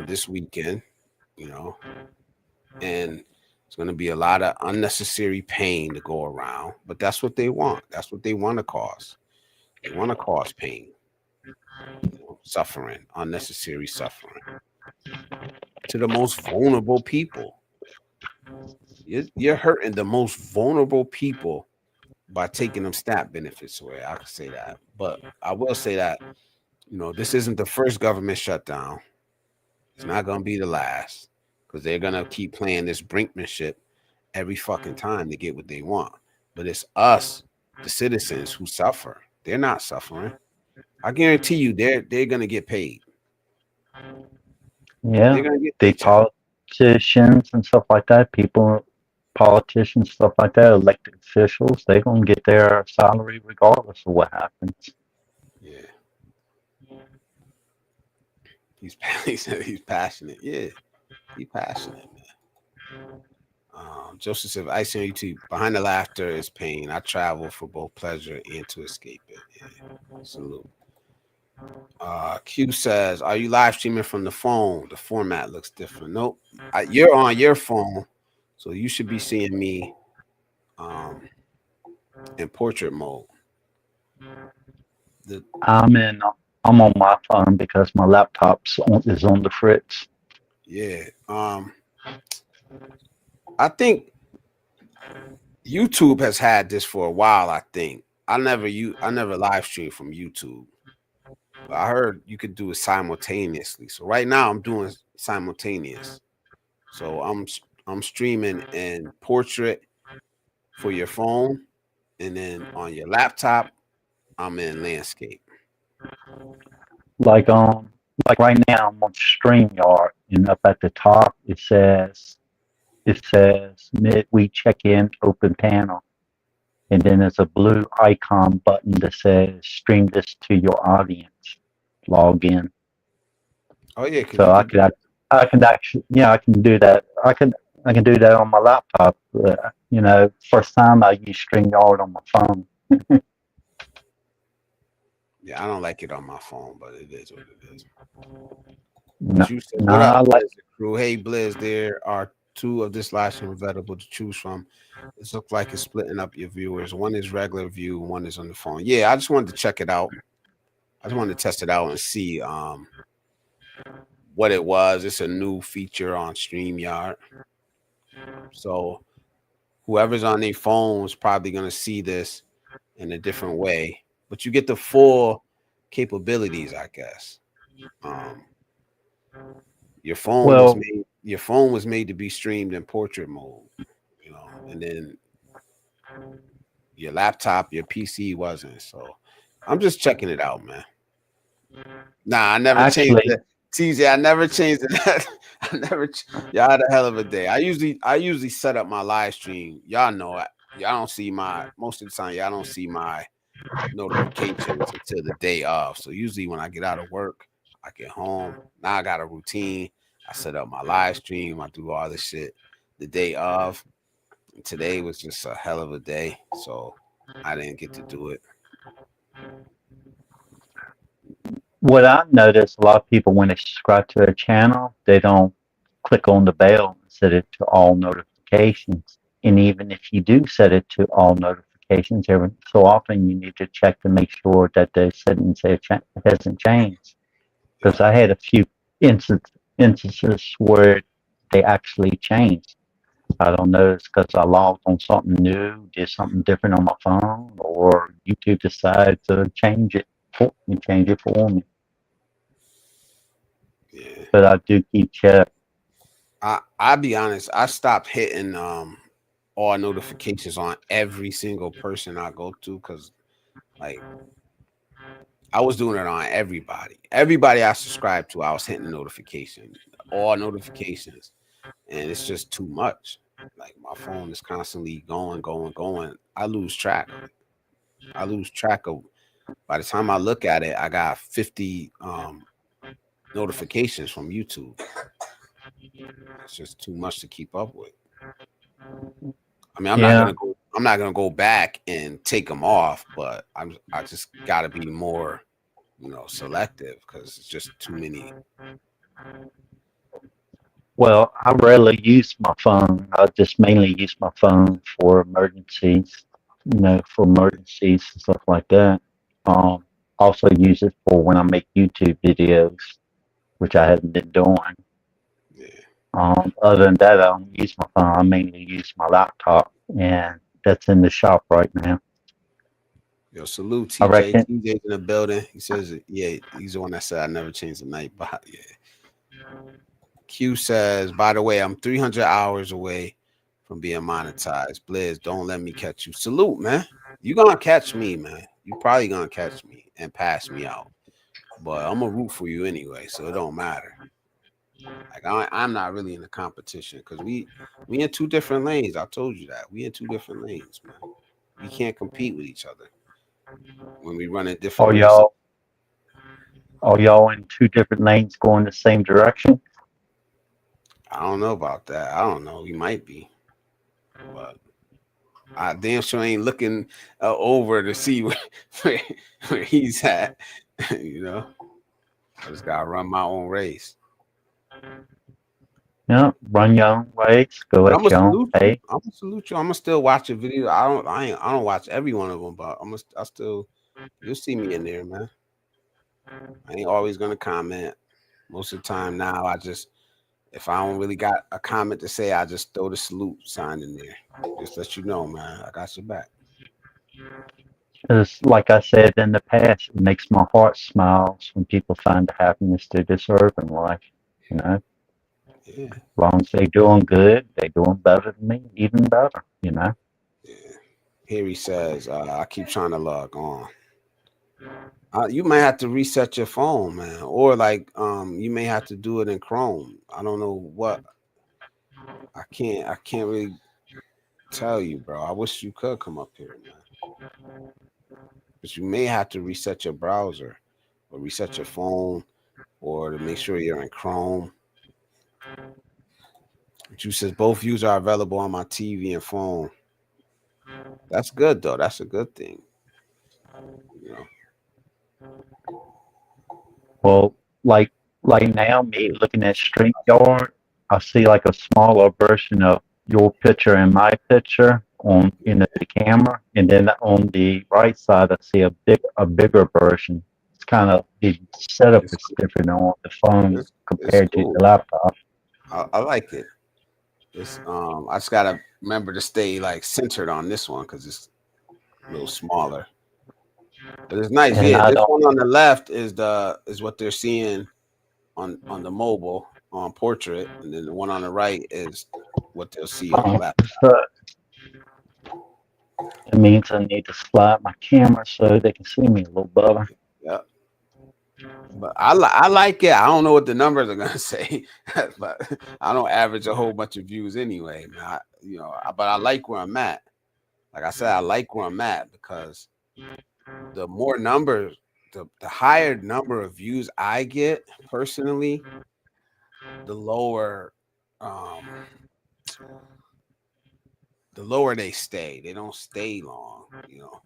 B: this weekend, you know, and it's going to be a lot of unnecessary pain to go around. But that's what they want. That's what they want to cause. They want to cause pain, you know, suffering, unnecessary suffering to the most vulnerable people. You're hurting the most vulnerable people by taking them SNAP benefits away. I could say that. But I will say that, you know, this isn't the first government shutdown. It's not going to be the last, because they're going to keep playing this brinkmanship every fucking time to get what they want. But it's us the citizens who suffer. They're not suffering. I guarantee you, they're gonna get paid.
F: Yeah,
B: They're gonna get
F: the
B: their check.
F: politicians and stuff like that, politicians, stuff like that, elected officials, they're gonna get their salary regardless of what happens.
B: Yeah. He said he's passionate. Yeah, he's passionate, man. Joseph said, "I see on YouTube. Behind the laughter is pain. I travel for both pleasure and to escape it." Yeah. Salute. Q says, "Are you live streaming from the phone? The format looks different." Nope. You're on your phone, so you should be seeing me in portrait mode.
F: I'm on my phone because my is on the fritz.
B: Yeah. I think YouTube has had this for a while. I think I never live stream from YouTube. But I heard you could do it simultaneously. So right now I'm doing simultaneous. So I'm streaming in portrait for your phone, and then on your laptop I'm in landscape.
F: Like right now I'm on StreamYard, and up at the top it says midweek check-in open panel, and then there's a blue icon button that says stream this to your audience, log in.
B: Oh yeah,
F: so I can actually, I can do that. I can do that on my laptop. First time I use StreamYard on my phone.
B: Yeah, I don't like it on my phone, but it is what it is.
F: No, I like
B: the crew. Hey Blizz, there are two of this live stream available to choose from. It looks like it's splitting up your viewers. One is regular view, one is on the phone. Yeah, I just wanted to check it out. I just wanted to test it out and see what it was. It's a new feature on StreamYard. So whoever's on their phone is probably going to see this in a different way. But you get the full capabilities, I guess. Your phone was made to be streamed in portrait mode, and then your laptop, your PC wasn't. So I'm just checking it out, man. Nah, I never changed it. TJ, I never changed it. Y'all had a hell of a day. I usually set up my live stream. Y'all know it. Y'all don't see most of the time. Y'all don't see my notifications until the day of. So usually when I get out of work, I get home. Now I got a routine. I set up my live stream. I do all this shit the day of. And today was just a hell of a day, so I didn't get to do it.
F: What I noticed, a lot of people, when they subscribe to their channel, they don't click on the bell and set it to all notifications. And even if you do set it to all notifications, every so often you need to check to make sure that the settings hasn't changed. Because I had a few instances where they actually changed. I don't know, it's because I logged on something new, did something different on my phone, or YouTube decided to change it for me.
B: Yeah.
F: But I do keep check.
B: I'll be honest, I stopped hitting all notifications on every single person I go to, because I was doing it on everybody I subscribe to. I was hitting notifications, all notifications, and it's just too much. Like my phone is constantly going. I lose track of by the time I look at it, I got 50 notifications from YouTube. It's just too much to keep up with. I mean, I'm not gonna go back and take them off, but I just gotta be more, selective, because it's just too many.
F: Well, I rarely use my phone. I just mainly use my phone for emergencies, and stuff like that. Also use it for when I make YouTube videos, which I haven't been doing.
B: Yeah.
F: Other than that, I don't use my phone. I mainly use my laptop, and that's in the shop right now.
B: Yo, salute TJ. TJ's in the building. He says, yeah, he's the one that said I never changed the night. But yeah. Q says, by the way, I'm 300 hours away from being monetized. Blizz, don't let me catch you. Salute, man. You gonna catch me, man. You probably gonna catch me and pass me out. But I'm gonna root for you anyway, so it don't matter. Like I'm not really in the competition because we in two different lanes. I told you that we in two different lanes, man. We can't compete with each other when we run in different races.
F: Are y'all in two different lanes going the same direction?
B: I don't know about that. I don't know. We might be, but I damn sure ain't looking over to see where he's at. You know, I just gotta run my own race.
F: Yeah, run your own race, go
B: But
F: at your own pace.
B: I'm gonna salute you. I'm gonna still watch a video. I don't watch every one of them, but I still you'll see me in there, man. I ain't always gonna comment. Most of the time now, if I don't really got a comment to say, I just throw the salute sign in there. Just let you know, man, I got your back.
F: Because, like I said in the past, it makes my heart smile when people find the happiness they deserve in life. You know,
B: Yeah.
F: as long as they're doing good, they're doing better than me, even better. You know.
B: Yeah. Here he says, I keep trying to log on. You may have to reset your phone, man, or like you may have to do it in Chrome. I don't know what. I can't really tell you, bro. I wish you could come up here, man. But you may have to reset your browser or reset your phone or to make sure you're in Chrome. But you says both views are available on my TV and phone. That's good though. That's a good thing. You know.
F: Well, like now, me looking at StreamYard, I see like a smaller version of your picture and my picture on the camera, and then on the right side, I see a bigger version. It's kind of the setup is different on the phone compared to
B: cool.
F: the laptop.
B: I like it. It's I just gotta remember to stay like centered on this one because it's a little smaller. But it's nice.
F: And
B: Yeah,
F: I
B: this
F: don't.
B: one on the left is what they're seeing on the mobile on portrait, and then the one on the right is what they'll see on the laptop.
F: It means I need to slide my camera so they can see me a little better.
B: Yep. But I like it. I don't know what the numbers are gonna say, but I don't average a whole bunch of views anyway, man. But I like where I'm at. Like I said, I like where I'm at because the more numbers, the higher number of views I get personally, the lower they stay. They don't stay long, you know.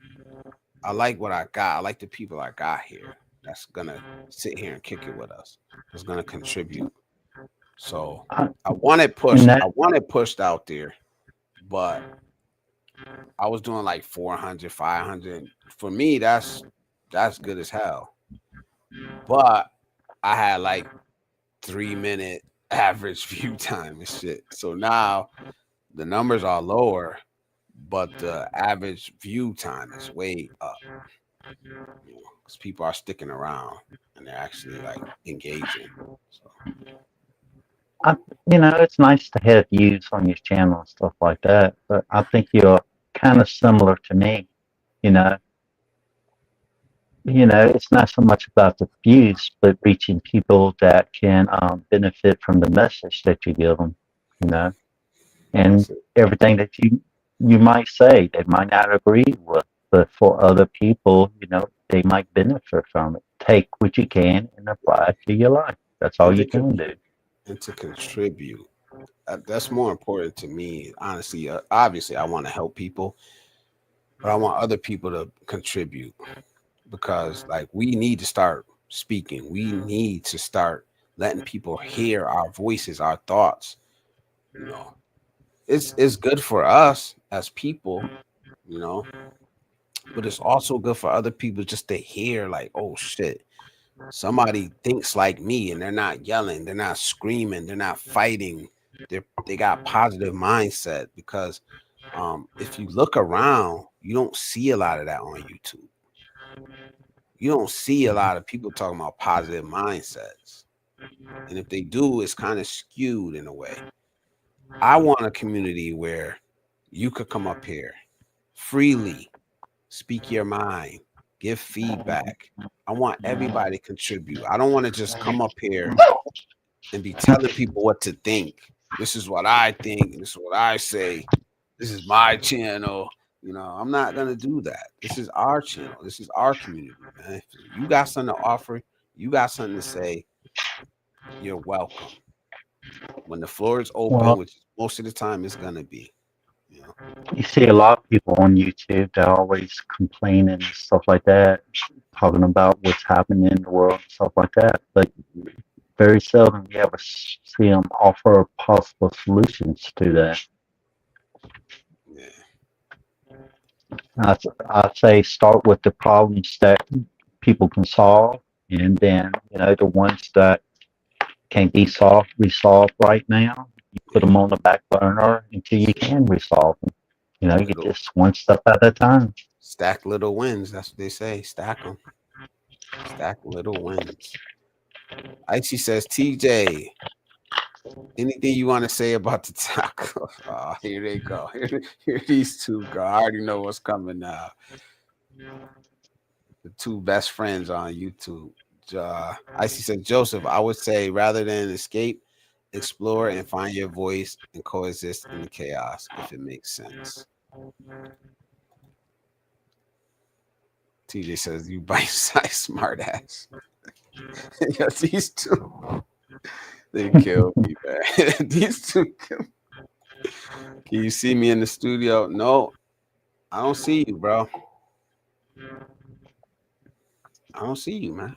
B: I like what I got. I like the people I got here that's gonna sit here and kick it with us. That's gonna contribute. So I want it pushed. I want it pushed out there, but I was doing like 400, 500. For me, that's good as hell. But I had like 3-minute average view time and shit. So now the numbers are lower, but the average view time is way up. Because people are sticking around and they're actually like engaging. So.
F: It's nice to have views on your channel and stuff like that, but I think you're kind of similar to me. It's not so much about the views, but reaching people that can benefit from the message that you give them. And everything that you might say, they might not agree with, but for other people, they might benefit from it. Take what you can and apply it to your life. That's all you can do.
B: And to contribute. That's more important to me. Honestly, obviously, I want to help people, but I want other people to contribute because, like, we need to start speaking. We need to start letting people hear our voices, our thoughts. It's good for us as people, but it's also good for other people just to hear, like, oh shit, somebody thinks like me, and they're not yelling, they're not screaming, they're not fighting. They got positive mindset because if you look around, you don't see a lot of that on YouTube. You don't see a lot of people talking about positive mindsets. And if they do, it's kind of skewed in a way. I want a community where you could come up here freely, speak your mind, give feedback. I want everybody to contribute. I don't want to just come up here and be telling people what to think. This is what I think. This is what I say. This is my channel. I'm not going to do that. This is our channel. This is our community, man. If you got something to offer, you got something to say, you're welcome. When the floor is open, which most of the time it's going to be.
F: You see a lot of people on YouTube, they're always complaining and stuff like that, talking about what's happening in the world and stuff like that. But very seldom you ever see them offer possible solutions to that. I'd say start with the problems that people can solve, and then the ones that can't be resolved right now, you put them on the back burner until you can resolve them. You just one step at a time.
B: Stack little wins. That's what they say. Stack them. Stack little wins. Icy says, TJ, anything you want to say about the taco? Oh, here they go. Here these two go. I already know what's coming now. The two best friends on YouTube. Icy said, Joseph, I would say rather than escape, explore and find your voice and coexist in the chaos, if it makes sense. TJ says, you bite-sized smart ass. Yeah, these two, they kill me, man. These two kill me. Can you see me in the studio? No, I don't see you, bro. I don't see you, man.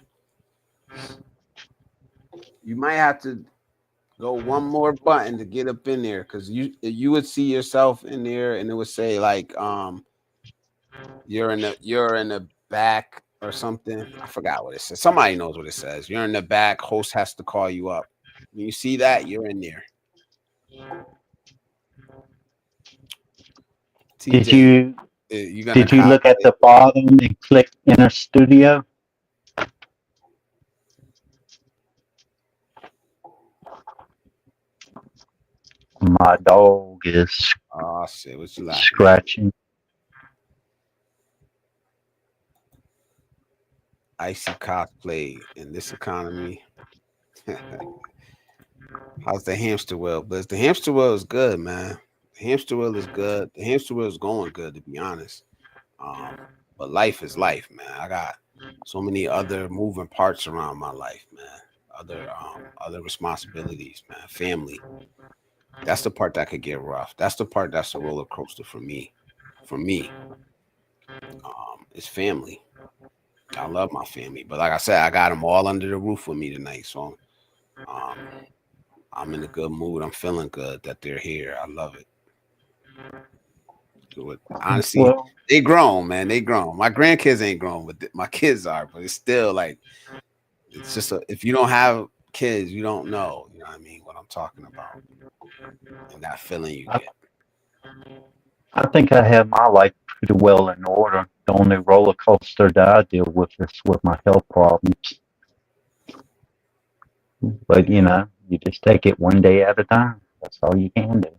B: You might have to go one more button to get up in there, because you would see yourself in there and it would say like you're in the back or something. I forgot what it says. Somebody knows what it says. You're in the back, host has to call you up. When you see that, you're in there. TJ,
F: did you look at the bottom and click enter studio? My dog is
B: what you laughing
F: scratching.
B: Icy cosplay in this economy. How's the hamster wheel? But the hamster wheel is good, man. The hamster wheel is good. The hamster wheel is going good, to be honest. But life is life, man. I got so many other moving parts around my life, man. Other responsibilities, man. Family. That's the part that could get rough. That's the part that's a roller coaster for me. It's family. I love my family, but like I said, I got them all under the roof with me tonight. So I'm in a good mood. I'm feeling good that they're here. I love it. Honestly, they grown, man. They grown. My grandkids ain't grown, but my kids are. But it's still like, it's just if you don't have kids, you don't know. You know what I mean? What I'm talking about, and that feeling you get.
F: I think I have my life pretty well in order. The only roller coaster that I deal with is with my health problems. But you just take it one day at a time. That's all you can do.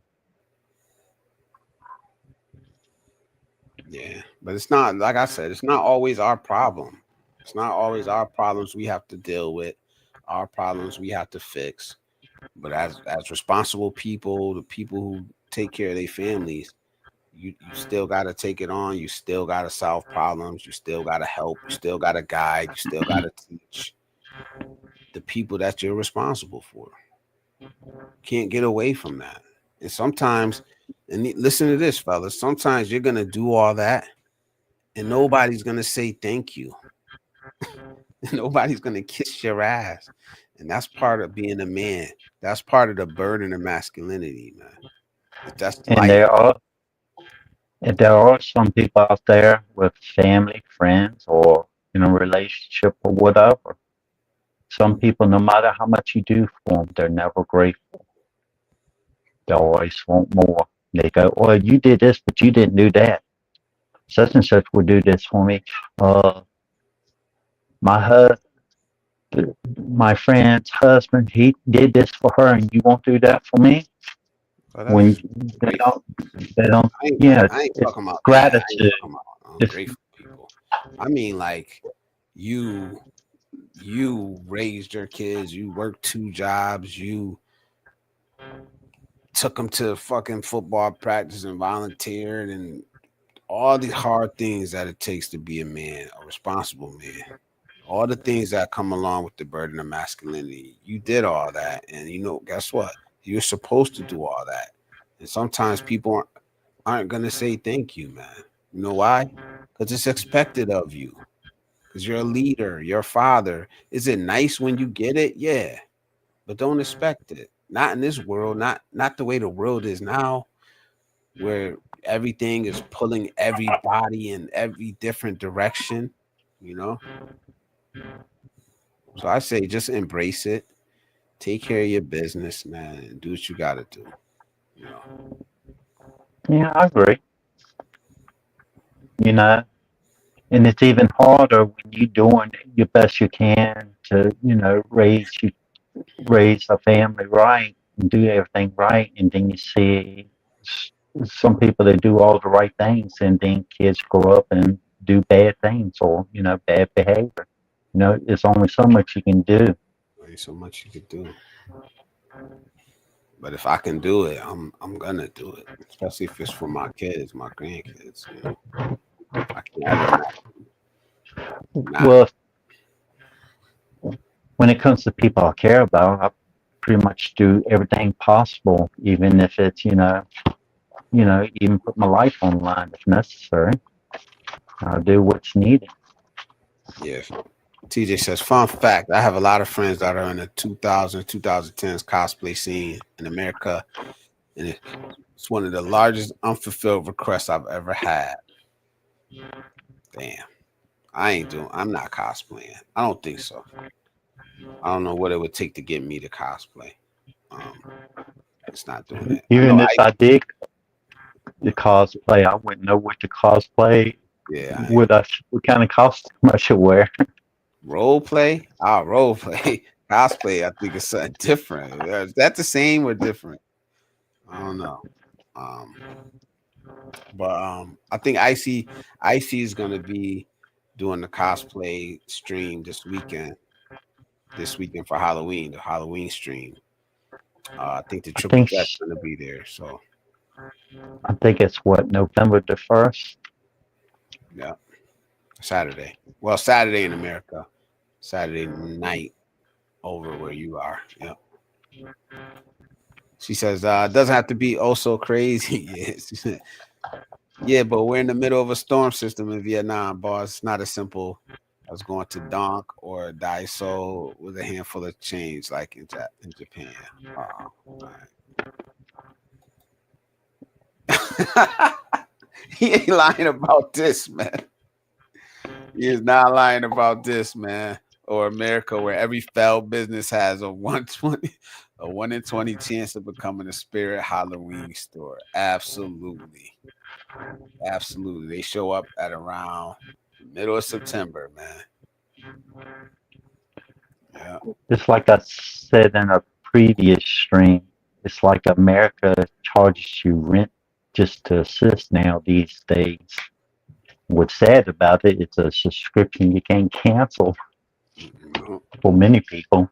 B: Yeah, but it's not, like I said, it's not always our problem. It's not always our problems we have to deal with, our problems we have to fix. But as responsible people, the people who take care of their families, you still got to take it on. You still got to solve problems. You still got to help. You still got to guide. You still got to teach the people that you're responsible for. Can't get away from that. And sometimes, and listen to this, fellas, sometimes you're going to do all that and nobody's going to say thank you. Nobody's going to kiss your ass. And that's part of being a man. That's part of the burden of masculinity, man. That's
F: and there are some people out there with family, friends, or in a relationship or whatever. Some people, no matter how much you do for them, they're never grateful. They always want more. They go, well, you did this, but you didn't do that. Such and such would do this for me. My friend's husband, he did this for her, and you won't do that for me? When they don't,
B: I ain't talking about
F: gratitude.
B: I'm grateful. I mean, like you raised your kids, you worked 2 jobs, you took them to fucking football practice and volunteered and all the hard things that it takes to be a man, a responsible man. All the things that come along with the burden of masculinity. You did all that. And guess what? You're supposed to do all that. And sometimes people aren't going to say thank you, man. You know why? Because it's expected of you. Because you're a leader, you're a father. Is it nice when you get it? Yeah. But don't expect it. Not in this world, not the way the world is now, where everything is pulling everybody in every different direction, So I say just embrace it. Take care of your business, man, and do what you got to do.
F: Yeah, I agree. And it's even harder when you're doing your best you can to, raise a family right and do everything right, and then you see some people that do all the right things, and then kids grow up and do bad things or bad behavior. There's only so much you can do.
B: There's so much you can do. But if I can do it, I'm gonna do it, especially if it's for my kids, my grandkids. I can't.
F: Well, when it comes to people I care about, I pretty much do everything possible, even if it's even put my life on the line if necessary. I'll do what's needed.
B: Yes. TJ says, fun fact, I have a lot of friends that are in the 2010s cosplay scene in America, and it's one of the largest unfulfilled requests I've ever had. Damn. I'm not cosplaying. I don't think so. I don't know what it would take to get me to cosplay. It's not doing it.
F: Even if I did the cosplay, I wouldn't know what to cosplay.
B: Yeah.
F: What kind of costume I should wear.
B: Role play? Role play. Cosplay, I think it's something different. Is that the same or different? I don't know. But I think Icy is gonna be doing the cosplay stream this weekend for Halloween, the Halloween stream. I think the Triple Threat's gonna be there. So
F: I think it's November the 1st.
B: Yeah, Saturday. Well, Saturday in America, Saturday night over where you are. Yeah. She says, it doesn't have to be so crazy. Yes. Yeah, but we're in the middle of a storm system in Vietnam, boss. It's not as simple as going to Donk or Daiso with a handful of change like in Japan. Right. He ain't lying about this, man. He is not lying about this, man. Or America, where every failed business has a 1 in 20 chance of becoming a spirit Halloween store. Absolutely. They show up at around the middle of September, man. Yeah.
F: Just like I said in a previous stream, it's like America charges you rent just to assist now these days. What's sad about it, it's a subscription you can't cancel for many people.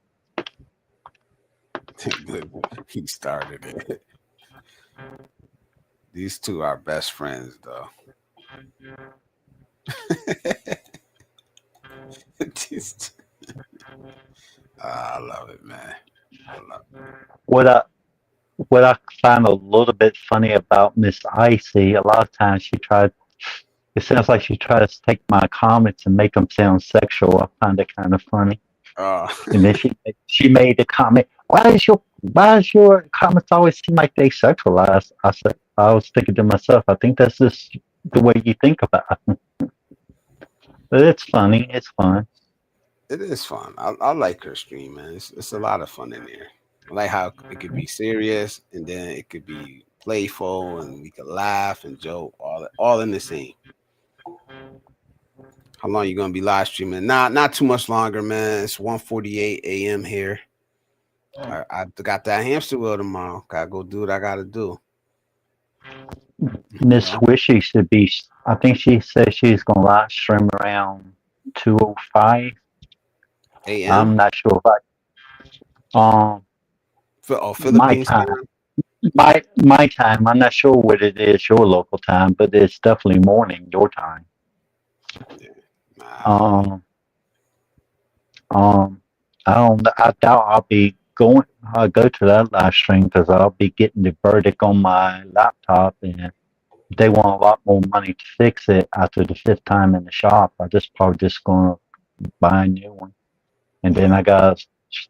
B: He started it. These two are best friends, though. I love it, man. I love it.
F: What I find a little bit funny about Miss Icy, a lot of times it sounds like she tries to take my comments and make them sound sexual. I find it kind of funny. And then she made the comment, why does your comments always seem like they sexualized? I was thinking to myself, I think that's just the way you think about it. But it's funny. It's fun.
B: It is fun. I like her stream, man. It's a lot of fun in there. I like how it could be serious and then it could be playful and we could laugh and joke all in the same. How long you gonna be live streaming? Not too much longer, man. It's 1:48 a.m. here. I got that hamster wheel tomorrow. Gotta go do what I gotta do.
F: Miss Wishy should be I think she said she's gonna live stream around 2:05
B: a.m.
F: I'm not sure if I my
B: Philippines
F: time.
B: time.
F: My time. I'm not sure what it is your local time, but it's definitely morning your time.
B: Yeah.
F: Um I don't. I doubt I'll be going. I'll go to that live stream because I'll be getting the verdict on my laptop, and they want a lot more money to fix it after the fifth time in the shop. I just probably just gonna buy a new one, and then I gotta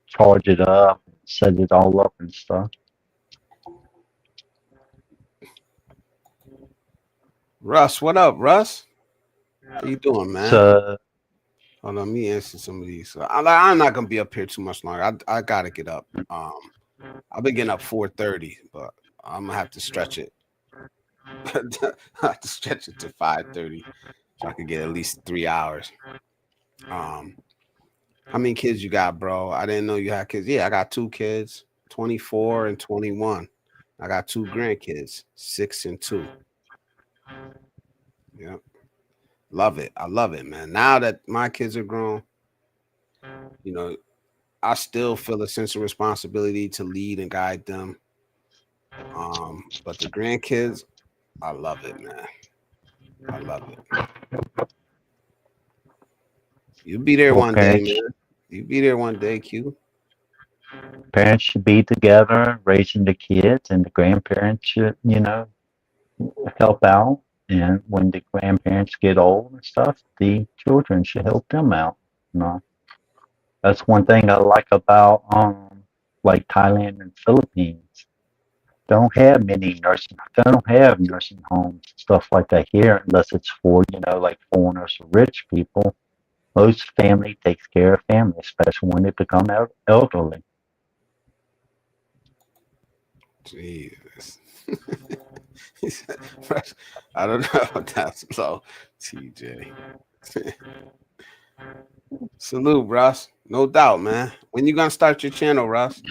F: charge it up, set it all up and stuff.
B: Russ, what up, Russ? How you doing, man?
F: So
B: Hold on, let me answer some of these. I'm not gonna be up here too much longer. I gotta get up. I've been getting up 4:30, but I'm gonna have to stretch it. I have to stretch it to 5:30 so I can get at least 3 hours. How many kids you got, bro? I didn't know you had kids. Yeah, I got 2 kids, 24 and 21. I got 2 grandkids, 6 and 2. Yeah. Love it. I love it, man. Now that my kids are grown, you know, I still feel a sense of responsibility to lead and guide them. But the grandkids, I love it, man. I love it. You'll be there one day, man. You'll be there one day, Q.
F: Parents should be together raising the kids, and the grandparents should, help out. And when the grandparents get old and stuff, the children should help them out. You know, that's one thing I like about like Thailand and Philippines. Don't have many nursing. They don't have nursing homes stuff like that here, unless it's for like foreigners or rich people. Most family takes care of family, especially when they become elderly.
B: Jesus. I don't know if that's low, TJ. Salute, Russ. No doubt, man. When you gonna start your channel, Russ?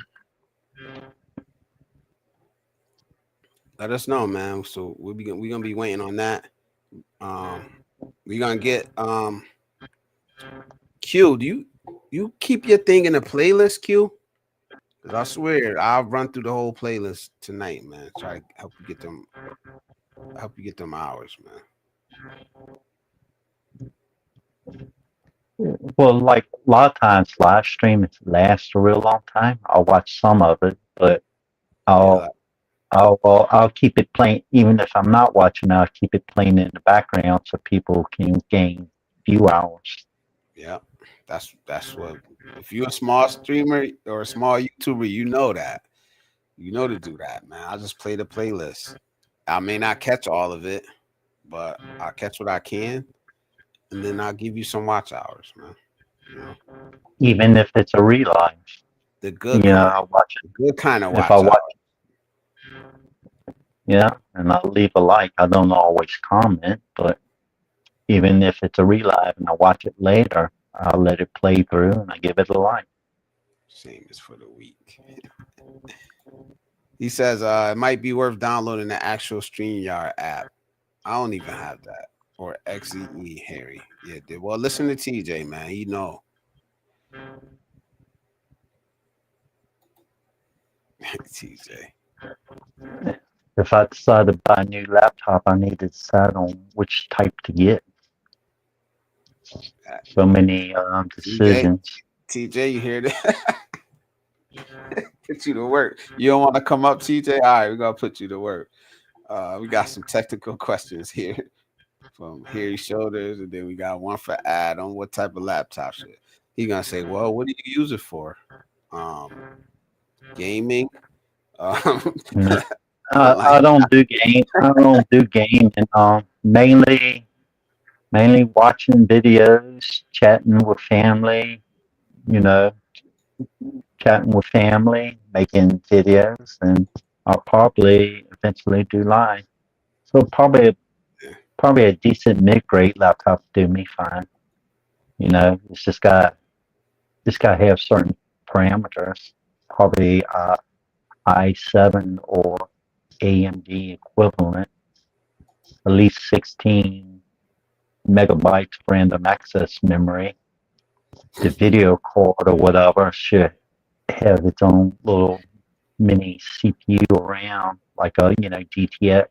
B: Let us know, man. So we're gonna be waiting on that. We're gonna get Q. Do you keep your thing in the playlist, Q? Because I swear I'll run through the whole playlist tonight, man. Try to help you get them hours, man.
F: Well, like a lot of times, live stream lasts a real long time. I'll watch some of it, but I'll keep it playing. Even if I'm not watching, I'll keep it playing in the background so people can gain a few hours.
B: Yeah, that's what. If you're a small streamer or a small YouTuber, you know that. You know to do that, man. I'll just play the playlist. I may not catch all of it, but I'll catch what I can, and then I'll give you some watch hours, man. You know?
F: Even if it's a relive.
B: The good
F: I'll watch it.
B: The good kind of watch
F: if I watch
B: hours.
F: Yeah, and I'll leave a like. I don't always comment, but even if it's a relive and I watch it later, I'll let it play through and I give it a like.
B: Same as for the week. He says it might be worth downloading the actual StreamYard app. I don't even have that. Or XEE Harry. Yeah, well, listen to TJ, man. He know. TJ.
F: If I decide to buy a new laptop, I need to decide on which type to get. So many decisions.
B: TJ, you hear that? Put you to work. You don't want to come up, TJ? All right, we're going to put you to work. We got some technical questions here from Harry Shoulders, and then we got one for Adam. What type of laptop should he gonna say? Well, what do you use it for? Gaming.
F: I don't do game. I don't do gaming. Mainly watching videos, chatting with family. Chatting with family, making videos, and I'll probably eventually do live. So probably a decent mid-grade laptop do me fine. It's just got have certain parameters. Probably i7 or AMD equivalent, at least 16 megabytes of random access memory. The video card or whatever should have its own little mini CPU around, like a GTX,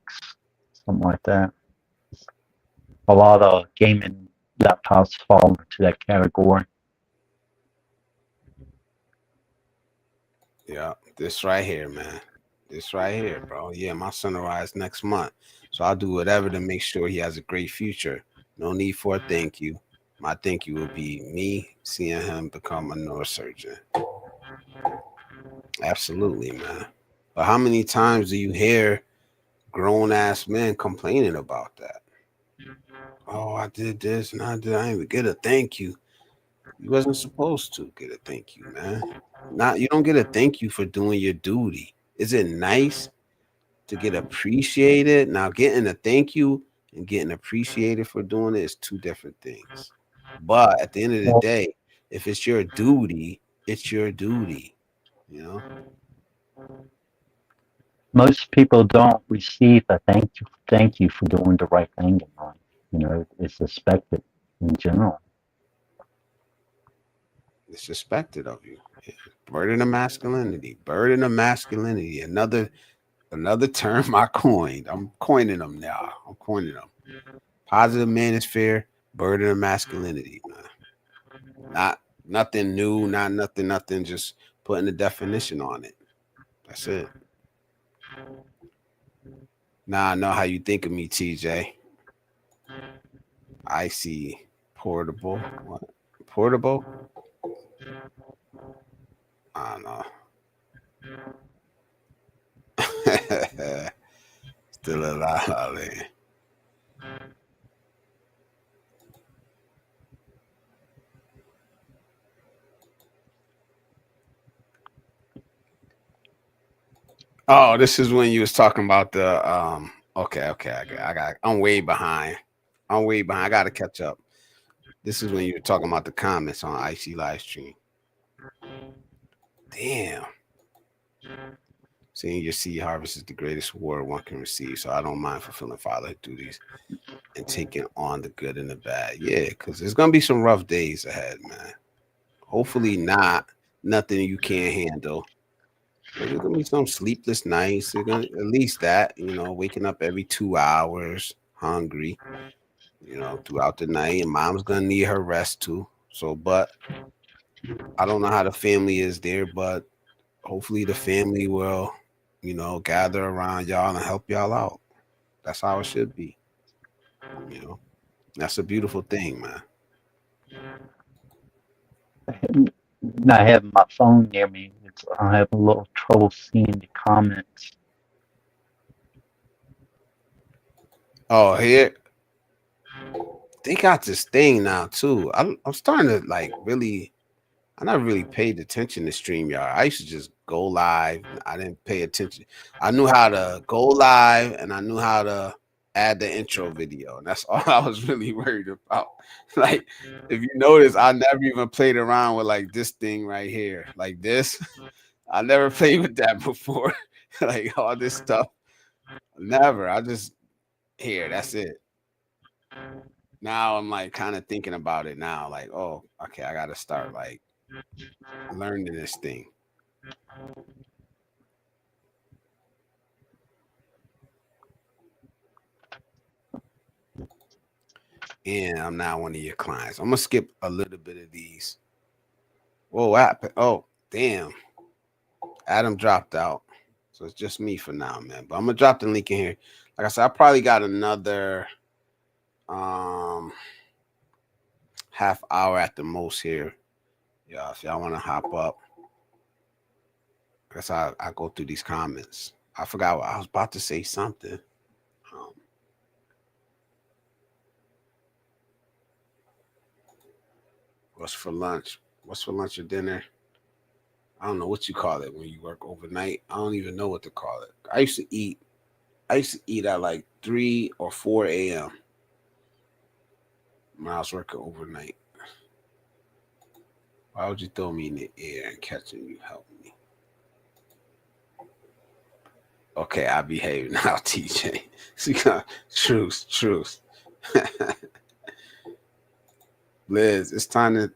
F: something like that. A lot of gaming laptops fall into that category.
B: Yeah, this right here, man. This right here, bro. Yeah, my son arrives next month. So I'll do whatever to make sure he has a great future. No need for a thank you. My thank you will be me seeing him become a neurosurgeon. Absolutely, man. But how many times do you hear grown ass men complaining about that? Oh, I did this and I didn't even get a thank you. You wasn't supposed to get a thank you, man. You don't get a thank you for doing your duty. Is it nice to get appreciated? Now, getting a thank you and getting appreciated for doing it is two different things. But at the end of the day, if it's your duty, it's your duty. You know.
F: Most people don't receive a thank you for doing the right thing in life. It's expected in general.
B: It's expected of you. Yeah. Burden of masculinity. Burden of masculinity. Another term I coined. I'm coining them now. Positive manosphere, burden of masculinity, man. Not nothing new, not nothing, just putting the definition on it. That's it. Now I know how you think of me, TJ. I see portable. What? Portable? I don't know. Still alive, man. Oh, this is when you was talking about the okay, I'm way behind. I gotta catch up. This is when you were talking about the comments on IC Livestream. Damn. Seeing your seed harvest is the greatest reward one can receive. So I don't mind fulfilling fatherhood duties and taking on the good and the bad. Yeah, because there's gonna be some rough days ahead, man. Hopefully nothing you can't handle. But there's gonna be some sleepless nights. They're gonna at least that, waking up every 2 hours, hungry, throughout the night. And mom's gonna need her rest too. So, but I don't know how the family is there, but hopefully the family will, gather around y'all and help y'all out. That's how it should be. That's a beautiful thing, man.
F: Not having my phone near me, I have a little trouble seeing the comments.
B: Oh, here they got this thing now too. I'm starting to I never really paid attention to StreamYard. I used to just go live. I didn't pay attention. I knew how to go live and I knew how to add the intro video. And that's all I was really worried about. Like, if you notice, I never even played around with like this thing right here. Like this. I never played with that before. Like all this stuff. Never. I just here. That's it. Now I'm like kind of thinking about it now. Like, oh, okay, I gotta start like learning this thing. And I'm not one of your clients. I'm gonna skip a little bit of these. Whoa, what happened? Oh, damn. Adam dropped out. So it's just me for now, man. But I'm gonna drop the link in here. Like I said, I probably got another half hour at the most here. Yeah, if y'all want to hop up. I guess I go through these comments. I forgot what I was about to say something. What's for lunch? What's for lunch or dinner? I don't know what you call it when you work overnight. I don't even know what to call it. I used to eat at like 3 or 4 a.m. when I was working overnight. Why would you throw me in the air and catching you help me? Okay, I behave now, TJ. Truth. Liz, it's time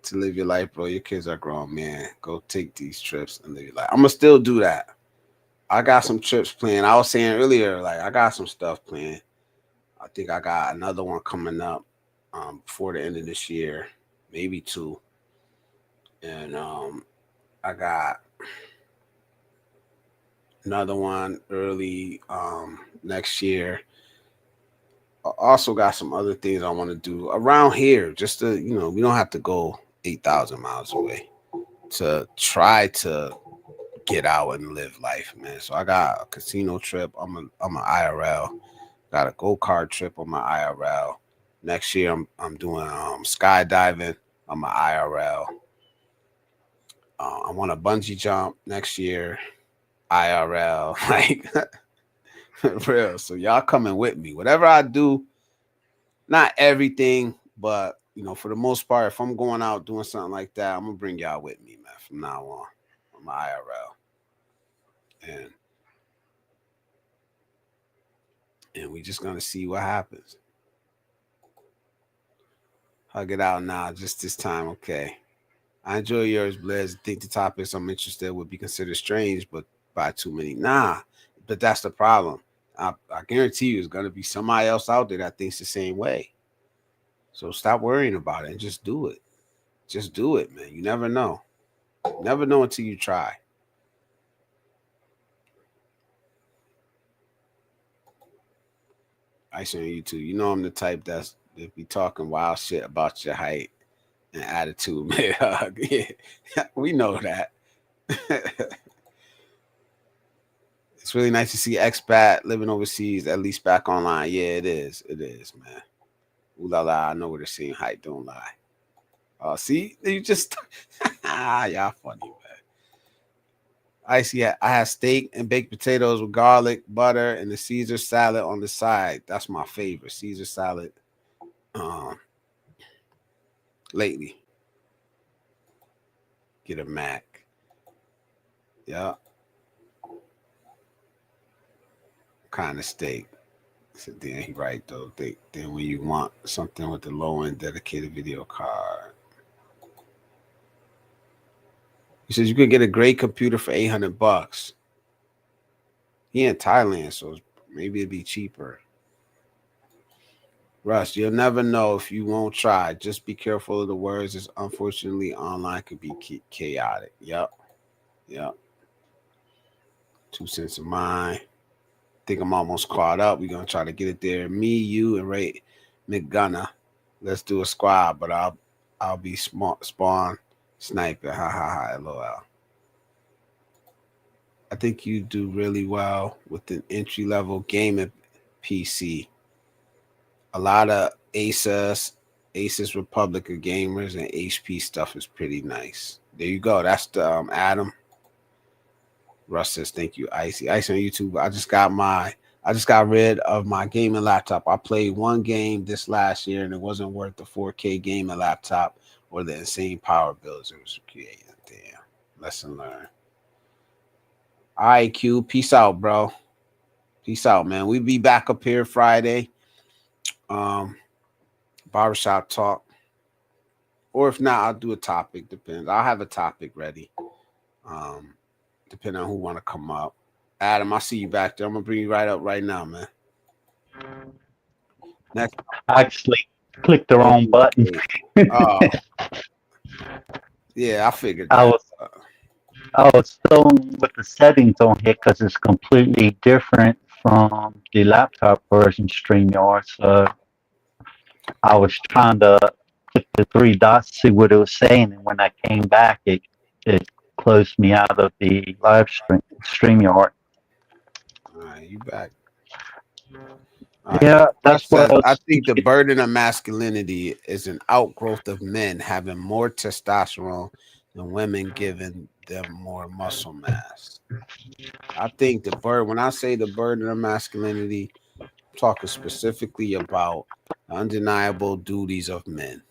B: to live your life, bro. Your kids are grown, man. Go take these trips and live your life. I'm gonna still do that. I got some trips planned. I was saying earlier, like I got some stuff planned. I think I got another one coming up before the end of this year, maybe 2. And I got another one early next year. I also got some other things I want to do around here, just to, we don't have to go 8,000 miles away to try to get out and live life, man. So I got a casino trip. I'm an IRL. Got a go-kart trip on my IRL. Next year I'm doing skydiving on my IRL. I want a bungee jump next year, IRL. Like real. So y'all coming with me. Whatever I do, not everything, but for the most part, if I'm going out doing something like that, I'm gonna bring y'all with me, man, from now on my IRL. And we just gonna see what happens. Hug it out now, just this time, okay? I enjoy yours, Blaze. I think the topics I'm interested in would be considered strange, but by too many. Nah, but that's the problem. I guarantee you, there's gonna be somebody else out there that thinks the same way. So stop worrying about it and just do it. Just do it, man. You never know. Never know until you try. I see on YouTube. You know I'm the type that be talking wild shit about your height and attitude, man. Yeah, we know that. It's really nice to see expat living overseas, at least back online. Yeah, it is. It is, man. Ooh la la, I know what they're saying. Height don't lie. See, you just y'all funny, man. I had steak and baked potatoes with garlic, butter, and the Caesar salad on the side. That's my favorite, Caesar salad. Lately, get a Mac. Yeah. Kind of steak. So then he right though. Then when you want something with the low end dedicated video card, he says you could get a great computer for $800. He in Thailand, so maybe it'd be cheaper. Russ, you'll never know if you won't try. Just be careful of the words, as unfortunately online could be chaotic. Yep. 2 cents of mine. Think I'm almost caught up. We're gonna try to get it there. Me, you, and Ray McGunna. Let's do a squad, but I'll be spawn sniping. Ha ha ha. LOL. I think you do really well with an entry level gaming PC. A lot of Asus Republica gamers and HP stuff is pretty nice. There you go. That's the Adam. Russ says, thank you, Icy. Icy on YouTube. I just got rid of my gaming laptop. I played one game this last year and it wasn't worth the 4K gaming laptop or the insane power bills it was creating. Damn. Lesson learned. All right, Q. Peace out, bro. Peace out, man. We be back up here Friday. Barbershop talk. Or if not, I'll do a topic. Depends. I'll have a topic ready. Depending on who want to come up. Adam, I see you back there. I'm gonna bring you right up right now, man. Next.
F: I actually clicked the wrong button.
B: Oh. Yeah, I figured that.
F: I was still with the settings on here because it's completely different from the laptop version StreamYard. So I was trying to click the 3 dots, see what it was saying, and when I came back, it closed me out of the live StreamYard.
B: All right, you back.
F: Yeah, that's what
B: I think the burden of masculinity is an outgrowth of men having more testosterone than women, giving them more muscle mass. I think when I say the burden of masculinity, I'm talking specifically about the undeniable duties of men.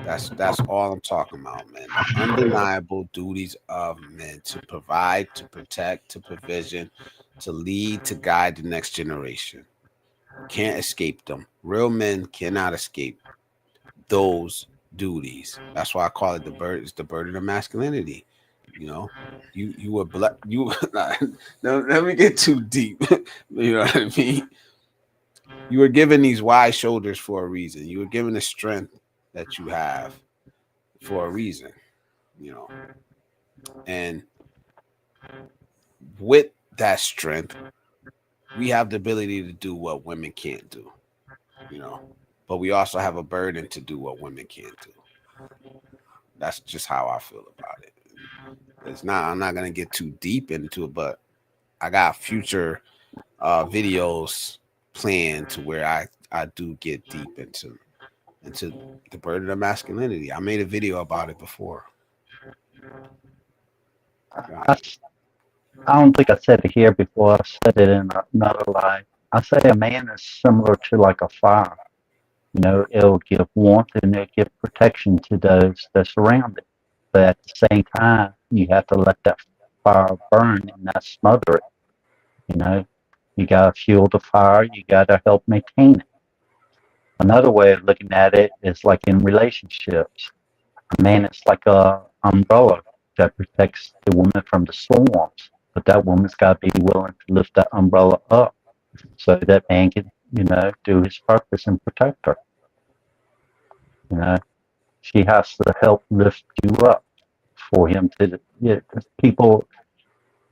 B: That's all I'm talking about, man. The undeniable duties of men to provide, to protect, to provision, to lead, to guide the next generation. Can't escape them. Real men cannot escape those duties. That's why I call it the bird. It's the burden of masculinity. You know, you were no, let me get too deep. You know what I mean? You were given these wide shoulders for a reason. You were given the strength that you have for a reason. You know, and with that strength, we have the ability to do what women can't do. You know, but we also have a burden to do what women can't do. That's just how I feel about it. I'm not gonna get too deep into it, but I got future videos planned to where I do get deep into the burden of masculinity. I made a video about it before.
F: I don't think I said it here before. I said it in another life. I say a man is similar to like a fire. You know, it'll give warmth and it'll give protection to those that surround it. But at the same time, you have to let that fire burn and not smother it. You know, you got to fuel the fire. You got to help maintain it. Another way of looking at it is like in relationships. A man is like a umbrella that protects the woman from the storms. But that woman's got to be willing to lift that umbrella up so that man can, you know, do his purpose and protect her. You know, she has to help lift you up for him to. Yeah, people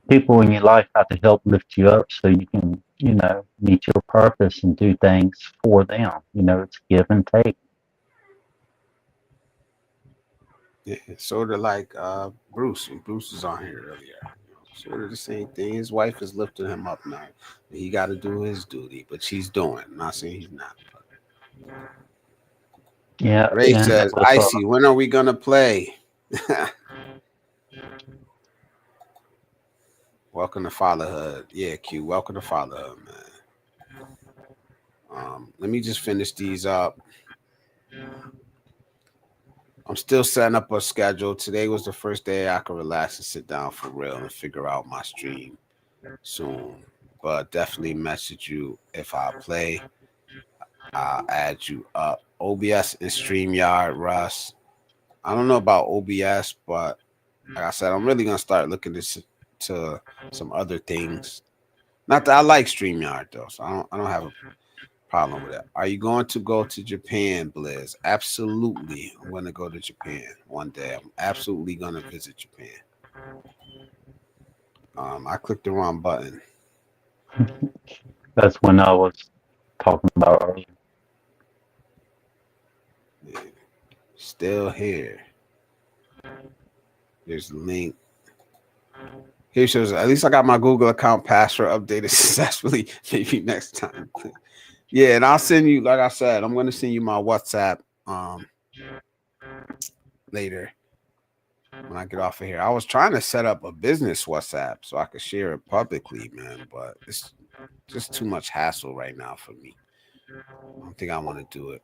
F: in your life have to help lift you up so you can, you know, meet your purpose and do things for them. You know, it's give and take.
B: Yeah, sort of like Bruce. When Bruce was on here earlier. Sort of the same thing. His wife is lifting him up now. He got to do his duty, but she's doing. I'm not saying he's not.
F: Yeah.
B: Ray says, "Icy, when are we gonna play?" Welcome to fatherhood. Yeah, Q. Welcome to fatherhood, man. Let me just finish these up. I'm still setting up a schedule. Today was the first day I could relax and sit down for real and figure out my stream soon. But definitely message you if I play. I'll add you up. OBS and StreamYard, Russ. I don't know about OBS, but like I said, I'm really gonna start looking to some other things. Not that I like StreamYard though, so I don't have a problem with that. Are you going to go to Japan, Blizz? Absolutely. I'm going to go to Japan one day. I'm absolutely going to visit Japan. I clicked the wrong button.
F: That's when I was talking about earlier.
B: Yeah. Still here. There's the link. Here shows, at least I got my Google account password updated successfully. Maybe next time. Yeah, and I'll send you, like I said, I'm going to send you my WhatsApp later when I get off of here. I was trying to set up a business WhatsApp so I could share it publicly, man, but it's just too much hassle right now for me. I don't think I want to do it.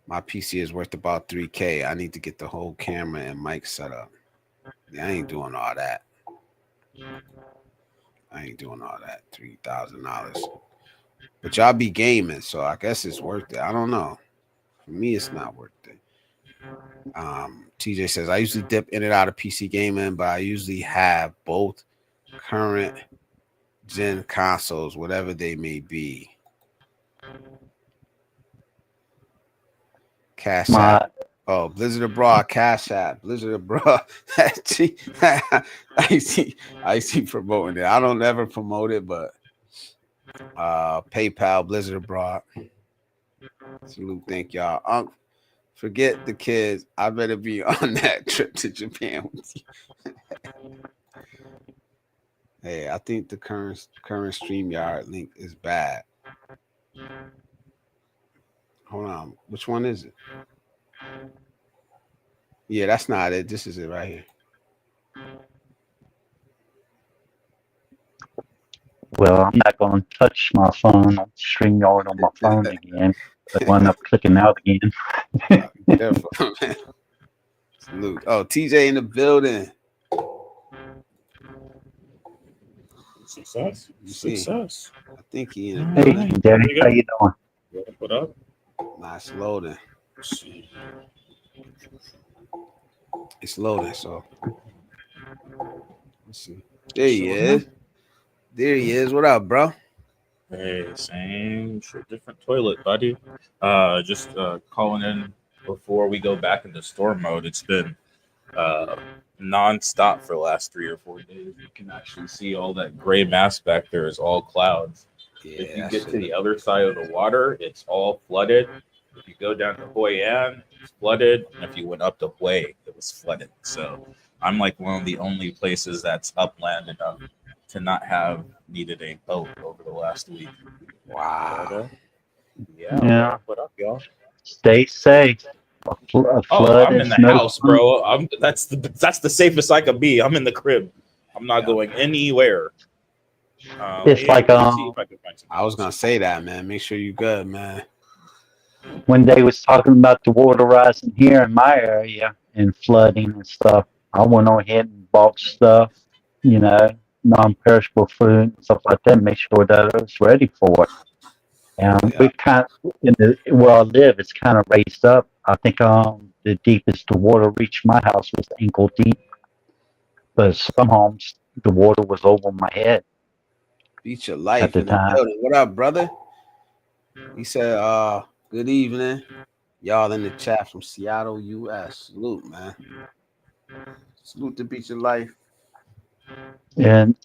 B: My PC is worth about $3K. I need to get the whole camera and mic set up. Yeah, I ain't doing all that. I ain't doing all that. $3,000. But y'all be gaming, so I guess it's worth it. I don't know. For me, it's not worth it. TJ says, I usually dip in and out of PC gaming, but I usually have both current gen consoles, whatever they may be. Cash App. Oh, Blizzard Abroad, Cash App, Blizzard Abroad. I see promoting it. I don't ever promote it, but PayPal, Blizzard Abroad. Salute, thank y'all. Forget the kids. I better be on that trip to Japan with you. Hey, I think the current StreamYard link is bad. Hold on, which one is it? Yeah, that's not it. This is it right here.
F: Well, I'm not going to touch my phone on StreamYard on my phone again. I wind up clicking out again.
B: Careful, man. Salute. Oh, TJ in the building.
G: Success.
B: You see,
G: Success.
B: I think he in the
F: Hey,
B: building.
F: Daddy, how you doing?
G: What up?
B: Nice loading.
G: Let's see.
B: It's loading, so let's see. There he is. There he is. What up, bro?
G: Hey, same shit, different toilet, buddy. Just calling in before we go back into storm mode. It's been non-stop for the last 3 or 4 days. You can actually see all that gray mass back there is all clouds.
B: Yeah,
G: If you get to the other side of the water, it's all flooded. If you go down to Hoi An, it's flooded. And if you went up to Hue, it was flooded. So I'm like one of the only places that's upland enough to not have needed a boat over the last week.
B: Wow.
G: Yeah. What up, y'all?
F: Stay safe. A flood
G: I'm in the house, bro. That's the safest I could be. I'm in the crib. I'm not going anywhere.
F: It's like
B: I was gonna say that, man. Make sure you good, man.
F: when they was talking about the water rising here in my area and flooding and stuff, I went on ahead and bought stuff, non-perishable food and stuff like that, make sure that I was ready for it. And we kind of, where I live, it's kind of raised up. I think the deepest the water reached my house was ankle deep, but some homes the water was over my head.
B: Beat your life
F: at the
B: in the
F: time.
B: building. What up, brother? He said, good evening. Y'all in the chat from Seattle, US. Salute, man. Salute to Beat Your Life.
F: And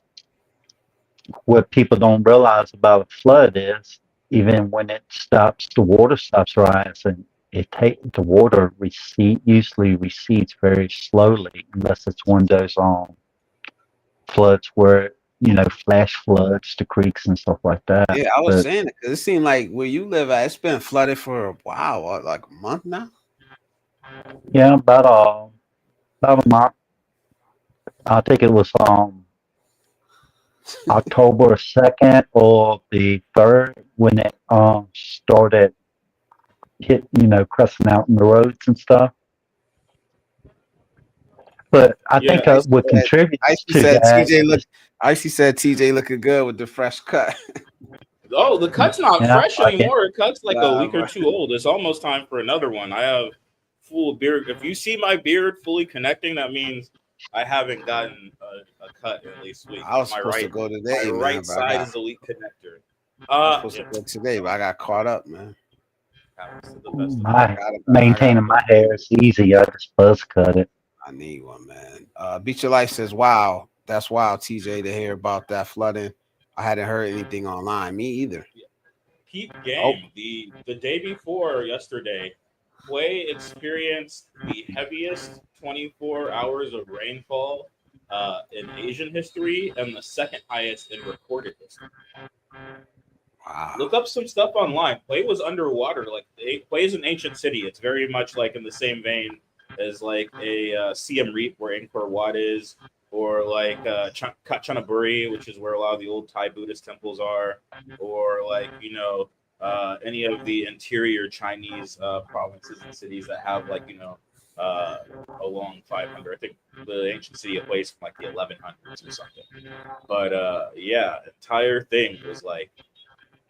F: what people don't realize about a flood is, even when it stops, the water stops rising. The water usually recedes very slowly, unless it's one of those floods where flash floods the creeks and stuff like that.
B: Yeah, I was saying it because it seemed like where you live at, it's been flooded for a while, like a month now.
F: Yeah, about a month. I think it was October 2nd or the 3rd when it started crashing out in the roads and stuff. But I think what contributes to that.
B: Icy said TJ looking good with the fresh cut.
G: Oh, the cut's not fresh anymore. The cut's like a week or two old. It's almost time for another one. I have full beard. If you see my beard fully connecting, that means I haven't gotten a cut in at least a week.
B: I was supposed to go today.
G: My right side is the weak connector.
B: I was supposed to go today, but I got caught up, man.
F: Maintaining my hair is easy. I just buzz cut it.
B: I need one, man. Beat Your Life says, wow, that's wild, TJ, to hear about that flooding. I hadn't heard anything online. Me either.
G: Peak game. The day before yesterday, Hue experienced the heaviest 24 hours of rainfall in Asian history and the second highest in recorded history.
B: Wow.
G: Look up some stuff online. Hue was underwater. Like Hue is an ancient city. It's very much like in the same vein as like a Siem Reap where Angkor Wat is, or like Kanchanaburi, which is where a lot of the old Thai Buddhist temples are, or like any of the interior Chinese provinces and cities that have like a long 500. I think the ancient city of Hue is from like the 1100s or something. But entire thing was like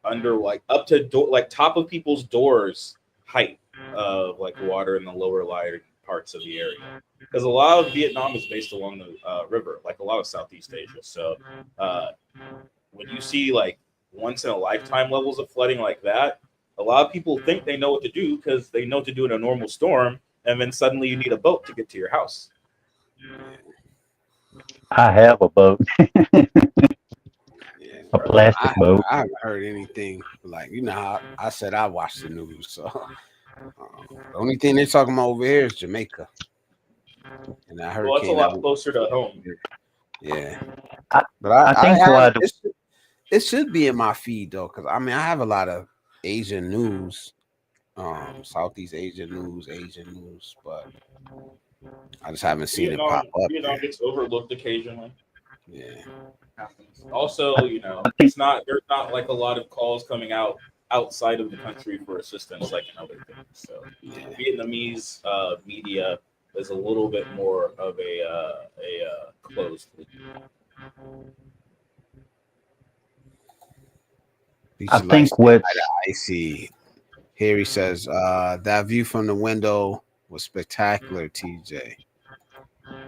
G: under like up to top of people's doors height of like water in the lower lying parts of the area, because a lot of Vietnam is based along the river, like a lot of Southeast Asia. So when you see like once in a lifetime levels of flooding like that, a lot of people think they know what to do because they know what to do in a normal storm, and then suddenly you need a boat to get to your house.
F: I have a boat. A plastic boat.
B: I haven't heard anything like, how I said I watched the news, so the only thing they're talking about over here is Jamaica, and I heard
G: it's a lot closer to home.
B: Yeah,
F: but I think
B: it should be in my feed though, because I have a lot of Asian news, Southeast Asian news, but I just haven't seen it pop up.
G: Vietnam gets overlooked occasionally.
B: Yeah.
G: Also, there's not like a lot of calls coming out outside of the country for assistance like in other things. So Vietnamese media is a little bit more of a closed loop.
F: I think what
B: I see Here he says, that view from the window was spectacular, TJ.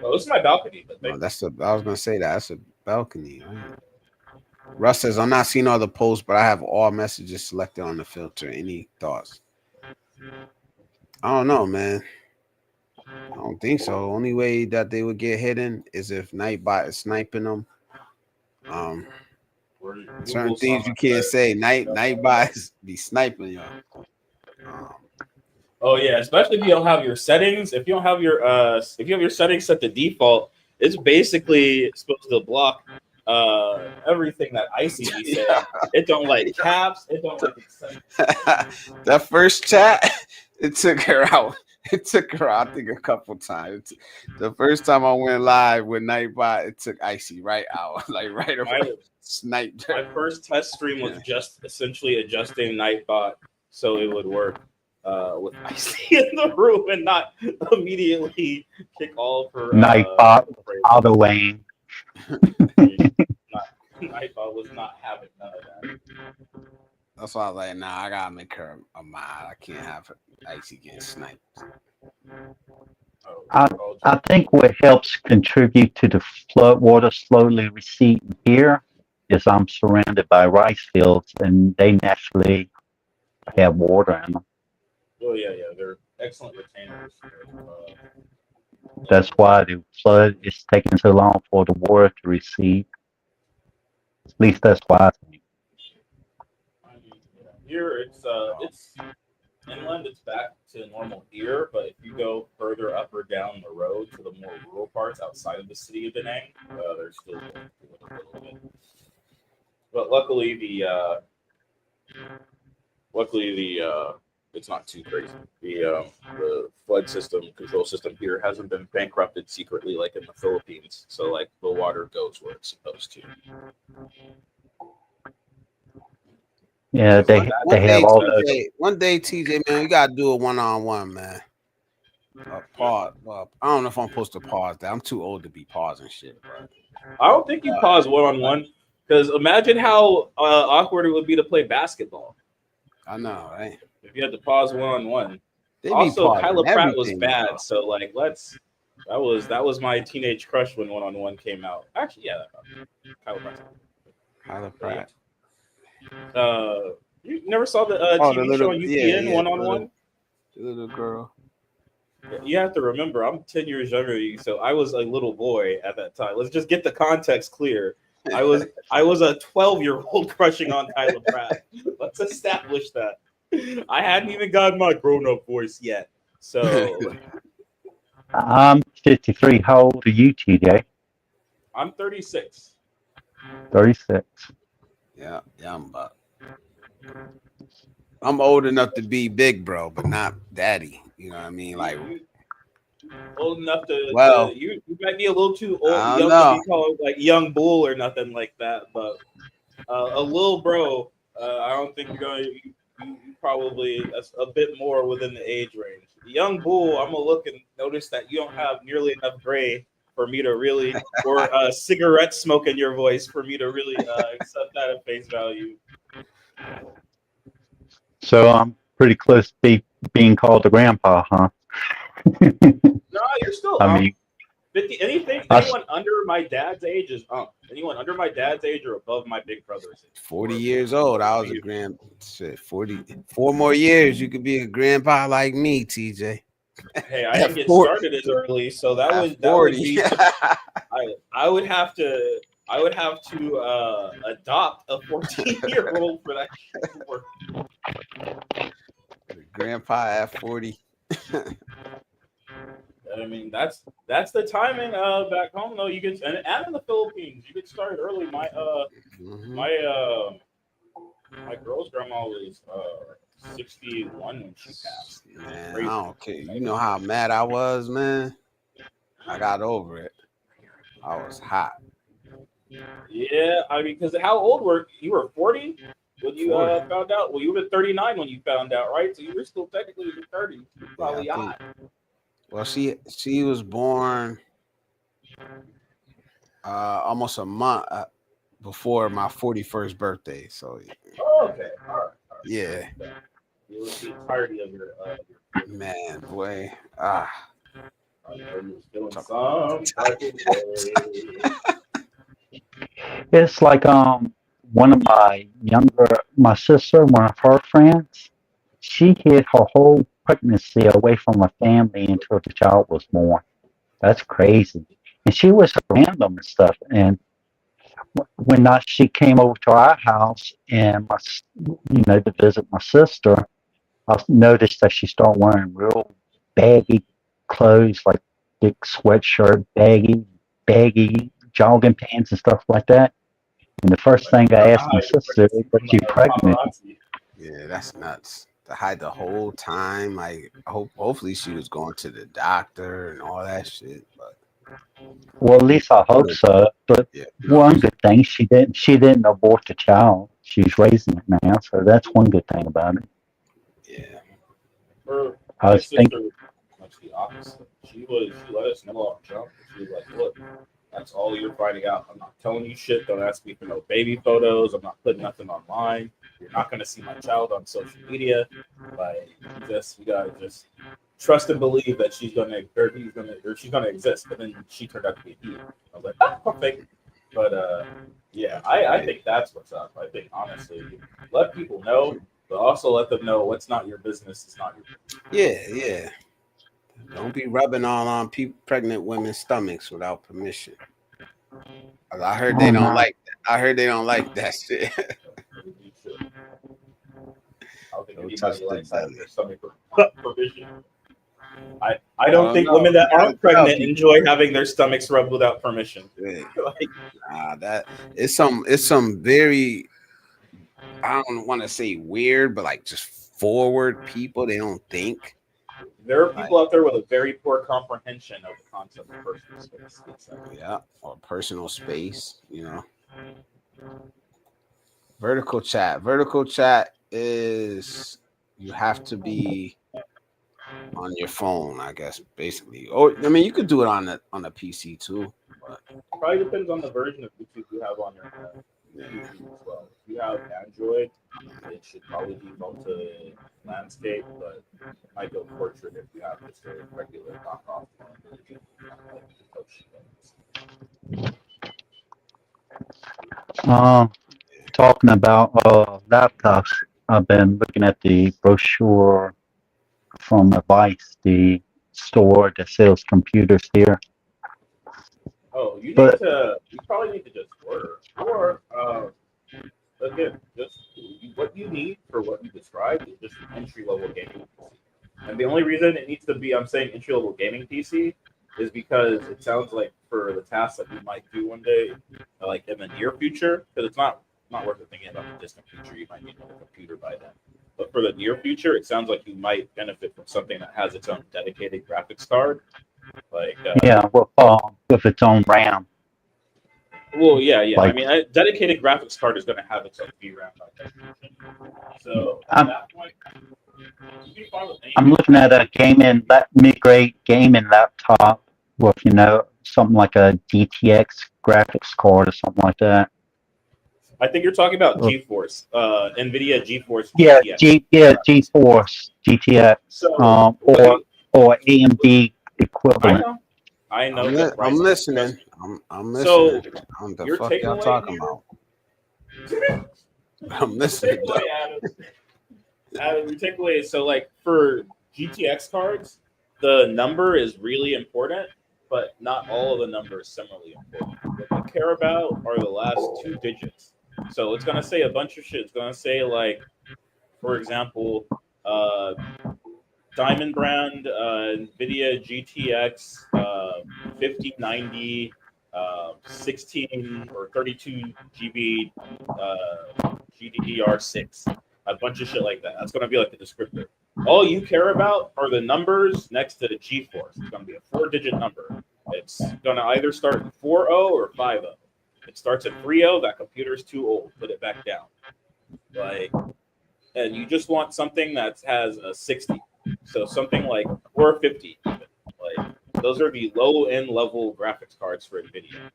G: Well, this is my balcony. But
B: I was gonna say that's a balcony. Right? Russ says, I'm not seeing all the posts, but I have all messages selected on the filter. Any thoughts? I don't know, man. I don't think so. Only way that they would get hidden is if Nightbot is sniping them. Certain things you can't say. Nightbots be sniping y'all.
G: Oh yeah, especially if you don't have your settings. If you don't have your if you have your settings set to default, it's basically supposed to block everything that Icy be saying. Yeah. It don't like caps. It don't like
B: that first chat, it took her out. It took her out, I think, a couple times. The first time I went live with Nightbot, it took Icy right out, like right away. Sniped her.
G: My first test stream was just essentially adjusting Nightbot so it would work with Icy in the room and not immediately kick all of her
F: Nightbot auto aim.
G: Nightbot was not having none of that.
B: That's why I was like, nah, I gotta make her a mod. I can't have her Icy getting sniped.
F: I think what helps contribute to the flood water slowly receding here is I'm surrounded by rice fields and they naturally have water in them.
G: Oh yeah, they're excellent retainers.
F: That's why the flood is taking so long for the water to recede. At least that's why I think.
G: Here it's inland. It's back to normal here, but if you go further up or down the road to the more rural parts outside of the city of Da Nang, there's still a little bit. But luckily the it's not too crazy. The flood control system here hasn't been bankrupted secretly like in the Philippines. So like the water goes where it's supposed to.
F: Yeah, they have all
B: those. One day, TJ, man, we gotta do a one-on-one, man. Pause. Well, I don't know if I'm supposed to pause that. I'm too old to be pausing shit, bro.
G: I don't think you pause one-on-one because imagine how awkward it would be to play basketball.
B: I know, right?
G: If you had to pause one-on-one. Also, Kyla Pratt was bad, bro. So like that was my teenage crush when one-on-one came out. Actually, yeah,
B: Kyla Pratt.
G: You never saw the TV show on UPN one-on-one?
B: The little girl.
G: You have to remember, I'm 10 years younger than you, so I was a little boy at that time. Let's just get the context clear. I was a 12-year-old crushing on Kyla Pratt. Let's establish that. I hadn't even gotten my grown-up voice yet. So
F: I'm 53. How old are you, TJ?
G: I'm 36.
F: 36.
B: Yeah, I'm old enough to be big bro, but not daddy. You know what I mean? Like
G: old enough to you might be a little too old young to be called like young bull or nothing like that, but a little bro, I don't think you probably that's a bit more within the age range. The young bull, I'm gonna look and notice that you don't have nearly enough gray for me to really, or cigarette smoke in your voice for me to really accept that at face value.
F: So I'm pretty close to being called a grandpa, huh?
G: No, you're still.
F: I mean,
G: 50. Anyone under my dad's age is anyone under my dad's age or above my big brother's age.
B: 40 years old. I was a grand. Shit, 4 more years, you could be a grandpa like me, TJ.
G: Hey, I didn't get started as early, so that would be. I would have to adopt a 14-year-old for that shit to work.
B: Grandpa at 40.
G: I mean, that's the timing back home though. You get and in the Philippines, you get started early. My girl's grandma was 61 when she passed.
B: Man, I don't care. You know how mad I was, man. I got over it. I was hot.
G: Yeah, I mean, because how old were you? Were 40 when you found out? Well, you were 39 when you found out, right? So you were still technically in your 30s. Probably hot.
B: Well, she was born almost a month before my 41st birthday. So
G: okay, all right.
B: Yeah.
G: You would be entirety of your
B: man, boy.
G: I know you was feeling some type of way.
F: It's like one of my sister, one of her friends, she hid her whole pregnancy away from her family until the child was born. That's crazy. And she was around them and stuff. And when she came over to our house and to visit my sister, I noticed that she started wearing real baggy clothes, like thick sweatshirt, baggy jogging pants and stuff like that. And the first thing I asked my sister, was she pregnant?
B: Yeah, that's nuts. To hide the whole time. Like, hopefully she was going to the doctor and all that shit. But
F: well, at least I hope so. But
B: yeah,
F: one good thing, she didn't abort the child. She's raising it now, so that's one good thing about it.
B: Yeah.
G: My sister was much the opposite. She let us know off jump. She was like, look, that's all you're finding out. I'm not telling you shit. Don't ask me for no baby photos. I'm not putting nothing online. You're not gonna see my child on social media. Like, you gotta just trust and believe that she's gonna exist. But then she turned out to be a he. I was like, perfect. But yeah, I think that's what's up. I think honestly, let people know, but also let them know what's not your business is not your business.
B: Yeah. Don't be rubbing all on pregnant women's stomachs without permission. I heard they don't like that. I heard they don't like that shit.
G: I don't think anybody likes having their stomach permission. I don't think women that aren't pregnant enjoy having their stomachs rubbed without permission.
B: That it's some very, I don't want to say weird, but like just forward people. They don't think.
G: There are people out there with a very poor comprehension of the concept of personal space.
B: Yeah, or personal space, Vertical chat is you have to be on your phone, I guess, basically. Or I mean, you could do it on a PC too. But
G: probably depends on the version of YouTube you have on your YouTube as well. If you have Android, it should probably default to landscape, but it might go portrait if you have just a regular knockoff
F: one. Talking about laptops, I've been looking at the brochure from Vice, the store that sells computers here.
G: Oh, you probably need to just order. Or again, just what you need for what you described is just an entry-level gaming PC. And the only reason it needs to be, I'm saying entry-level gaming PC, is because it sounds like for the tasks that you might do one day, like in the near future, because it's not worth it thinking about the distant future. You might need a computer by then. But for the near future, it sounds like you might benefit from something that has its own dedicated graphics card. Like
F: with its own RAM.
G: Well, yeah. Like, I mean, a dedicated graphics card is going to have its own VRAM by definition. So at that point,
F: I'm looking at a mid-grade gaming laptop with something like a GTX graphics card or something like that.
G: I think you're talking about GeForce, NVIDIA GeForce.
F: Yeah,
G: GTX.
F: GeForce GTX, or AMD equivalent.
G: I know.
B: I'm listening. I'm listening.
G: So
B: the fuck y'all talking about? I'm listening.
G: Adam, your takeaway is, so like for GTX cards, the number is really important, but not all of the numbers similarly important. What we care about are the last two digits. So it's going to say a bunch of shit. It's going to say, like, for example, Diamond Brand, NVIDIA GTX 5090, 16 or 32 GB GDDR6. A bunch of shit like that. That's going to be like the descriptor. All you care about are the numbers next to the GeForce. It's going to be a 4-digit number. It's going to either start at 4.0 or 5.0. It starts at 3.0. That computer's too old. Put it back down. And you just want something that has a 60. So something like 450. Even. Like, those are the low-end level graphics cards for NVIDIA.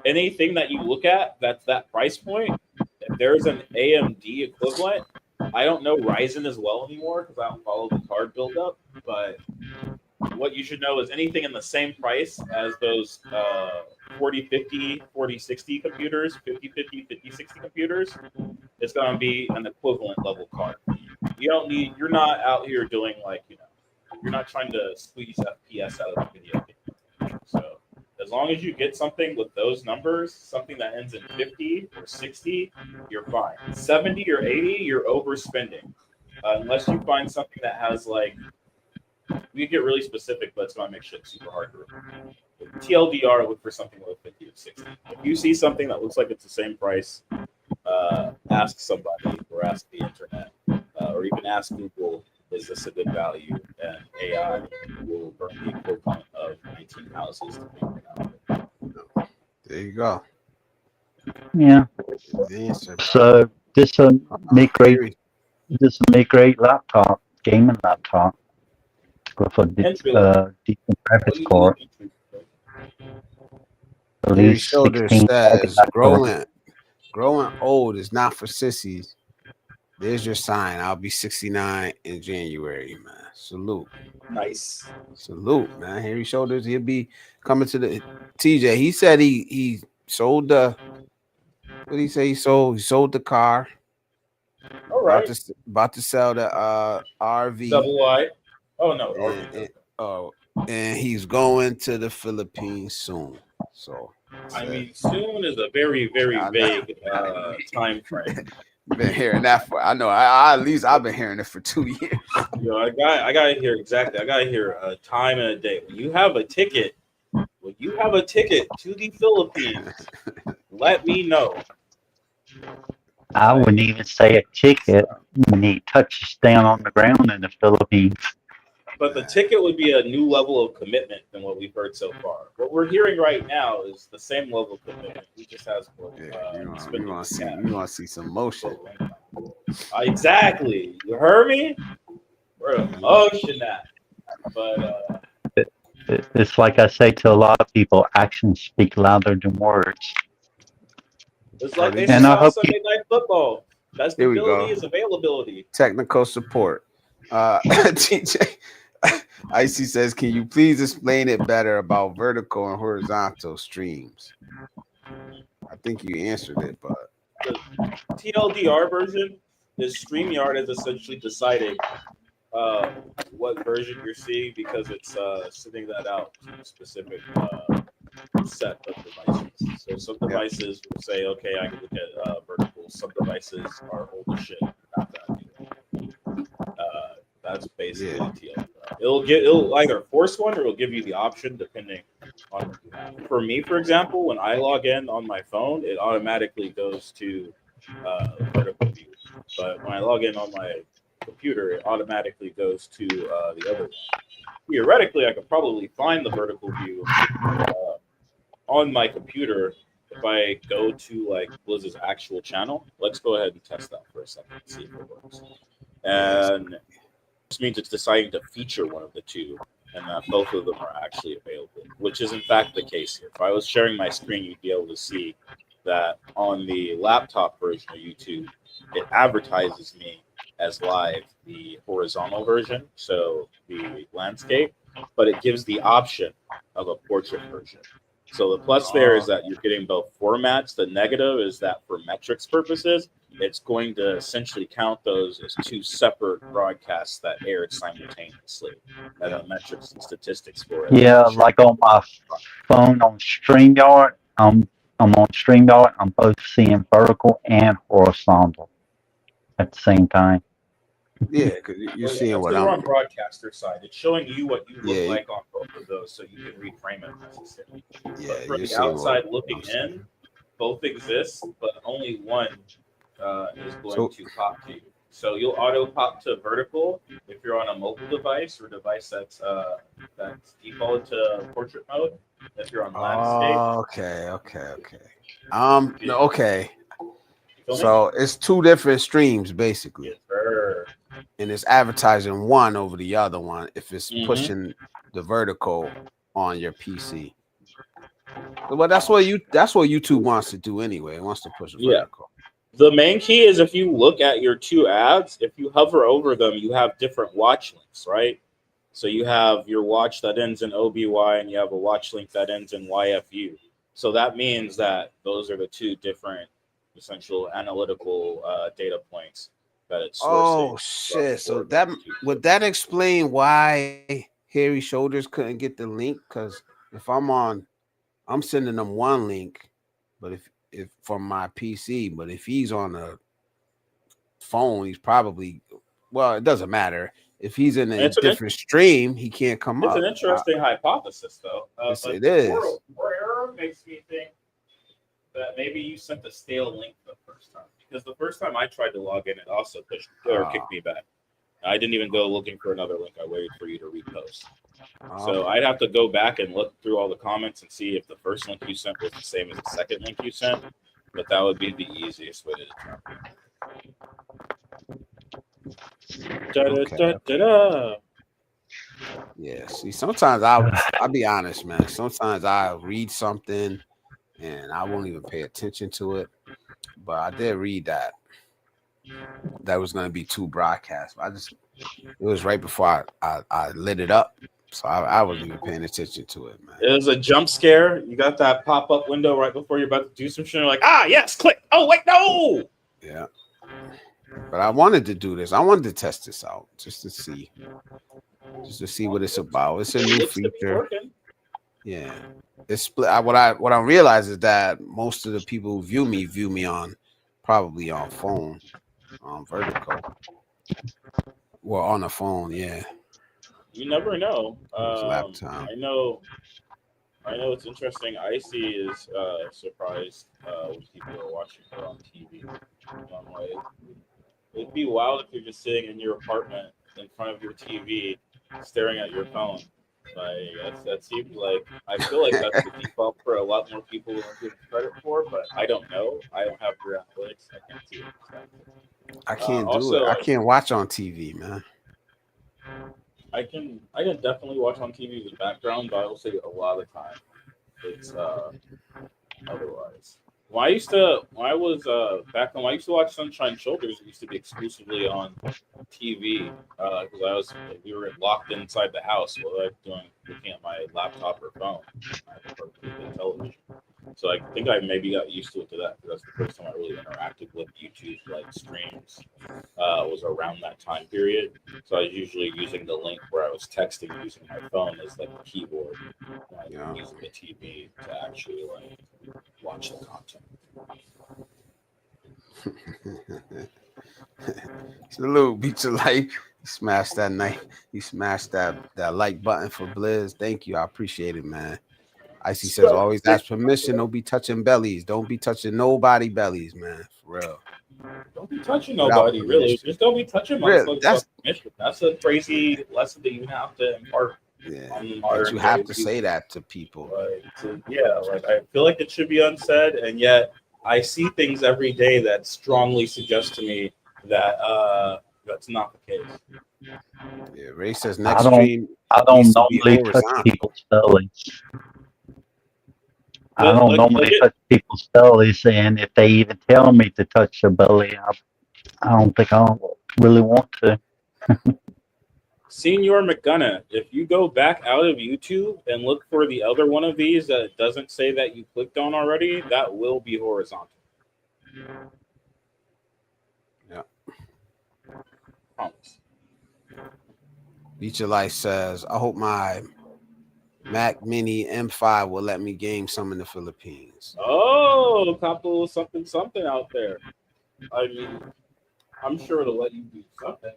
G: Anything that you look at that's that price point, if there's an AMD equivalent, I don't know Ryzen as well anymore because I don't follow the card buildup. But what you should know is anything in the same price as those 4050, 4060 computers, 5050, 5060 computers, it's going to be an equivalent level card. You're not out here doing like, you're not trying to squeeze FPS out of the video game. So as long as you get something with those numbers, something that ends in 50 or 60, you're fine. 70 or 80, you're overspending. Unless you find something that has like, we get really specific, but it's going to make shit super hard to remember. TLDR, look for something with 50 or 60. If you see something that looks like it's the same price, ask somebody or ask the internet or even ask Google, is this a good value? And AI will burn the equivalent of 19 houses to figure it out.
B: There you go.
F: Yeah.
B: The answer,
F: So this will make great. This will make great laptop, gaming laptop, with a decent graphics card. At
B: Harry
F: least
B: Shoulder
F: 16
B: says, growing old is not for sissies. There's your sign. I'll be 69 in January, man. Salute.
G: Nice.
B: Salute, man. Harry Shoulders, he'll be coming to the TJ. He said he sold the, what did he say? He sold the car.
G: All right.
B: About to sell the RV.
G: Double wide. Oh no.
B: And he's going to the Philippines soon. So
G: I mean, soon is a very, very vague time frame.
B: Been hearing that for, I know, I at least I've been hearing it for 2 years.
G: I gotta hear exactly. I gotta hear a time and a date. When you have a ticket to the Philippines, let me know.
F: I wouldn't even say a ticket when he touches down on the ground in the Philippines.
G: But the ticket would be a new level of commitment than what we've heard so far. What we're hearing right now is the same level of commitment. He just has more.
B: You want to see some motion.
G: Exactly. You heard me? We're in motion now. But
F: it's like I say to a lot of people: actions speak louder than words.
G: It's like they saw Sunday Night Football. Best ability is availability.
B: Technical support. TJ. Icy says, can you please explain it better about vertical and horizontal streams? I think you answered it, but
G: the TLDR version is StreamYard has essentially decided what version you're seeing because it's sending that out to a specific set of devices. So some devices will say, okay, I can look at vertical. Some devices are old as shit. Not that that's basically the TLDR. It'll either force one or it'll give you the option depending on what you have. For me, for example, when I log in on my phone, it automatically goes to vertical view. But when I log in on my computer, it automatically goes to the other one. Theoretically, I could probably find the vertical view on my computer if I go to like Blizz's actual channel. Let's go ahead and test that for a second and see if it works. And this means it's deciding to feature one of the two and that both of them are actually available, which is in fact the case here. If I was sharing my screen, you'd be able to see that on the laptop version of YouTube, it advertises me as live the horizontal version, so the landscape, but it gives the option of a portrait version. So the plus there is that you're getting both formats. The negative is that for metrics purposes, it's going to essentially count those as two separate broadcasts that aired simultaneously. And the metrics and statistics for it.
F: Yeah, like on my phone on StreamYard, I'm on StreamYard, I'm both seeing vertical and horizontal at the same time.
B: Yeah, because you're seeing what
G: I'm on broadcaster side. It's showing you what you look like on both of those, so you can reframe it necessarily.
B: Yeah,
G: but from the outside looking in, both exist, but only one is going to pop to you. So you'll auto pop to vertical if you're on a mobile device or device that's defaulted to portrait mode. If you're on landscape.
B: Okay. So it's two different streams basically.
G: Yes, sir.
B: And it's advertising one over the other one if it's pushing the vertical on your PC. But that's what YouTube wants to do anyway. It wants to push the vertical.
G: The main key is if you look at your two ads, if you hover over them, you have different watch links, right? So you have your watch that ends in OBY and you have a watch link that ends in YFU. So that means that those are the two different essential analytical data points that it's sourcing.
B: Oh shit! So that would that explain why Hairy Shoulders couldn't get the link? Because if I'm sending them one link, but if from my PC, but if he's on a phone, he's probably it doesn't matter. If he's in a different stream, he can't come up.
G: It's an interesting hypothesis, though.
B: Yes, it is.
G: More error makes me think that maybe you sent a stale link the first time. Because the first time I tried to log in, it also pushed or kicked me back. I didn't even go looking for another link. I waited for you to repost. So I'd have to go back and look through all the comments and see if the first link you sent was the same as the second link you sent. But that would be the easiest way to determine.
B: Yeah, see, sometimes I'll be honest, man. Sometimes I'll read something and I won't even pay attention to it. But I did read that was going to be 2 broadcasts. It was right before I lit it up. So I wasn't even paying attention to it, man.
G: It was a jump scare. You got that pop-up window right before you're about to do some shit. You're like, yes, click. Oh, wait, no.
B: Yeah. But I wanted to do this. I wanted to test this out just to see what it's about. It's a new feature. Yeah. It's split. What I realize is that most of the people who view me on probably on phone, on vertical. Well, on the phone, yeah.
G: You never know.
B: Laptop.
G: I know it's interesting. Icy is surprised when people are watching her on TV. It'd be wild if you're just sitting in your apartment in front of your TV, staring at your phone. Like that seems like I feel like that's the default for a lot more people than give credit for, but I don't know. I don't have your analytics. I can't see it.
B: I can't do it. I can't watch on TV, man.
G: I can definitely watch on TV with background, but I will say a lot of the time it's otherwise. When I was back home, I used to watch Sunshine Shoulders. It used to be exclusively on TV because we were locked inside the house while I was looking at my laptop or phone. I prefer the television. So I think I maybe got used to that because that's the first time I really interacted with YouTube like streams. Was around that time period. So I was usually using the link where I was texting using my phone as like a keyboard, using the TV to actually like watch the content.
B: Salute, Beats of Life. You smashed that night. You smashed that like button for Blizz. Thank you. I appreciate it, man. Icy says always ask permission. Don't be touching bellies. Don't be touching nobody bellies, man. For real.
G: Don't be touching nobody, really. Just don't be touching
B: really,
G: that's a crazy lesson that you have to impart.
B: Yeah, but you have to say that to people.
G: I feel like it should be unsaid, and yet I see things every day that strongly suggest to me that that's not the case.
B: Yeah, Ray says next stream.
F: I don't normally touch people's bellies. I don't normally touch people's bellies, and if they even tell me to touch their belly, I don't think I really want to.
G: Senior McGunna, if you go back out of YouTube and look for the other one of these that doesn't say that you clicked on already, that will be horizontal.
B: Yeah.
G: Promise.
B: Beach of Life says, I hope my Mac Mini M5 will let me game some in the Philippines.
G: Oh, a couple something out there. I mean, I'm sure it'll let you do something.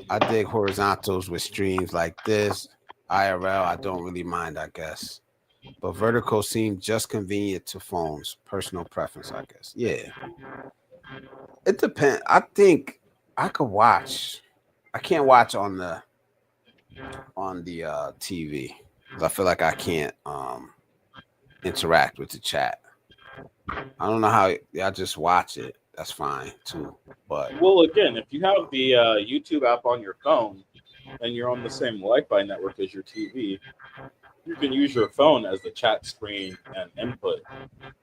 B: I dig horizontals with streams like this. IRL, I don't really mind, I guess. But vertical seems just convenient to phones. Personal preference, I guess. Yeah. It depends. I think I could watch. I can't watch on the TV. I feel like I can't interact with the chat. I don't know how. I just watch it. That's fine too. But
G: well, again, if you have the YouTube app on your phone and you're on the same Wi-Fi network as your TV, you can use your phone as the chat screen and input,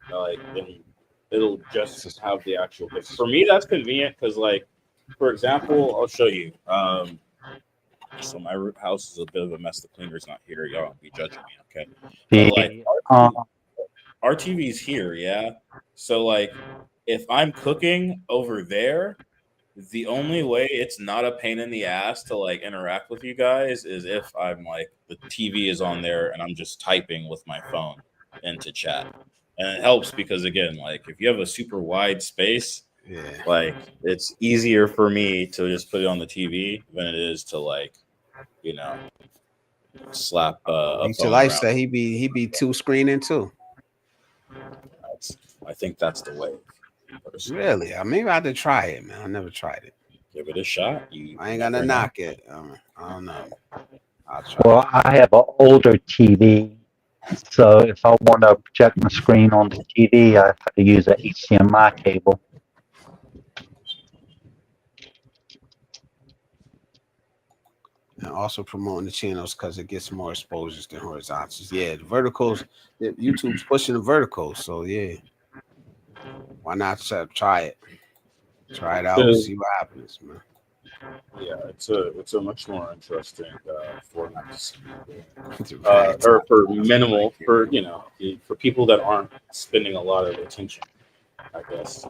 G: like, and it'll just have the actual. For me, that's convenient because, like, for example, I'll show you. So my house is a bit of a mess. The cleaner's not here. Y'all don't be judging me, okay? But like, our TV's here, yeah. So like, if I'm cooking over there, the only way it's not a pain in the ass to like interact with you guys is if I'm like the TV is on there and I'm just typing with my phone into chat. And it helps because again, like if you have a super wide space, like it's easier for me to just put it on the TV than it is to like, you know, slap a phone
B: Life
G: around.
B: said he be two screening too.
G: I think that's the way.
B: Really? Maybe I have to try it, man. I never tried it.
G: Give it a shot.
B: I ain't gonna knock it. I don't know. I'll try.
F: Well, I have an older TV, so if I want to project my screen on the TV, I have to use an HDMI cable.
B: And also promoting the channels because it gets more exposures than horizontals. Yeah, the verticals. YouTube's pushing the verticals, so yeah. Why not try it? Try it out, see what happens, man.
G: Yeah, it's a much more interesting format to see. Or for minimal, for for people that aren't spending a lot of attention, I guess.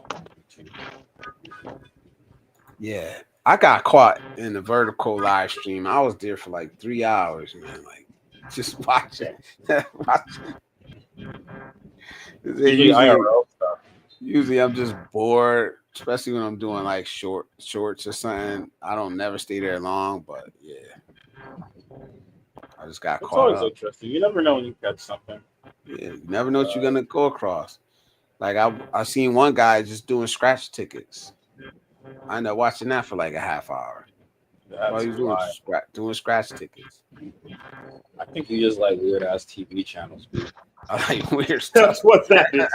B: Yeah, I got caught in the vertical live stream. I was there for like 3 hours, man. Like just watching. Usually I'm just bored, especially when I'm doing like shorts or something. I don't never stay there long, but yeah, I just got caught. It's
G: always interesting. You never know when you catch something.
B: Yeah, you never know what you're gonna go across. Like I seen one guy just doing scratch tickets. I ended up watching that for like a half hour. While he was doing scratch tickets.
G: I think you just like weird ass TV channels, dude.
B: I like weird stuff.
G: That's what that is.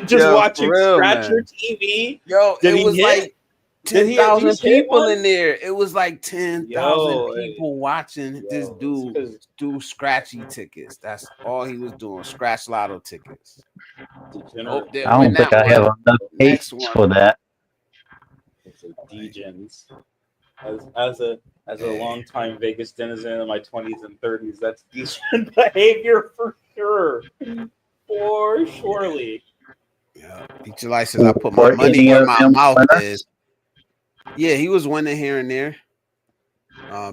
G: Just watching Scratcher TV.
B: Yo, it was like 10,000 people in there. It was like 10,000 people watching this dude do scratchy tickets. That's all he was doing. Scratch lotto tickets.
F: I don't think I have enough patience for that.
G: Degens. As a longtime Vegas denizen in my 20s and 30s, that's decent behavior for sure. For surely.
B: Yeah. Beach Light says I put my money where my mouth is. Yeah, he was winning here and there.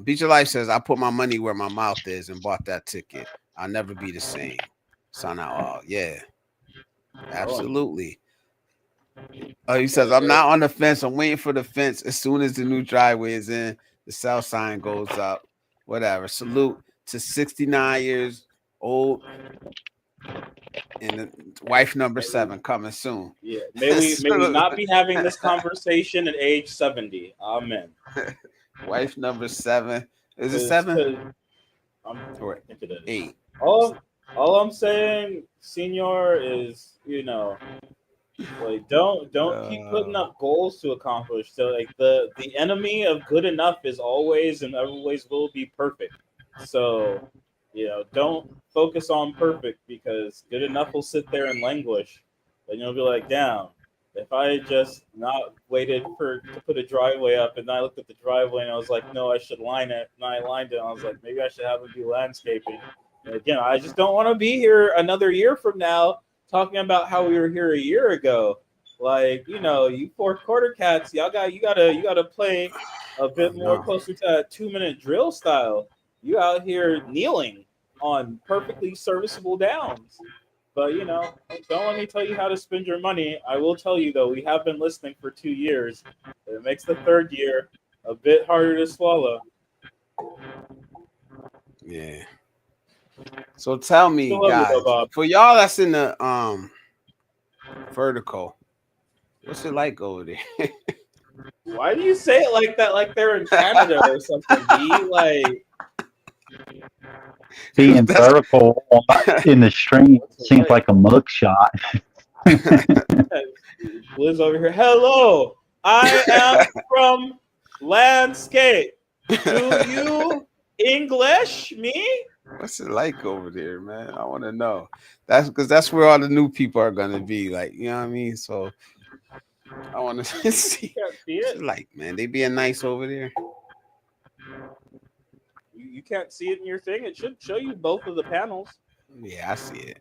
B: Beach Life says I put my money where my mouth is and bought that ticket. I'll never be the same. Son out. Yeah. Absolutely. He says, I'm not on the fence. I'm waiting for the fence. As soon as the new driveway is in, the sell sign goes up. Whatever. Salute to 69 years old and the wife number 7 coming soon.
G: Yeah. May we not be having this conversation at age 70. Amen.
B: Wife number 7. Is it 7?
G: Or
B: 8.
G: All I'm saying, Senor, is like don't keep putting up goals to accomplish. So like the enemy of good enough is always and always will be perfect. So don't focus on perfect because good enough will sit there and languish. And you'll be like, damn, if I had just not waited to put a driveway up and I looked at the driveway and I was like, no, I should line it. And I lined it and I was like, maybe I should have it be landscaping. And again, I just don't want to be here another year from now talking about how we were here a year ago. Like, you 4 quarter cats, you gotta play a bit more closer to that 2-minute drill style. You out here kneeling on perfectly serviceable downs. But don't let me tell you how to spend your money. I will tell you though, we have been listening for 2 years. It makes the 3rd year a bit harder to swallow.
B: Yeah. So tell me, guys, for y'all that's in the vertical, what's it like over there?
G: Why do you say it like that? Like they're in Canada or something? Like
F: being vertical in the stream seems like a mugshot.
G: Liz over here. Hello, I am from Landscape. Do you English? Me?
B: What's it like over there, man? I want to know. That's because that's where all the new people are gonna be. Like, you know what I mean? So I want to see
G: Can't see
B: what's
G: it.
B: it like, man. They being nice over there.
G: You can't see it in your thing. It should show you both of the panels.
B: Yeah, I see it.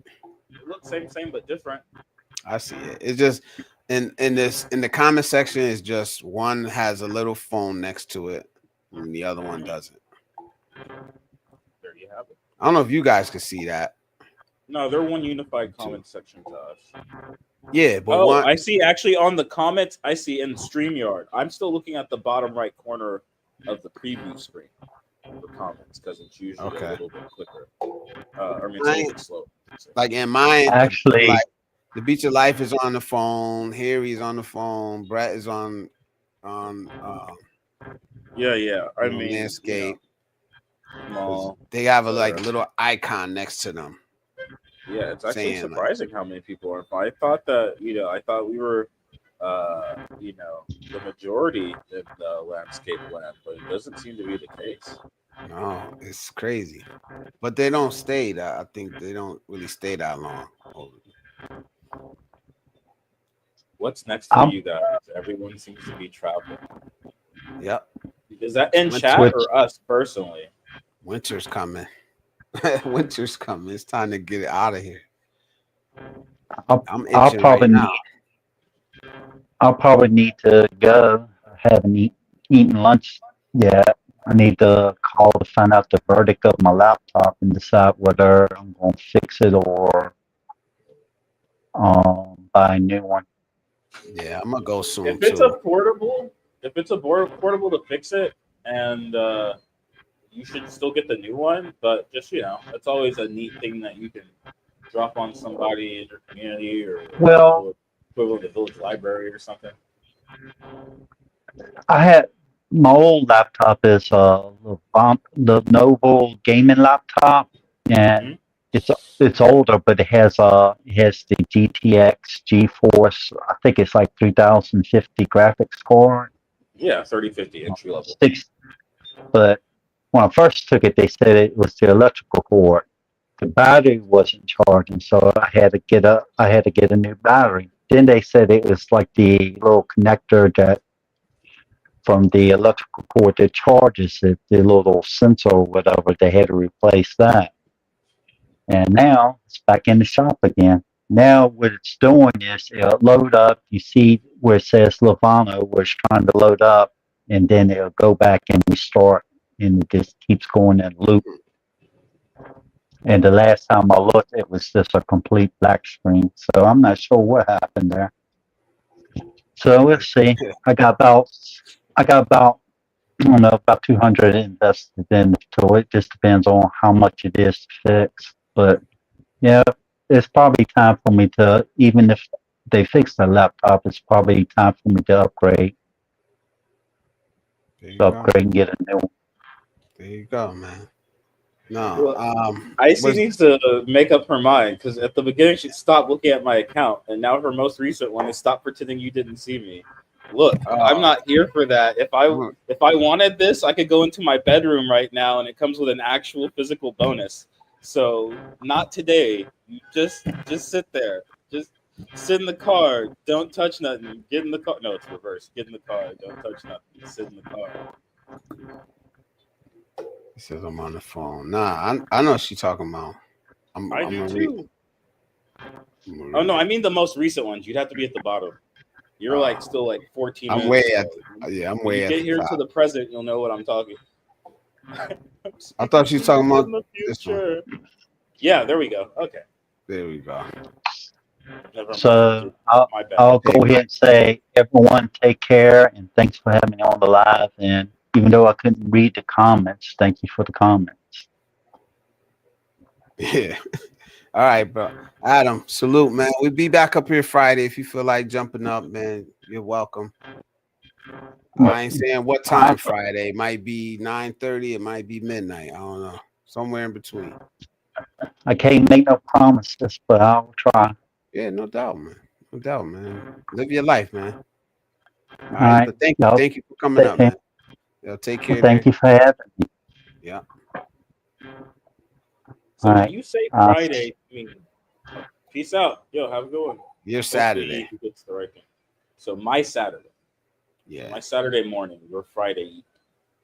G: It looks same but different.
B: I see it. It's just in the comment section is just one has a little phone next to it, and the other one doesn't.
G: There you have it.
B: I don't know if you guys can see that.
G: No, they're one unified comment section to us.
B: Yeah, but
G: Oh, I see. Actually, on the comments, I see in StreamYard. I'm still looking at the bottom right corner of the preview screen for comments because it's usually a little bit quicker. Or maybe it's a little bit slow.
B: Like in mine,
F: Actually,
B: like the Beach of Life is on the phone. Harry's on the phone. Brett is on
G: yeah. I mean,
B: Landscape.
G: They
B: have a like little icon next to them.
G: Yeah, it's actually surprising how many people are. I thought that I thought we were, the majority in the landscape land, but it doesn't seem to be the case.
B: No, it's crazy, but they don't stay that. I think they don't really stay that long.
G: What's next for you guys? Everyone seems to be traveling.
B: Yep.
G: Is that in chat or us personally?
B: Winter's coming. Winter's coming. It's time to get it out of here. I'm itching right now.
F: I'll probably need to go. I haven't eaten lunch yet. I need to call to find out the verdict of my laptop and decide whether I'm going to fix it or buy a new one.
B: Yeah, I'm gonna go soon.
G: If it's affordable to fix it, and you should still get the new one. But just it's always a neat thing that you can drop on somebody in your community or equivalent to village library or something.
F: I had my old laptop is the Noble gaming laptop, and it's older, but it has the GTX GeForce. I think it's like 3050 graphics card.
G: Yeah, 3050 entry level.
F: But when I first took it, they said it was the electrical cord. The battery wasn't charging, so I had to get a new battery. Then they said it was like the little connector that from the electrical cord that charges it, the little sensor or whatever. They had to replace that. And now it's back in the shop again. Now what it's doing is it'll load up. You see where it says Lavano, where it's trying to load up, and then it'll go back and restart, and it just keeps going in loop. And the last time I looked, it was just a complete black screen. So I'm not sure what happened there. So we'll see. I got about I don't know, about 200 invested into it. It just depends on how much it is to fix. But yeah, it's probably time for me to, even if they fix the laptop, it's probably time for me to upgrade. And get a new one.
B: There you go, man. No,
G: Icy needs to make up her mind because at the beginning she stopped looking at my account, and now her most recent one is stop pretending you didn't see me. Look, I'm not here for that. If I wanted this, I could go into my bedroom right now, and it comes with an actual physical bonus. So not today. Just sit there. Just sit in the car. Don't touch nothing. Get in the car. No, it's reverse. Get in the car. Don't touch nothing. Sit in the car.
B: He says I'm on the phone. Nah, I know what she's talking about.
G: I do too. Oh no, I mean the most recent ones. You'd have to be at the bottom. You're like still like 14 minutes.
B: I'm way at
G: get here to the present, you'll know what I'm talking.
B: I thought she was talking about this one.
G: Yeah, there we go. Okay.
B: There we go.
F: So I'll go ahead and say, everyone take care, and thanks for having me on the live. And even though I couldn't read the comments, thank you for the comments.
B: Yeah. All right, bro. Adam, salute, man. We'll be back up here Friday. If you feel like jumping up, man, you're welcome. I ain't saying what time Friday. It might be 9:30. It might be midnight. I don't know. Somewhere in between.
F: I can't make no promises, but I'll try.
B: Yeah, no doubt, man. No doubt, man. Live your life, man. All
F: right.
B: But thank you for coming up, man. Yo, take care.
F: Thank you for having me.
B: Yeah.
G: So
F: All
G: when
F: right.
G: you say Friday, I mean, peace out. Yo, have a good one.
B: Your
G: Hopefully
B: Saturday.
G: he gets the right thing. So my Saturday.
B: Yeah.
G: So my Saturday morning, your Friday evening.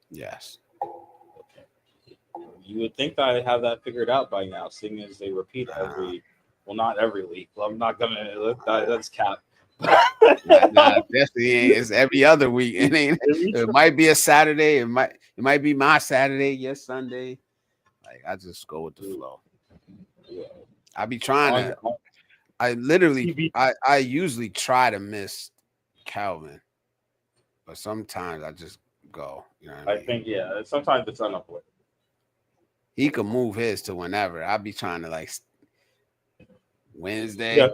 B: Yes.
G: Okay. You would think that I'd have that figured out by now, seeing as they repeat every, well, not every week. Well, I'm not gonna. That's cap.
B: Nah, definitely ain't. It's every other week. It ain't. It might be a Saturday. It might be my Saturday. Your Sunday. Like I just go with the flow.
G: Yeah.
B: I be trying to. I literally. I usually try to miss Calvin, but sometimes I just go. You know what I mean?
G: I think sometimes it's unavoidable.
B: He can move his to whenever. I be trying to like Wednesday,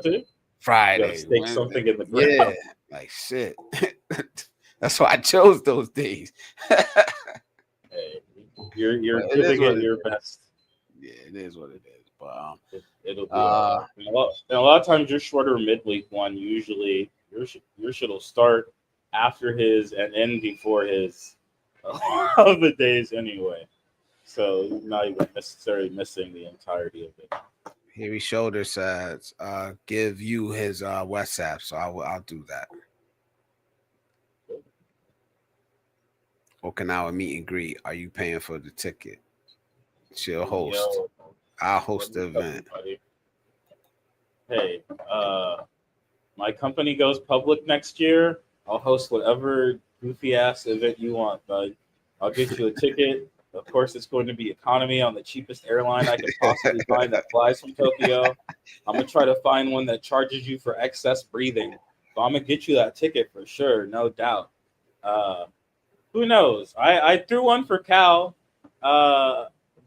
B: Friday,
G: stake
B: Wednesday.
G: something in the ground.
B: Yeah, like shit. That's why I chose those days.
G: Hey, you're giving it your best.
B: Yeah, it is what it is. But
G: it'll be and a lot of times your shorter midweek one, usually your shit will start after his and end before his of the days anyway. So you're not even necessarily missing the entirety of it.
B: Harry Shoulder says, give you his WhatsApp, so I'll do that. Okinawa meet and greet. Are you paying for the ticket? She'll host. I'll host the event.
G: Hey, my company goes public next year. I'll host whatever goofy ass event you want, bud. I'll get you a ticket. Of course, it's going to be economy on the cheapest airline I could possibly find that flies from Tokyo. I'm gonna try to find one that charges you for excess breathing. But I'm gonna get you that ticket for sure, no doubt. Who knows? I threw one for Cal.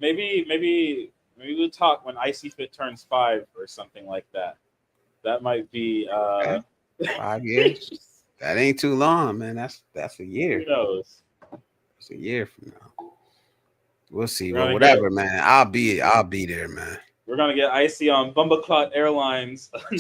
G: Maybe we'll talk when Icy Fit turns 5 or something like that. That might be
B: 5 years. That ain't too long, man. That's a year.
G: Who knows?
B: It's a year from now. We'll see. Well, whatever, man. I'll be there, man.
G: We're gonna get Icy on Bumbleclot Airlines. Two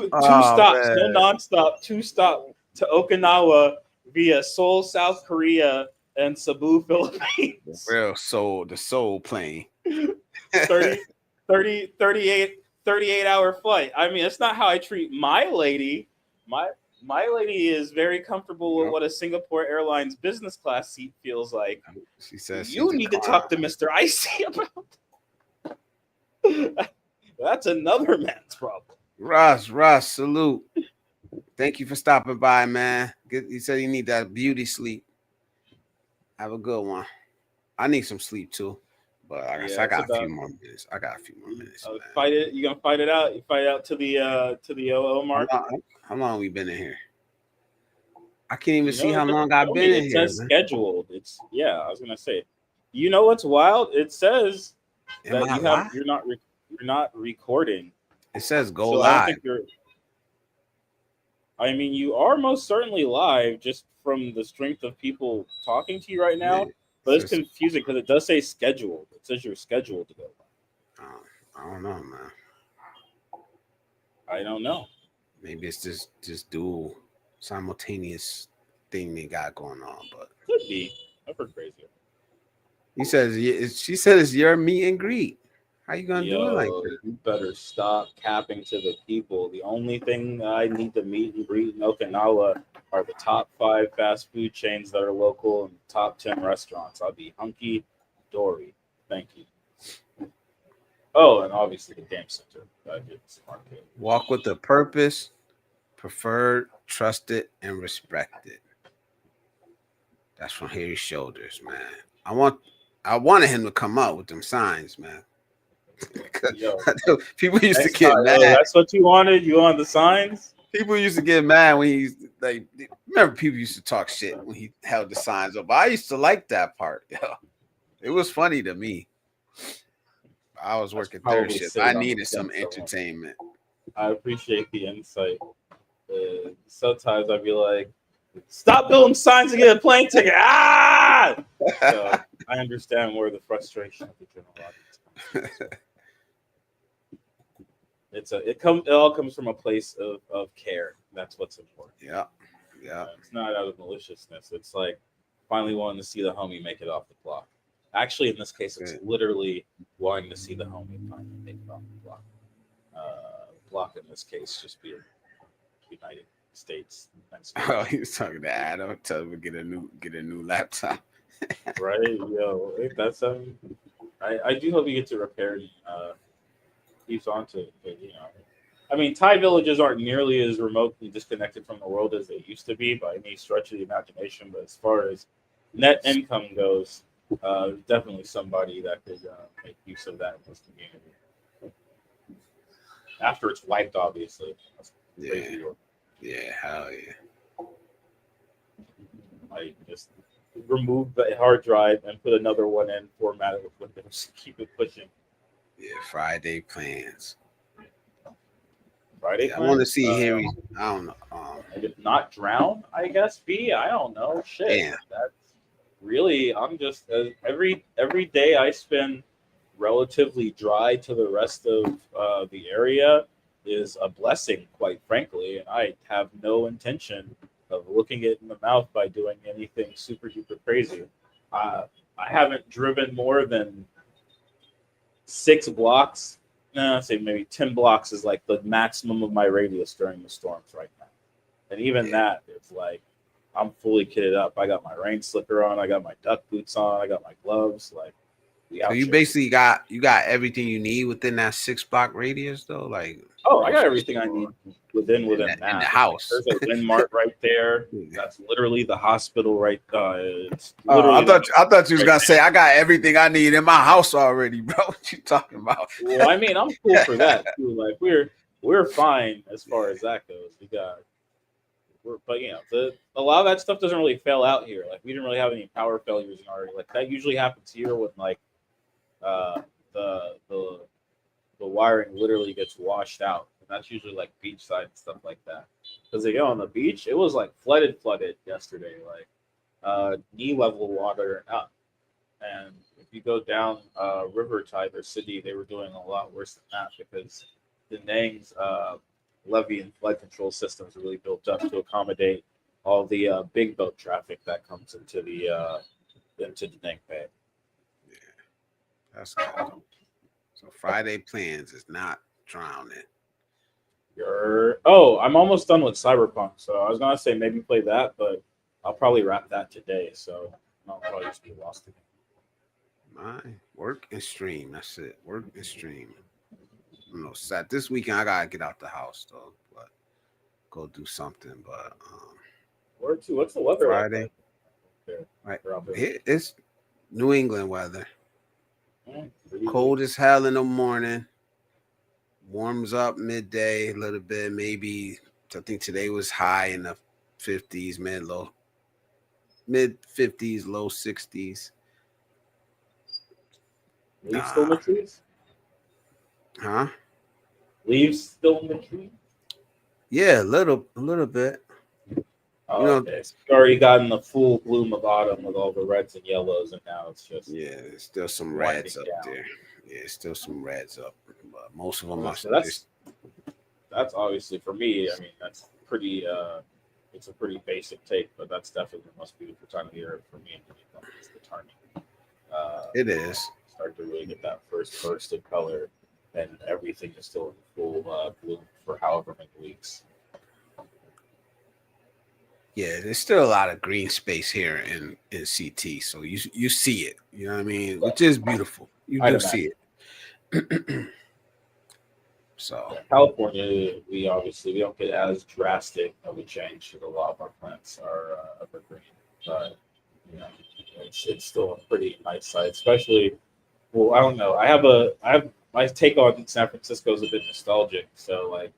G: stops, man. No nonstop. 2 stops to Okinawa via Seoul, South Korea, and Cebu, Philippines.
B: Real soul, the soul plane.
G: 38-hour flight. I mean, it's not how I treat my lady. My lady is very comfortable with what a Singapore Airlines business class seat feels like.
B: She says
G: you need to talk to Mr. Icy about. That's another man's problem.
B: Russ, salute. Thank you for stopping by, man. He said you need that beauty sleep. Have a good one. I need some sleep too, but I got a few more minutes.
G: Fight it. You gonna fight it out? You fight it out to the OO mark.
B: How long we been in here? I can't even see how long I've been in here.
G: It says scheduled. I was gonna say. You know what's wild? It says that you're not recording.
B: It says go live.
G: I mean, you are most certainly live just from the strength of people talking to you right now. Yeah. But it's confusing because it does say scheduled. It says you're scheduled to go live.
B: I don't know, man.
G: I don't know.
B: Maybe it's just dual simultaneous thing they got going on, but
G: could be. I've heard crazier.
B: She said it's your meet and greet. How you gonna do it like that?
G: You better stop capping to the people. The only thing I need to meet and greet in Okinawa are the top 5 fast food chains that are local and top 10 restaurants. I'll be hunky dory. Thank you. Oh, and obviously the game center.
B: Walk with a purpose, preferred, trusted, and respected. That's from Harry Shoulders, man. I wanted him to come up with them signs, man. People used to get mad.
G: That's what you wanted? You wanted the signs?
B: People used to get mad when he's like, remember people used to talk shit when he held the signs up. I used to like that part. It was funny to me. I was working third shift. I needed some entertainment.
G: I appreciate the insight. Sometimes I'd be like, stop building signs to get a plane ticket. Ah! So I understand where the frustration of the general audience comes from. It all comes from a place of care. That's what's important.
B: Yeah.
G: It's not out of maliciousness. It's like finally wanting to see the homie make it off the block. Actually, in this case, it's literally wanting to see the homie finally make it off the block. Block in this case just be United States.
B: Oh, he was talking to Adam. Tell him to get a new laptop.
G: Right, yo, that's I do hope you get to repair. Keeps on to it, but, I mean, Thai villages aren't nearly as remotely disconnected from the world as they used to be by any stretch of the imagination. But as far as net income goes, definitely somebody that could make use of that in this community. After it's wiped, obviously. That's crazy.
B: Yeah, hell yeah.
G: Like, just remove the hard drive and put another one in, format it with Windows, keep it pushing.
B: Yeah, Friday plans.
G: Friday.
B: Yeah, I want to see Harry. I don't know.
G: Not drown, I guess. B. I don't know. Shit.
B: Damn.
G: That's really. I'm just every day I spend relatively dry to the rest of the area is a blessing, quite frankly. And I have no intention of looking it in the mouth by doing anything super duper crazy. I haven't driven more than 6 blocks. I'd say maybe 10 blocks is like the maximum of my radius during the storms right now. And even that, it's like I'm fully kitted up. I got my rain slicker on. I got my duck boots on. I got my gloves. Like,
B: so you basically got everything you need within that 6-block radius, though. Like,
G: I got everything I need within that.
B: In the house.
G: There's a Winmart right there. That's literally the hospital right. It's
B: I thought you was gonna say I got everything I need in my house already, bro. What you talking about?
G: Well, I mean, I'm cool for that too. Like, we're fine as far as that goes. But a lot of that stuff doesn't really fail out here. Like, we didn't really have any power failures in our area. Like, that usually happens here when like the wiring literally gets washed out. And that's usually like beachside and stuff like that. Because they go on the beach, it was like flooded yesterday, like knee level water up. And if you go down River Tiber City, they were doing a lot worse than that because the Nang's levee and flood control systems are really built up to accommodate all the big boat traffic that comes into the Nang Bay.
B: Yeah, that's good. So Friday plans is not drowning.
G: I'm almost done with Cyberpunk, so I was gonna say maybe play that, but I'll probably wrap that today, so I'll probably just be lost again.
B: My work and stream. That's it. Work and stream. This weekend I gotta get out the house though, but go do something. But
G: where to? What's the weather?
B: Friday.
G: Like?
B: Right. It's New England weather. Cold as hell in the morning. Warms up midday a little bit. Maybe I think today was high in the 50s, mid 50s, low 60s.
G: Leaves still in the trees?
B: Huh?
G: Leaves still in the trees?
B: Yeah, a little bit.
G: Okay. So you already gotten the full bloom of autumn with all the reds and yellows, and now it's just
B: there's still some reds up there. Yeah, still some reds up, but most of them are.
G: So that's obviously for me. I mean, that's pretty. It's a pretty basic take, but that's definitely the most beautiful time of year for me. It's the turning.
B: It is.
G: Start to really get that first burst of color, and everything is still in full bloom for however many weeks.
B: Yeah, there's still a lot of green space here in CT, so you see it. You know what I mean? Which is beautiful. You do see it. So
G: California, we don't get as drastic of a change to a lot of our plants are evergreen, but it's still a pretty nice site, especially. Well, I don't know. I have my take on San Francisco is a bit nostalgic. So like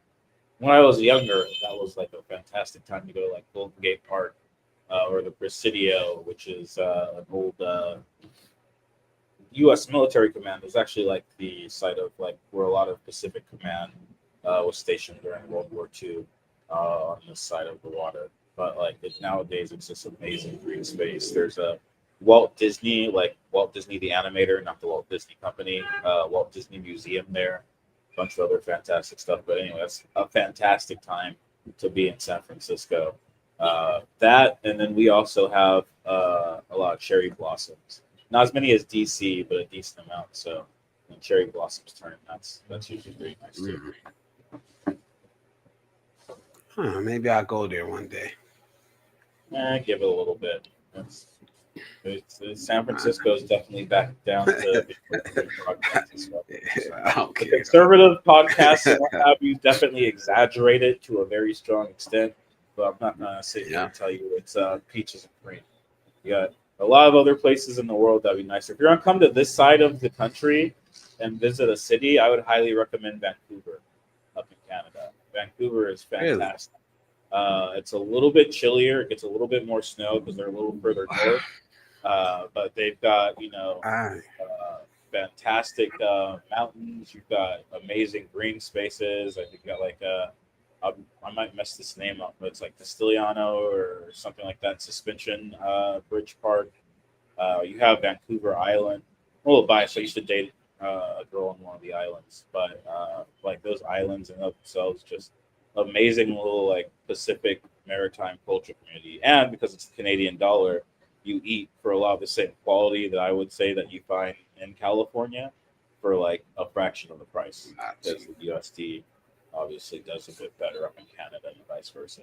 G: when I was younger, that was like a fantastic time to go to like Golden Gate Park or the Presidio, which is an old U.S. military command. It was actually like the site of like where a lot of Pacific Command was stationed during World War II on this side of the water. But like nowadays, it's just amazing green space. There's a Walt Disney the animator, not the Walt Disney Company, Walt Disney Museum there, a bunch of other fantastic stuff. But anyway, that's a fantastic time to be in San Francisco. That, and then we also have a lot of cherry blossoms. Not as many as DC, but a decent amount. So when cherry blossoms turn, that's usually very nice too.
B: Maybe I'll go there one day.
G: Give it a little bit. San Francisco is definitely back down to broadcasting stuff.
B: I don't
G: The
B: care.
G: conservative podcasts and what have you definitely exaggerate it to a very strong extent, but I'm not gonna sit here and tell you it's peaches and cream. You got a lot of other places in the world that'd be nicer. If you're gonna come to this side of the country and visit a city, I would highly recommend Vancouver up in Canada. Vancouver is fantastic. It's a little bit chillier. It gets a little bit more snow because they're a little further north. But they've got, fantastic mountains. You've got amazing green spaces. I think you got like I might mess this name up, but it's like Castellano or something like that. Suspension Bridge Park. You have Vancouver Island. Well, biased. I used to date a girl on one of the islands, but like those islands in of themselves, just amazing little like Pacific maritime culture community. And because it's the Canadian dollar, you eat for a lot of the same quality that I would say that you find in California for like a fraction of the price. Because the USD obviously does a bit better up in Canada and vice versa.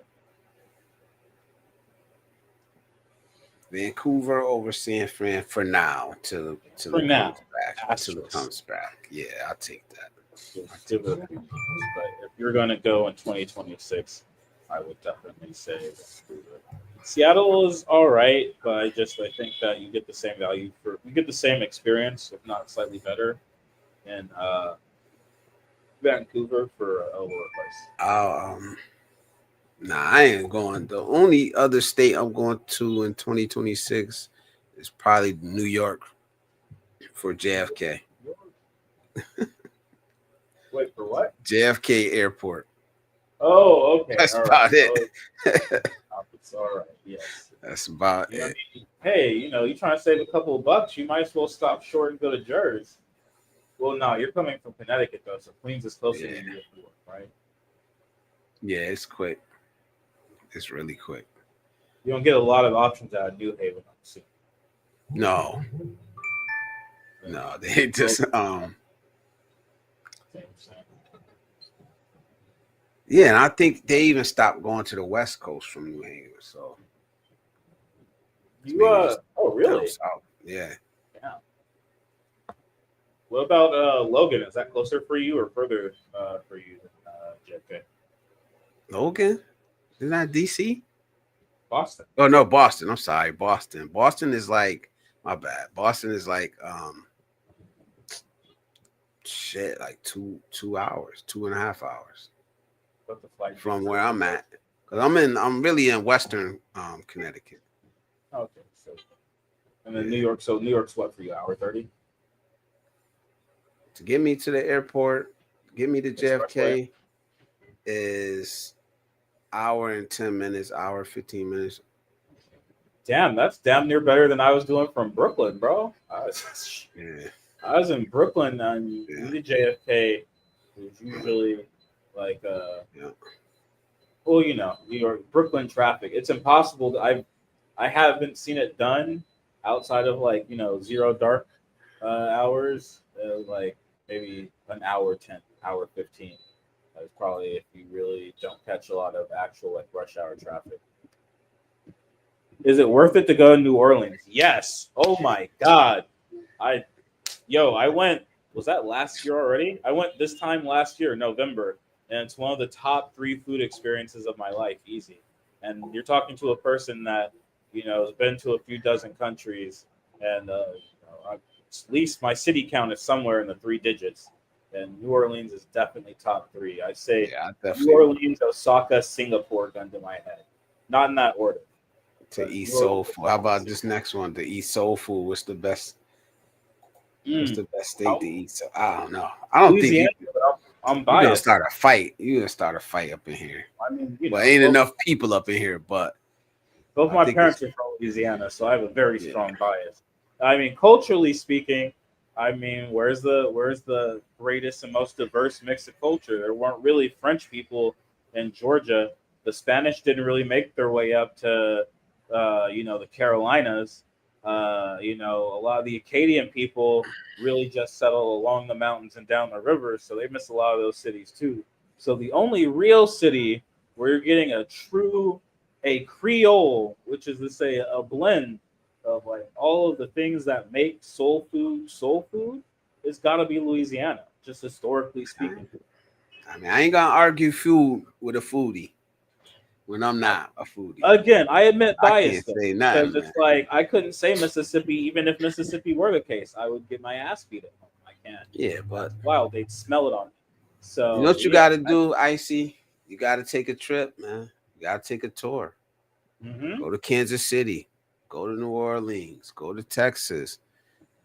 B: Vancouver over San Fran for now till it comes back. Yeah, I'll take that.
G: But if you're going to go in 2026, I would definitely say Vancouver. Seattle is all right, but I think that you get the same you get the same experience, if not slightly better, in Vancouver for a lower price.
B: Nah, I ain't going. The only other state I'm going to in 2026 is probably New York for JFK.
G: Wait, for what?
B: JFK Airport.
G: Oh, okay.
B: That's about it.
G: It's all right. Yes.
B: That's about it.
G: Hey, you're trying to save a couple of bucks. You might as well stop short and go to Jersey. Well, no, you're coming from Connecticut though, so Queens is closer to you, right? Yeah,
B: it's quick. It's really quick.
G: You don't get a lot of options out of New Haven.
B: No, they just Yeah, and I think they even stopped going to the West Coast from New Haven. So
G: oh really?
B: Yeah.
G: What about Logan? Is that closer for you or further for you than JFK?
B: Logan? Isn't that DC?
G: Boston.
B: Oh no, Boston. I'm sorry, Boston. Boston is like my bad. Boston is like like 2 hours, 2.5 hours from where I'm at. Because I'm really in Western Connecticut.
G: Okay. So, and then New York. So New York's what for you? Hour 30?
B: To get me to the airport, get me to JFK is hour and 10 minutes, hour 15 minutes.
G: Damn, that's damn near better than I was doing from Brooklyn, bro. I was in Brooklyn and the JFK was usually like well, New York, Brooklyn traffic. It's impossible to, I haven't seen it done outside of like, zero dark hours, like maybe an hour 10, hour 15. That's probably if you really don't catch a lot of actual like rush hour traffic. Is it worth it to go to New Orleans? Yes. Oh my God. I went, was that last year already? I went this time last year, November, and it's one of the top 3 food experiences of my life, easy. And you're talking to a person that, has been to a few dozen countries, and at least my city count is somewhere in the 3 digits. And New Orleans is definitely top 3. I say New Orleans, Osaka, Singapore, gun to my head. Not in that order.
B: To eat soul food. How about this next one? To eat soul food. What's the best? What's the best state to eat? So I don't know. I don't think I'm biased. You're gonna start a fight. You're gonna start a fight up in here. I mean, ain't enough people up in here. But
G: both my parents are from Louisiana, so I have a very strong bias. I mean, culturally speaking, where's the greatest and most diverse mix of culture? There weren't really French people in Georgia. The Spanish didn't really make their way up to, the Carolinas. A lot of the Acadian people really just settle along the mountains and down the rivers, so they miss a lot of those cities too. So the only real city where you're getting a Creole, which is to say a blend of like all of the things that make soul food, it's got to be Louisiana, just historically speaking.
B: I mean, I ain't gonna argue food with a foodie when I'm not a foodie.
G: Again, I admit bias.
B: I can't say nothing,
G: because it's like I couldn't say Mississippi, even if Mississippi were the case, I would get my ass beat at home. I can't.
B: Yeah, but
G: wow, they'd smell it on me. So
B: you know what you got to do, Icy? You got to take a trip, man. You got to take a tour.
G: Mm-hmm.
B: Go to Kansas City. Go to New Orleans. Go to Texas.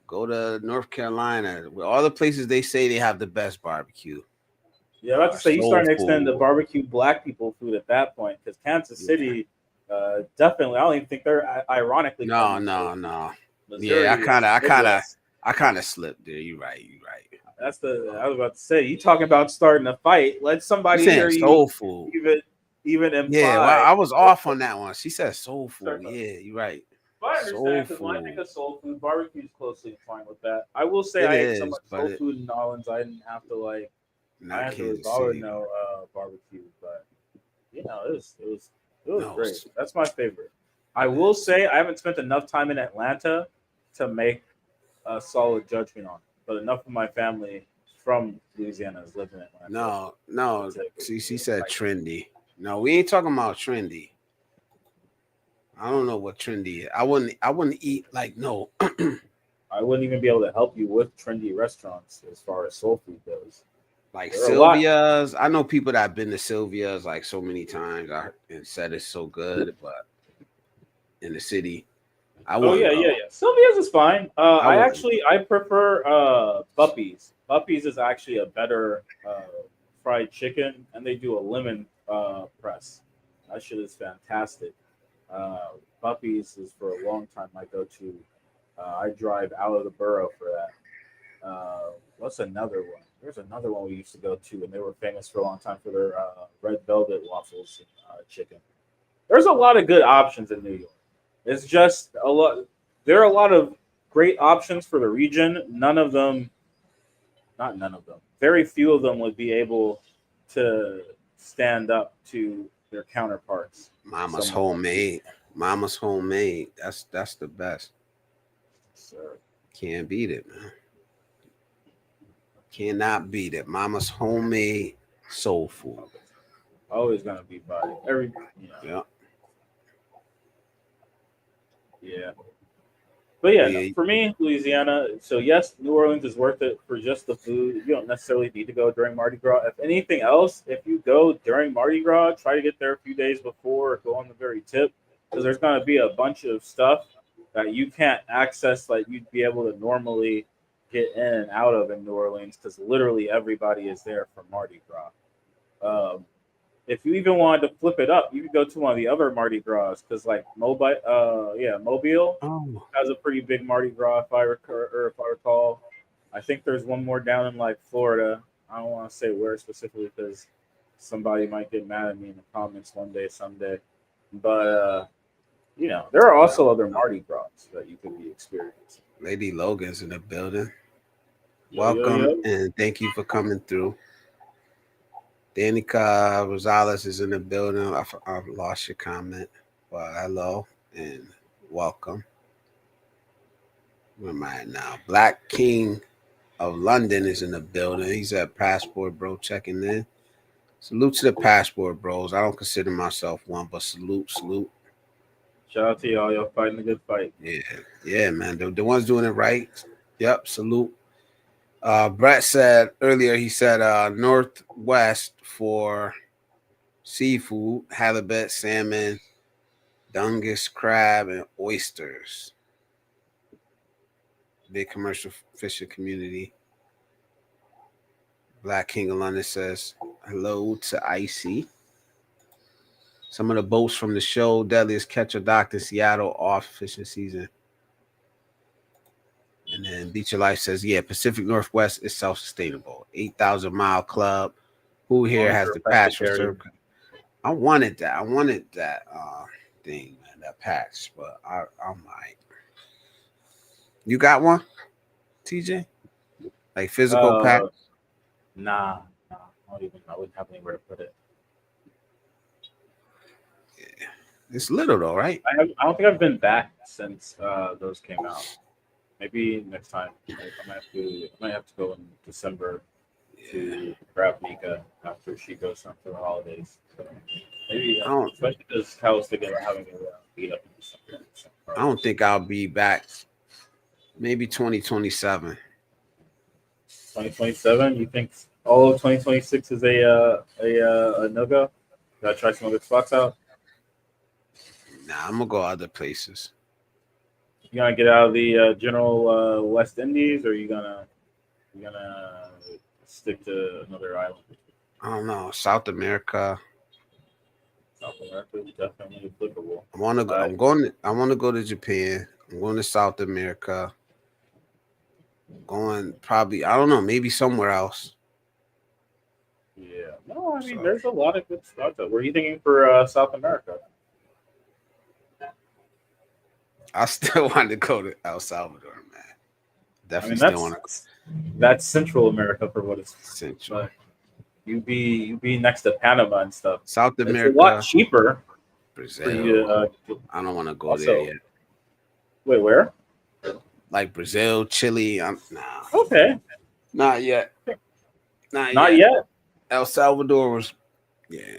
B: Go to North Carolina. All the places they say they have the best barbecue.
G: Yeah, I was about to say, you starting to extend the barbecue black people food at that point, because Kansas City, definitely, I don't even think they're ironically.
B: No. Missouri, I kind of slipped there. You're right.
G: I was about to say, you talking about starting a fight? Let somebody hear you.
B: Soul food.
G: Even imply.
B: Yeah, well, I was off on that one. She said soul food. Yeah, you're right.
G: But I understand, because when I think of soul food, barbecue is closely entwined with that. I will say I ate so much soul food in New Orleans, I didn't have to like. I had to no barbecue, but it was great. That's my favorite. I will say I haven't spent enough time in Atlanta to make a solid judgment on it, but enough of my family from Louisiana has lived in Atlanta.
B: No. See, she said trendy. No, we ain't talking about trendy. I don't know what trendy is. I wouldn't eat like no.
G: I wouldn't even be able to help you with trendy restaurants as far as soul food goes.
B: Like Sylvia's, I know people that have been to Sylvia's like so many times and said it's so good, but in the city, yeah.
G: Sylvia's is fine. I prefer Buppy's. Buppy's is actually a better fried chicken, and they do a lemon press. That shit is fantastic. Buppy's is for a long time my go-to. I drive out of the borough for that. What's another one? There's another one we used to go to, and they were famous for a long time for their red velvet waffles and chicken. There's a lot of good options in New York. It's just a lot. There are a lot of great options for the region. Very few of them would be able to stand up to their counterparts.
B: Mama's homemade. That's the best.
G: Sir.
B: Can't beat it, man. Cannot beat it. Mama's homemade soul food.
G: Always gonna be by Yeah. But for me, Louisiana. So yes, New Orleans is worth it for just the food. You don't necessarily need to go during Mardi Gras. If anything else, if you go during Mardi Gras, try to get there a few days before or go on the very tip, because there's gonna be a bunch of stuff that you can't access like you'd be able to normally get in and out of in New Orleans, because literally everybody is there for Mardi Gras. If you even wanted to flip it up, you could go to one of the other Mardi Gras, because like Mobile has a pretty big Mardi Gras if I recall. I think there's one more down in like Florida. I don't want to say where specifically because somebody might get mad at me in the comments one day, someday. But there are also other Mardi Gras that you could be experiencing.
B: Lady Logan's in the building. Welcome and thank you for coming through. Danica Rosales is in the building. I've lost your comment, but hello and welcome. Where am I at now? Black King of London is in the building. He's at Passport Bro checking in. Salute to the Passport Bros. I don't consider myself one, but salute.
G: Shout out to y'all. Y'all fighting a good fight.
B: Yeah, man. The ones doing it right. Yep, salute. Brett said earlier, he said Northwest for seafood, halibut, salmon, dungus, crab, and oysters. Big commercial fishing community. Black King of London says hello to Icy. Some of the boats from the show, Deadliest Catcher Docked in Seattle, off fishing season. And then Beach of Life says, Pacific Northwest is self-sustainable. 8,000-mile club. Who here has the patch for surf? I wanted that. I wanted that thing, man, that patch, but I might. You got one, TJ? Like physical patch?
G: Nah. I wouldn't have anywhere to put it.
B: Yeah. It's little though, right?
G: I don't think I've been back since those came out. Maybe next time. I might have to go in December to grab Mika after she goes home for the holidays. So maybe, especially because Kyle's thinking about having a beat up in December.
B: I don't think I'll be back. Maybe 2027.
G: 2027? You think all of 2026 is a no go? Gotta try some other spots out.
B: Nah, I'm gonna go other places.
G: You gonna get out of the general West Indies, or you gonna stick to another island?
B: I don't know. South America.
G: South America is definitely applicable.
B: I want to go to Japan. I'm going to South America. Going probably, I don't know, maybe somewhere else.
G: Yeah. No, I mean, there's a lot of good stuff. What are you thinking for South America?
B: I still want to go to El Salvador, man. Definitely still want to.
G: That's Central America for what it's
B: Central.
G: But you be next to Panama and stuff.
B: South America.
G: It's a lot cheaper.
B: Brazil. I don't want to go there yet.
G: Wait, where?
B: Like Brazil, Chile. Nah.
G: Okay.
B: Not yet.
G: Not yet.
B: El Salvador was, yeah.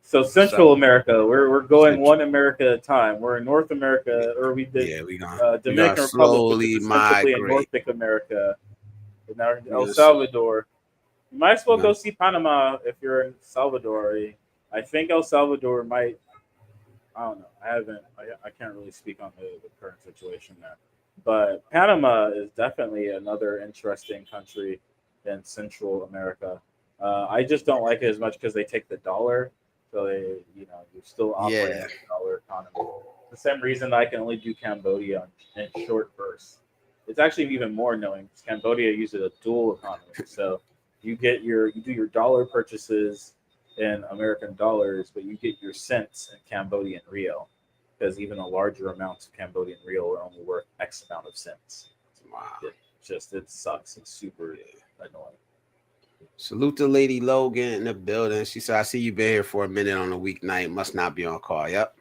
G: So Central America, we're going one America at a time. We're in North America, or we did.
B: Yeah, we gonna
G: Dominican Republic,
B: slowly migrate
G: in North America. And now El Salvador. You might as well go see Panama if you're in Salvador. I think El Salvador might. I don't know. I can't really speak on the current situation there. But Panama is definitely another interesting country in Central America. I just don't like it as much because they take the dollar. So you're still operating in the dollar economy. The same reason I can only do Cambodia in short bursts. It's actually even more annoying because Cambodia uses a dual economy. So you do your dollar purchases in American dollars, but you get your cents in Cambodian riel, because even a larger amounts of Cambodian riel are only worth X amount of cents. Wow. It sucks. It's super annoying.
B: Salute to Lady Logan in the building. She said, I see you been here for a minute on a weeknight. Must not be on call. Yep.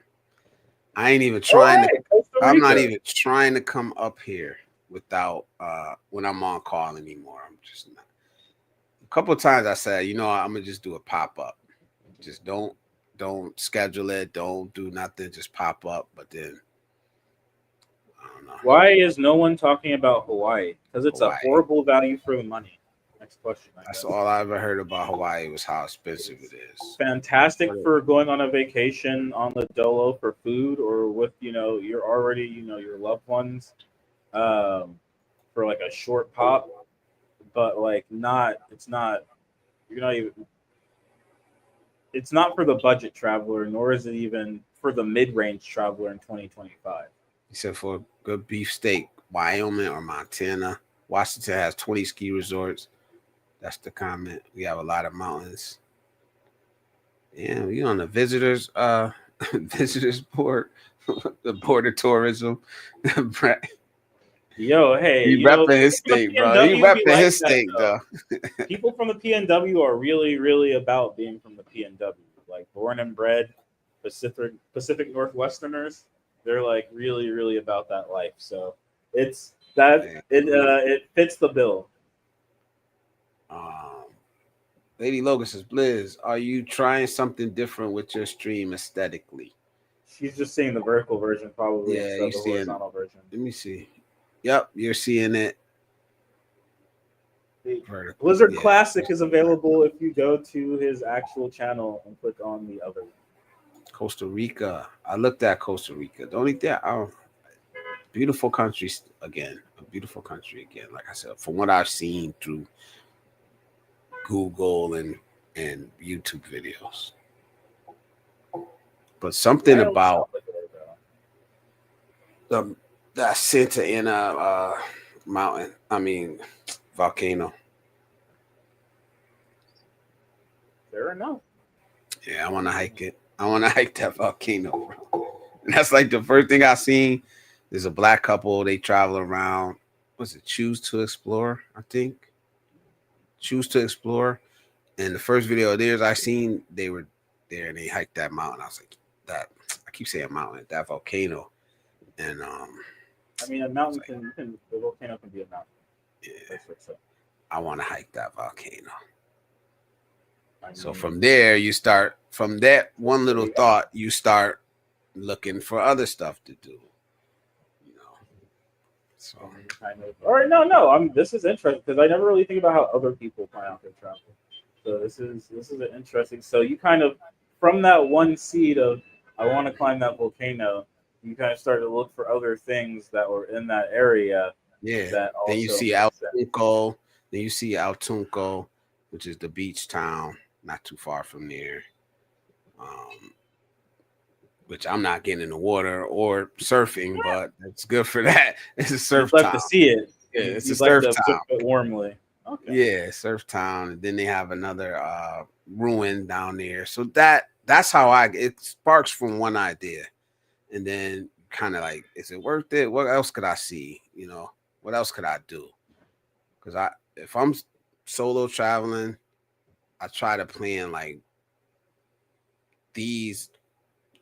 B: I ain't even trying I'm not even trying to come up here without when I'm on call anymore. I'm just not. A couple of times I said, I'm gonna just do a pop-up. Just don't schedule it, don't do nothing, just pop up. But then I don't know.
G: Why is no one talking about Hawaii? Because it's a horrible value for the money. Next question.
B: That's all I ever heard about Hawaii was how expensive it is.
G: Fantastic for going on a vacation on the Dolo for food, or with you're already your loved ones, for like a short pop, but like it's not for the budget traveler, nor is it even for the mid-range traveler in 2025.
B: He said for a good beef steak, Wyoming or Montana. Washington has 20 ski resorts. That's the comment. We have a lot of mountains. Yeah, we on the visitors board, the board of tourism.
G: Yo, hey,
B: he repping his state, bro. He repping his state, though.
G: People from the PNW are really, really about being from the PNW. Like born and bred Pacific Northwesterners, they're like really, really about that life. So it fits the bill.
B: Lady Logan says, Blizz, are you trying something different with your stream aesthetically?
G: She's just seeing the vertical version, probably.
B: Yeah, you're
G: the horizontal version.
B: Let me see. Yep, you're seeing it.
G: Vertical. Blizzard Classic is available if you go to his actual channel and click on the other.
B: Costa Rica. I looked at Costa Rica. The only thing, beautiful country again. A beautiful country again. Like I said, from what I've seen through Google and YouTube videos. But something about that Santa Ana volcano.
G: Fair enough.
B: Yeah, I want to hike it. I want to hike that volcano, bro. And that's like the first thing I seen. There's a black couple. They travel around. What's it? Choose to Explore, I think. Choose to Explore. And the first video of theirs I seen, they were there and they hiked that mountain. I was like, that. I keep saying mountain, that volcano. And
G: I mean, a mountain can the volcano can be a mountain.
B: Yeah, I want to hike that volcano. So
G: mean,
B: from there, you start from that one little thought, you start looking for other stuff to do. You know. So
G: kind of. All right, no. This is interesting because I never really think about how other people plan out their travel. So this is an interesting. So you kind of from that one seed of I want to climb that volcano, you kind of started to look for other things that were in that area.
B: Yeah.
G: That
B: then you see Altunco. Then you see Altunco, which is the beach town, not too far from there. Which I'm not getting in the water or surfing, but it's good for that. It's a surf town.
G: You'd like to see it.
B: Yeah, it's a surf town.
G: It warmly. Okay.
B: Yeah, surf town. And then they have another ruin down there. So that's how it sparks from one idea. And then kind of like, is it worth it? What else could I see? You know, what else could I do? Because if I'm solo traveling, I try to plan like these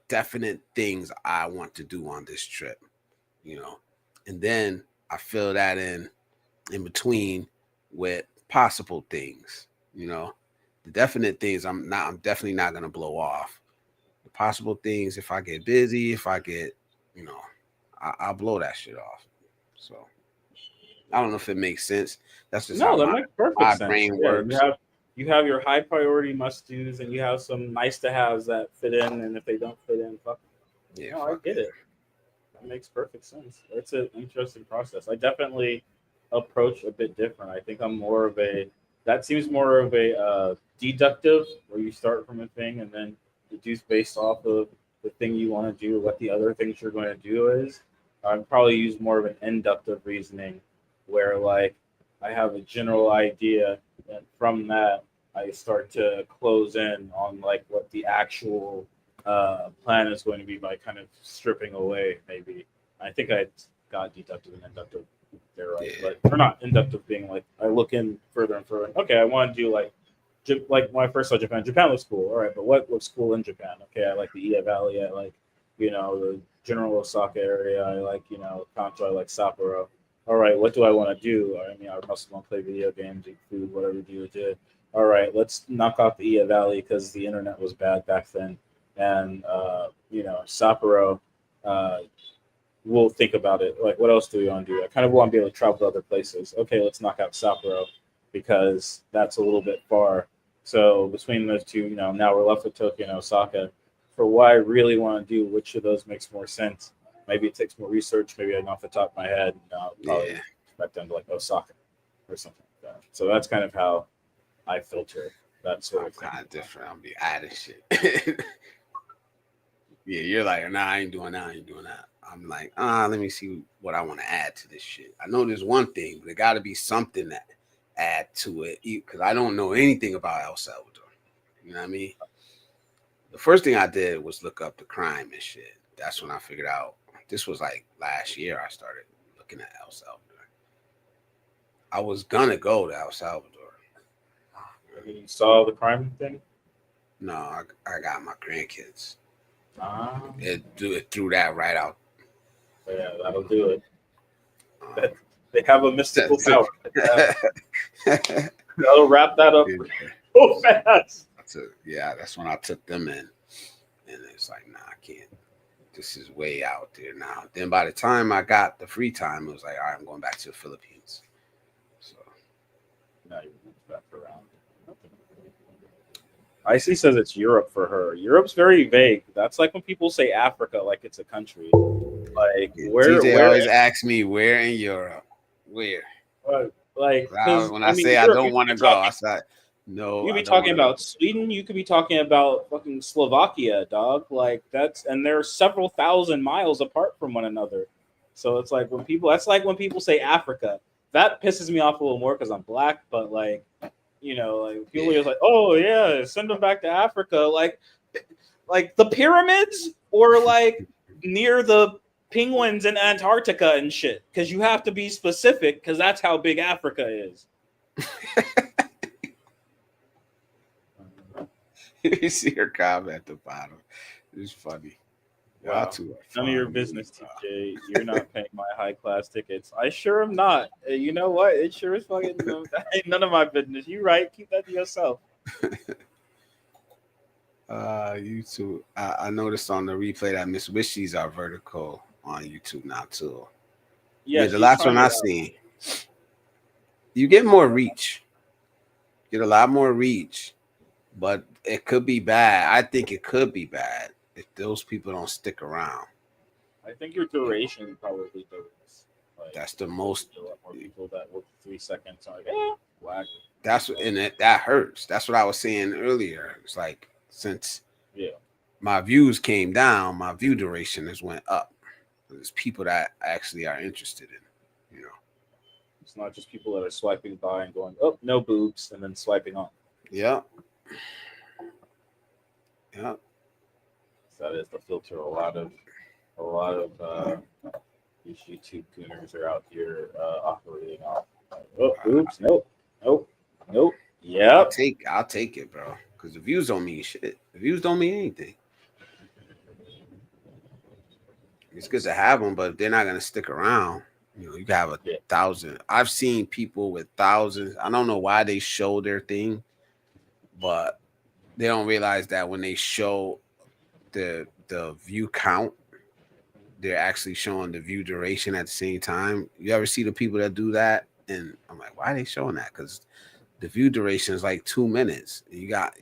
B: definite things I want to do on this trip, you know, and then I fill that in between with possible things, you know, the definite things I'm definitely not going to blow off. The possible things, if I get busy, if I get, you know, I'll blow that shit off. So I don't know if it makes sense. That's just how
G: that makes perfect sense.
B: Brain works.
G: You have your high priority must do's, and you have some nice to haves that fit in. And if they don't fit in, fuck. Yeah, I get it. That makes perfect sense. It's an interesting process. I definitely approach a bit different. I think I'm more of that seems more of a deductive, where you start from a thing and then deduce based off of the thing you want to do, what the other things you're going to do is. I'd probably use more of an inductive reasoning, where like I have a general idea, and from that I start to close in on like what the actual plan is going to be by kind of stripping away. Maybe I think I got deductive and inductive there, right?
B: Yeah.
G: But or not inductive being like I look in further and further. Okay, I want to do like when I first saw Japan. Japan looks cool. All right, but what looks cool in Japan? Okay, I like the Iya Valley. I like the general Osaka area. I like Kanto. I like Sapporo. All right, what do I want to do? I mean, I must want to play video games, eat food, whatever you do. All right, let's knock off the Iya Valley because the internet was bad back then. And, Sapporo, we'll think about it. Like, what else do we want to do? I kind of want to be able to travel to other places. Okay, let's knock out Sapporo because that's a little bit far. So between those two, now we're left with Tokyo and Osaka. For what I really want to do, which of those makes more sense? Maybe it takes more research. Maybe I know off the top of my head. I'll probably expect them to like Osaka or something like that. So that's kind of how I filter that sort of thing.
B: Kind of different. I'll be adding shit. Yeah, you're like, nah, I ain't doing that. I'm like, let me see what I want to add to this shit. I know there's one thing, but there got to be something that add to it because I don't know anything about El Salvador. You know what I mean? The first thing I did was look up the crime and shit. That's when I figured out. This was like last year I started looking at El Salvador. I was gonna go to El Salvador.
G: You saw the crime thing?
B: No, I got my grandkids. It threw that right out.
G: Yeah, that'll do it. They have a mystical power. That'll wrap that up so fast.
B: That's when I took them in. And it's like, nah, I can't. This is way out there now. Then by the time I got the free time, it was like, all right, I'm going back to the Philippines. So
G: now you move back around. Icy says it's Europe for her. Europe's very vague. That's like when people say Africa like it's a country. Like where
B: always asks me where in Europe. Where?
G: Like
B: when I say Europe, I don't want to go, I said no.
G: You could be talking about Sweden. You could be talking about fucking Slovakia, dog. Like and they're several thousand miles apart from one another. So it's like that's like when people say Africa. That pisses me off a little more because I'm black. But like You know, like people are just like, oh yeah, send them back to Africa, like the pyramids or like near the penguins in Antarctica and shit. Because you have to be specific, because that's how big Africa is.
B: You see her comment at the bottom. It's funny.
G: Wow. None of your business, TJ. You're not paying my high class tickets. I sure am not. You know what? It sure is fucking. That ain't none of my business. You right? Keep that to yourself.
B: YouTube. I noticed on the replay that Miss Wishy's are vertical on YouTube now too. Yeah, the last one I seen. You get more reach. Get a lot more reach, but it could be bad. I think it could be bad if those people don't stick around.
G: I think your duration probably does. Like,
B: that's the most.
G: A lot more people that work 3 seconds are like, whack.
B: That's what, and that hurts. That's what I was saying earlier. It's like since my views came down, my view duration has went up. There's people that actually are interested in, you know.
G: It's not just people that are swiping by and going, oh, no boobs, and then swiping on.
B: Yeah. Yeah.
G: That is the filter. A lot of these YouTube gooners are out here operating off. Oh, boobs, nope. Yeah.
B: I'll take it, bro. Because the views don't mean shit. The views don't mean anything. It's good to have them, but they're not gonna stick around. You know, you can have 1,000. I've seen people with thousands. I don't know why they show their thing, but they don't realize that when they show the view count, they're actually showing the view duration at the same time. You ever see the people that do that? And I'm like, why are they showing that? Because the view duration is like 2 minutes. You got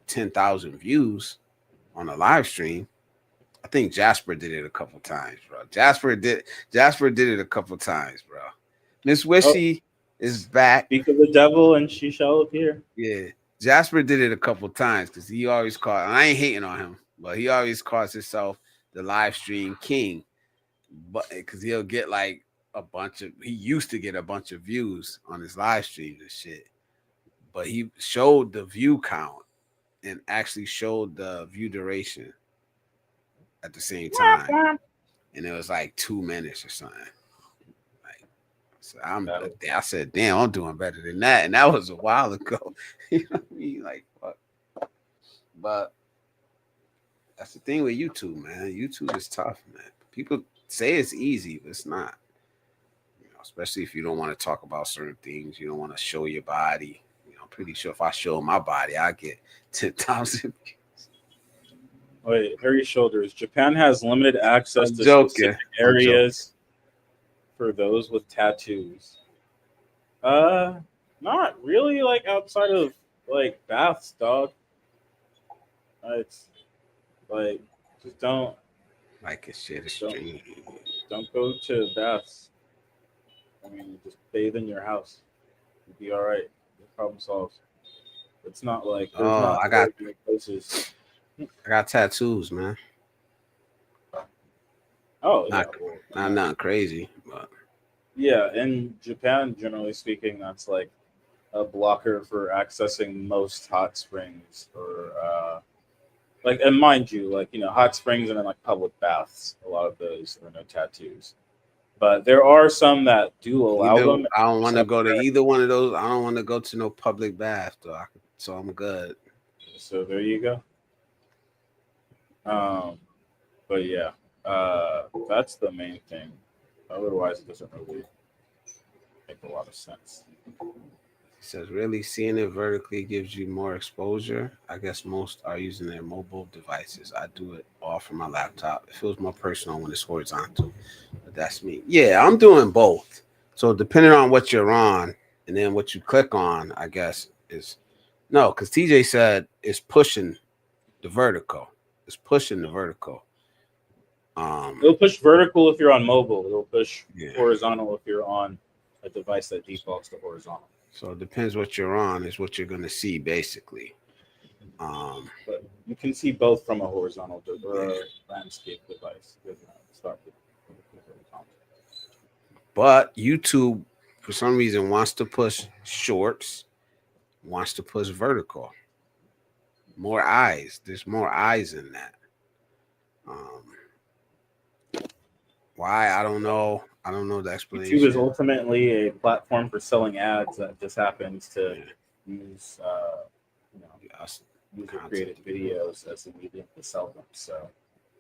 B: 10,000 views on a live stream. I think Jasper did it a couple times, bro. Jasper did it a couple times, bro. Miss Wishy is back.
G: Speak of the devil and she shall appear.
B: Yeah. Jasper did it a couple times because he always called, and I ain't hating on him, but he always calls himself the live stream king. But because he'll get like he used to get a bunch of views on his live streams and shit. But he showed the view count and actually showed the view duration at the same time. And it was like 2 minutes or something. Like, so I said, damn, I'm doing better than that. And that was a while ago. You know what I mean? Like, fuck. But that's the thing with YouTube, man. YouTube is tough, man. People say it's easy, but it's not. You know, especially if you don't want to talk about certain things. You don't want to show your body. You know, I'm pretty sure if I show my body, I get 10,000 views.
G: Wait, Harry Shoulders. Japan has limited access to specific areas for those with tattoos. Not really, like outside of like baths, dog. It's like just don't
B: like a shit stream.
G: Don't go to baths. I mean, just bathe in your house. You'll be all right. The problem solved. It's not like
B: I got places. I got tattoos, man.
G: Oh,
B: not nothing crazy, but
G: yeah. In Japan, generally speaking, that's like a blocker for accessing most hot springs, or like, and mind you, like, you know, hot springs and then like public baths. A lot of those are no tattoos, but there are some that do allow them.
B: I don't want to go to either one of those. I don't want to go to no public bath, though. So I'm good.
G: So there you go. But yeah, that's the main thing. Otherwise, it doesn't really make a lot of sense.
B: He says, really, seeing it vertically gives you more exposure. I guess most are using their mobile devices. I do it all from my laptop. It feels more personal when it's horizontal. But that's me. Yeah, I'm doing both. So depending on what you're on and then what you click on, I guess is no, because TJ said it's pushing the vertical. It's pushing the vertical.
G: It'll push vertical if you're on mobile. It'll push horizontal if you're on a device that defaults to horizontal.
B: So it depends what you're on is what you're going to see, basically.
G: But you can see both from a horizontal landscape device.
B: But YouTube, for some reason, wants to push shorts wants to push vertical. More eyes. There's more eyes in that. Why? I don't know. I don't know the explanation.
G: YouTube is ultimately a platform for selling ads that just happens to use, user created videos as a medium to sell them. So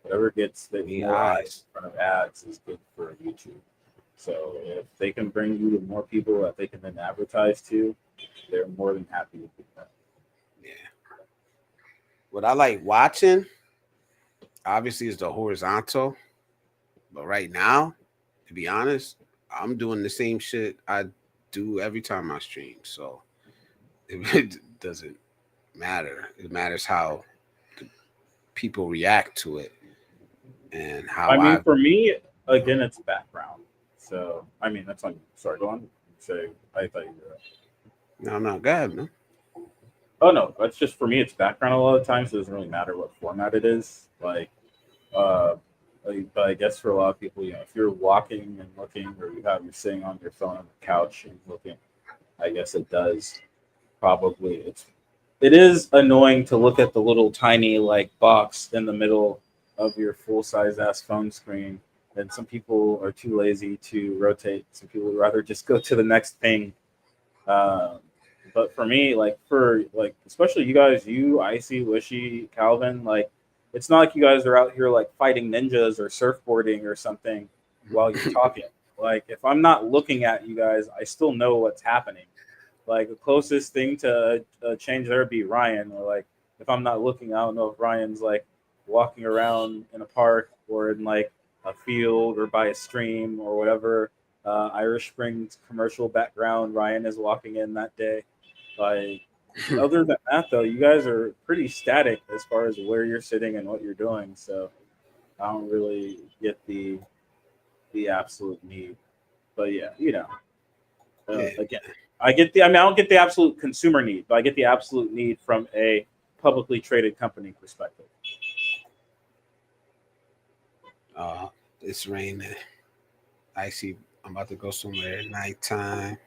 G: whatever gets the more eyes in front of ads is good for YouTube. So if they can bring you to more people that they can then advertise to, they're more than happy to do that.
B: Yeah. What I like watching, obviously, is the horizontal. But right now, to be honest, I'm doing the same shit I do every time I stream. So it doesn't matter. It matters how people react to it and how.
G: I mean, for me, again, it's background. So I mean, that's on. Sorry, go on. Say, I thought you were.
B: No, go ahead, man.
G: Oh no, that's just for me. It's background a lot of times. It doesn't really matter what format it is. But I guess for a lot of people, if you're walking and looking, or you're sitting on your phone on the couch and looking, I guess it does probably. It is annoying to look at the little tiny box in the middle of your full size ass phone screen. And some people are too lazy to rotate. Some people would rather just go to the next thing. But for me, especially you guys, Icy, Wishy, Calvin, it's not like you guys are out here fighting ninjas or surfboarding or something while you're talking. If I'm not looking at you guys, I still know what's happening. The closest thing to a change there would be Ryan. Or if I'm not looking, I don't know if Ryan's walking around in a park or in a field or by a stream or whatever Irish Springs commercial background Ryan is walking in that day. Other than that, though, you guys are pretty static as far as where you're sitting and what you're doing. So I don't really get the absolute need. But yeah, again, I don't get the absolute consumer need, but I get the absolute need from a publicly traded company perspective.
B: It's raining. Icy, I'm about to go somewhere at nighttime.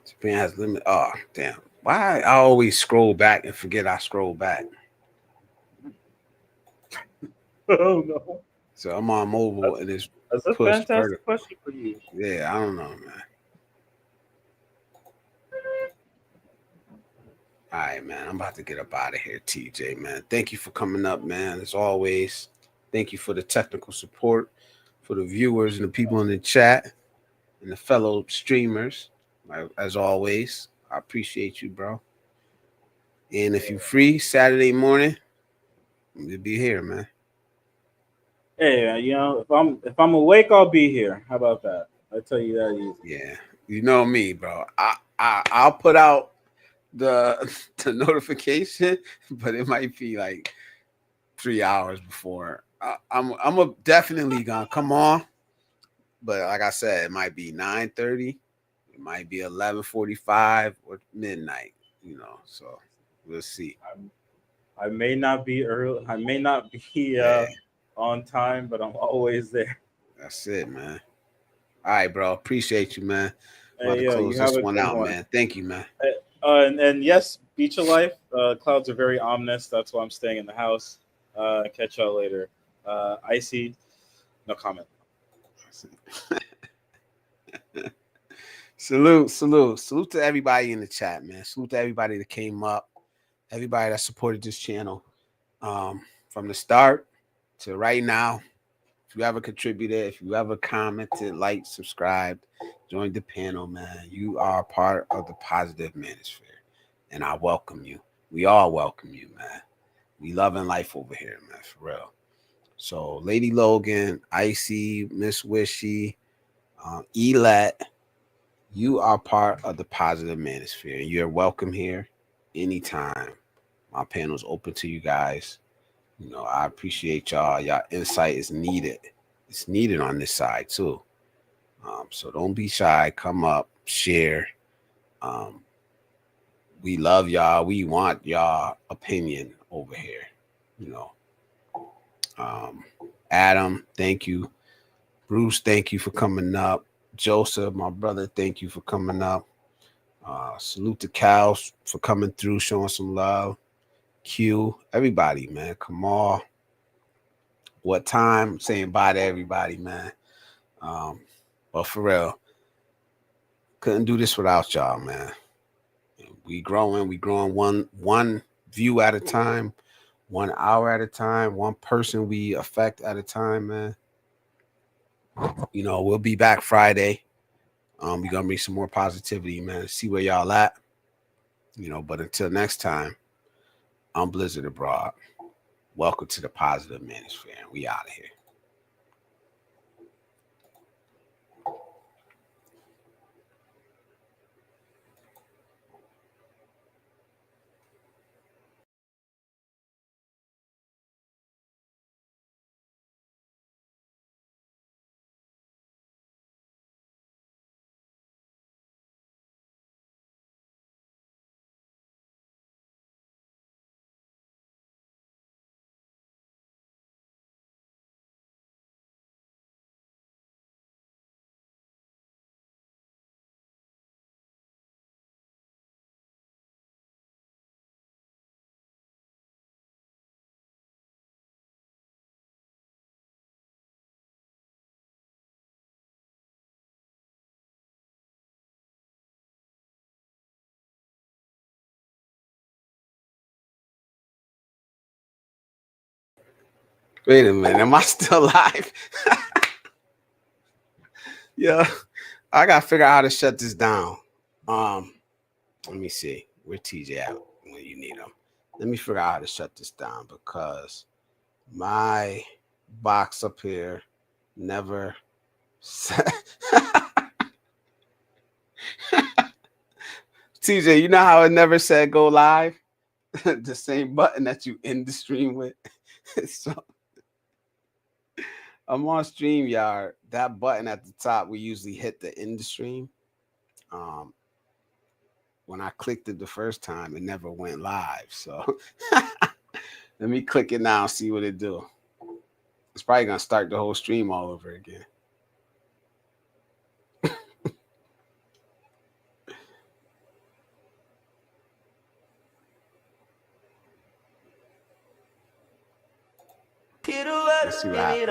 B: Japan has limit. Oh, damn. Why I always scroll back and forget I scroll back?
G: Oh, no.
B: So I'm on mobile and it's
G: That's a fantastic question for you.
B: Yeah, I don't know, man. All right, man. I'm about to get up out of here, TJ, man. Thank you for coming up, man. As always, thank you for the technical support, for the viewers and the people in the chat and the fellow streamers. As always, I appreciate you, bro. And if you're free Saturday morning, you'll be here, man.
G: Hey, if I'm awake, I'll be here. How about that? I tell you that easy.
B: Yeah, you know me, bro. I'll put out the notification, but it might be 3 hours before. I'm definitely gonna come on, but like I said, it might be 9:30, it might be 11:45 or midnight. So we'll see.
G: I may not be early. I may not be on time, but I'm always there.
B: That's it, man. All right, bro. Appreciate you, man. I'm about
G: Hey,
B: to close this one out,
G: one.
B: man. Thank you, man.
G: And yes, Beach of Life. Clouds are very ominous. That's why I'm staying in the house. Catch y'all later. Icy, no comment.
B: Salute to everybody in the chat, man. Salute to everybody that came up, everybody that supported this channel from the start to right now. If you ever contributed, if you ever commented, liked, subscribed, joined the panel, man, you are part of the positive manosphere, and I welcome you. We all welcome you, man. We loving life over here, man, for real. So, Lady Logan, Icy, Miss Wishy, Elat, you are part of the positive manosphere, and you're welcome here anytime. My panel's open to you guys. I appreciate y'all. Y'all insight is needed. It's needed on this side too. So don't be shy. Come up, share. We love y'all. We want y'all opinion over here. Adam, thank you. Bruce, thank you for coming up. Joseph, my brother, thank you for coming up. Salute to Cal for coming through, showing some love. Q, everybody, man. Kamal, what time? Saying bye to everybody, man. But for real, couldn't do this without y'all, man. We growing one view at a time, 1 hour at a time, one person we affect at a time, man. You know, we'll be back Friday. We're gonna bring some more positivity, man. See where y'all at. You know, but until next time, I'm Blizzard Abroad. Welcome to the Positive Manosphere. We out of here. Wait a minute, am I still live? Yeah, I gotta figure out how to shut this down. Let me see where TJ at when you need him. Let me figure out how to shut this down because my box up here never said. TJ, you know how it never said go live? The same button that you end the stream with. So I'm on StreamYard. That button at the top, we usually hit the end the stream. When I clicked it the first time, it never went live. So let me click it now and see what it do. It's probably gonna start the whole stream all over again. Let's see what happens.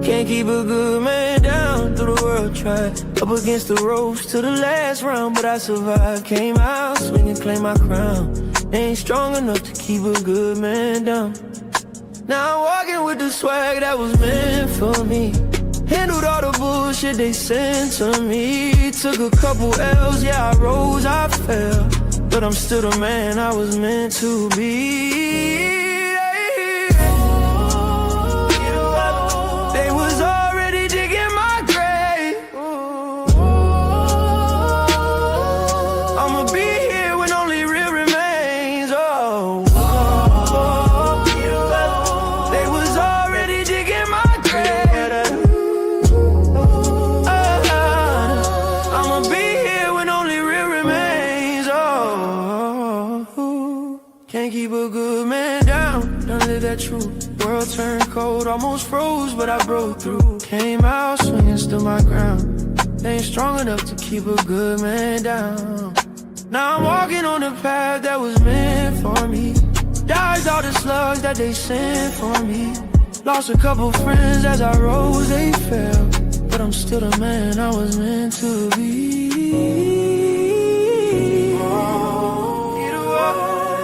A: Can't keep a good man down through the world, tried up against the ropes to the last round, but I survived, came out swinging, claim my crown. Ain't strong enough to keep a good man down. Now I'm walking with the swag that was meant for me. Handled all the bullshit they sent to me. Took a couple L's, yeah, I rose, I fell, but I'm still the man I was meant to be. They was already digging my grave. I'ma be here when only real remains. They was already digging my grave. I'ma be here when only real remains. Can't keep a good man down, don't live that truth. World turned cold, almost froze, but I broke through. Came out swinging, stood my ground. Ain't strong enough to keep a good man down. Now I'm walking on the path that was meant for me. Dodged all the slugs that they sent for me. Lost a couple friends as I rose, they fell, but I'm still the man I was meant to be.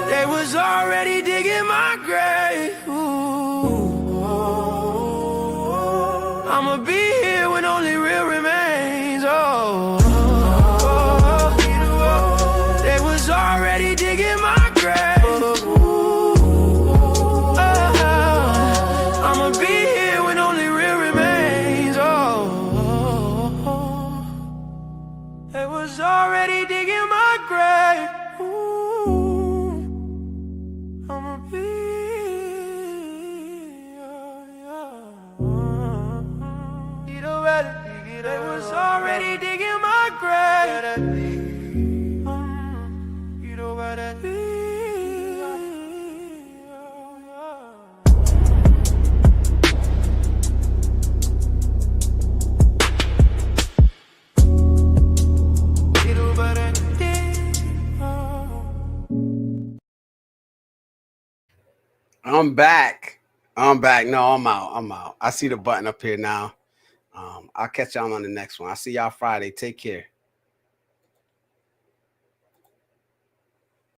A: They was already digging my grave. I'ma be here when only real remains. They was already digging my grave. I'ma be here when only real remains. They was already digging my grave. I'ma be. They was already digging my grave.
B: I'm back. I'm back. No, I'm out. I'm out. I see the button up here now. I'll catch y'all on the next one. I'll see y'all Friday. Take care.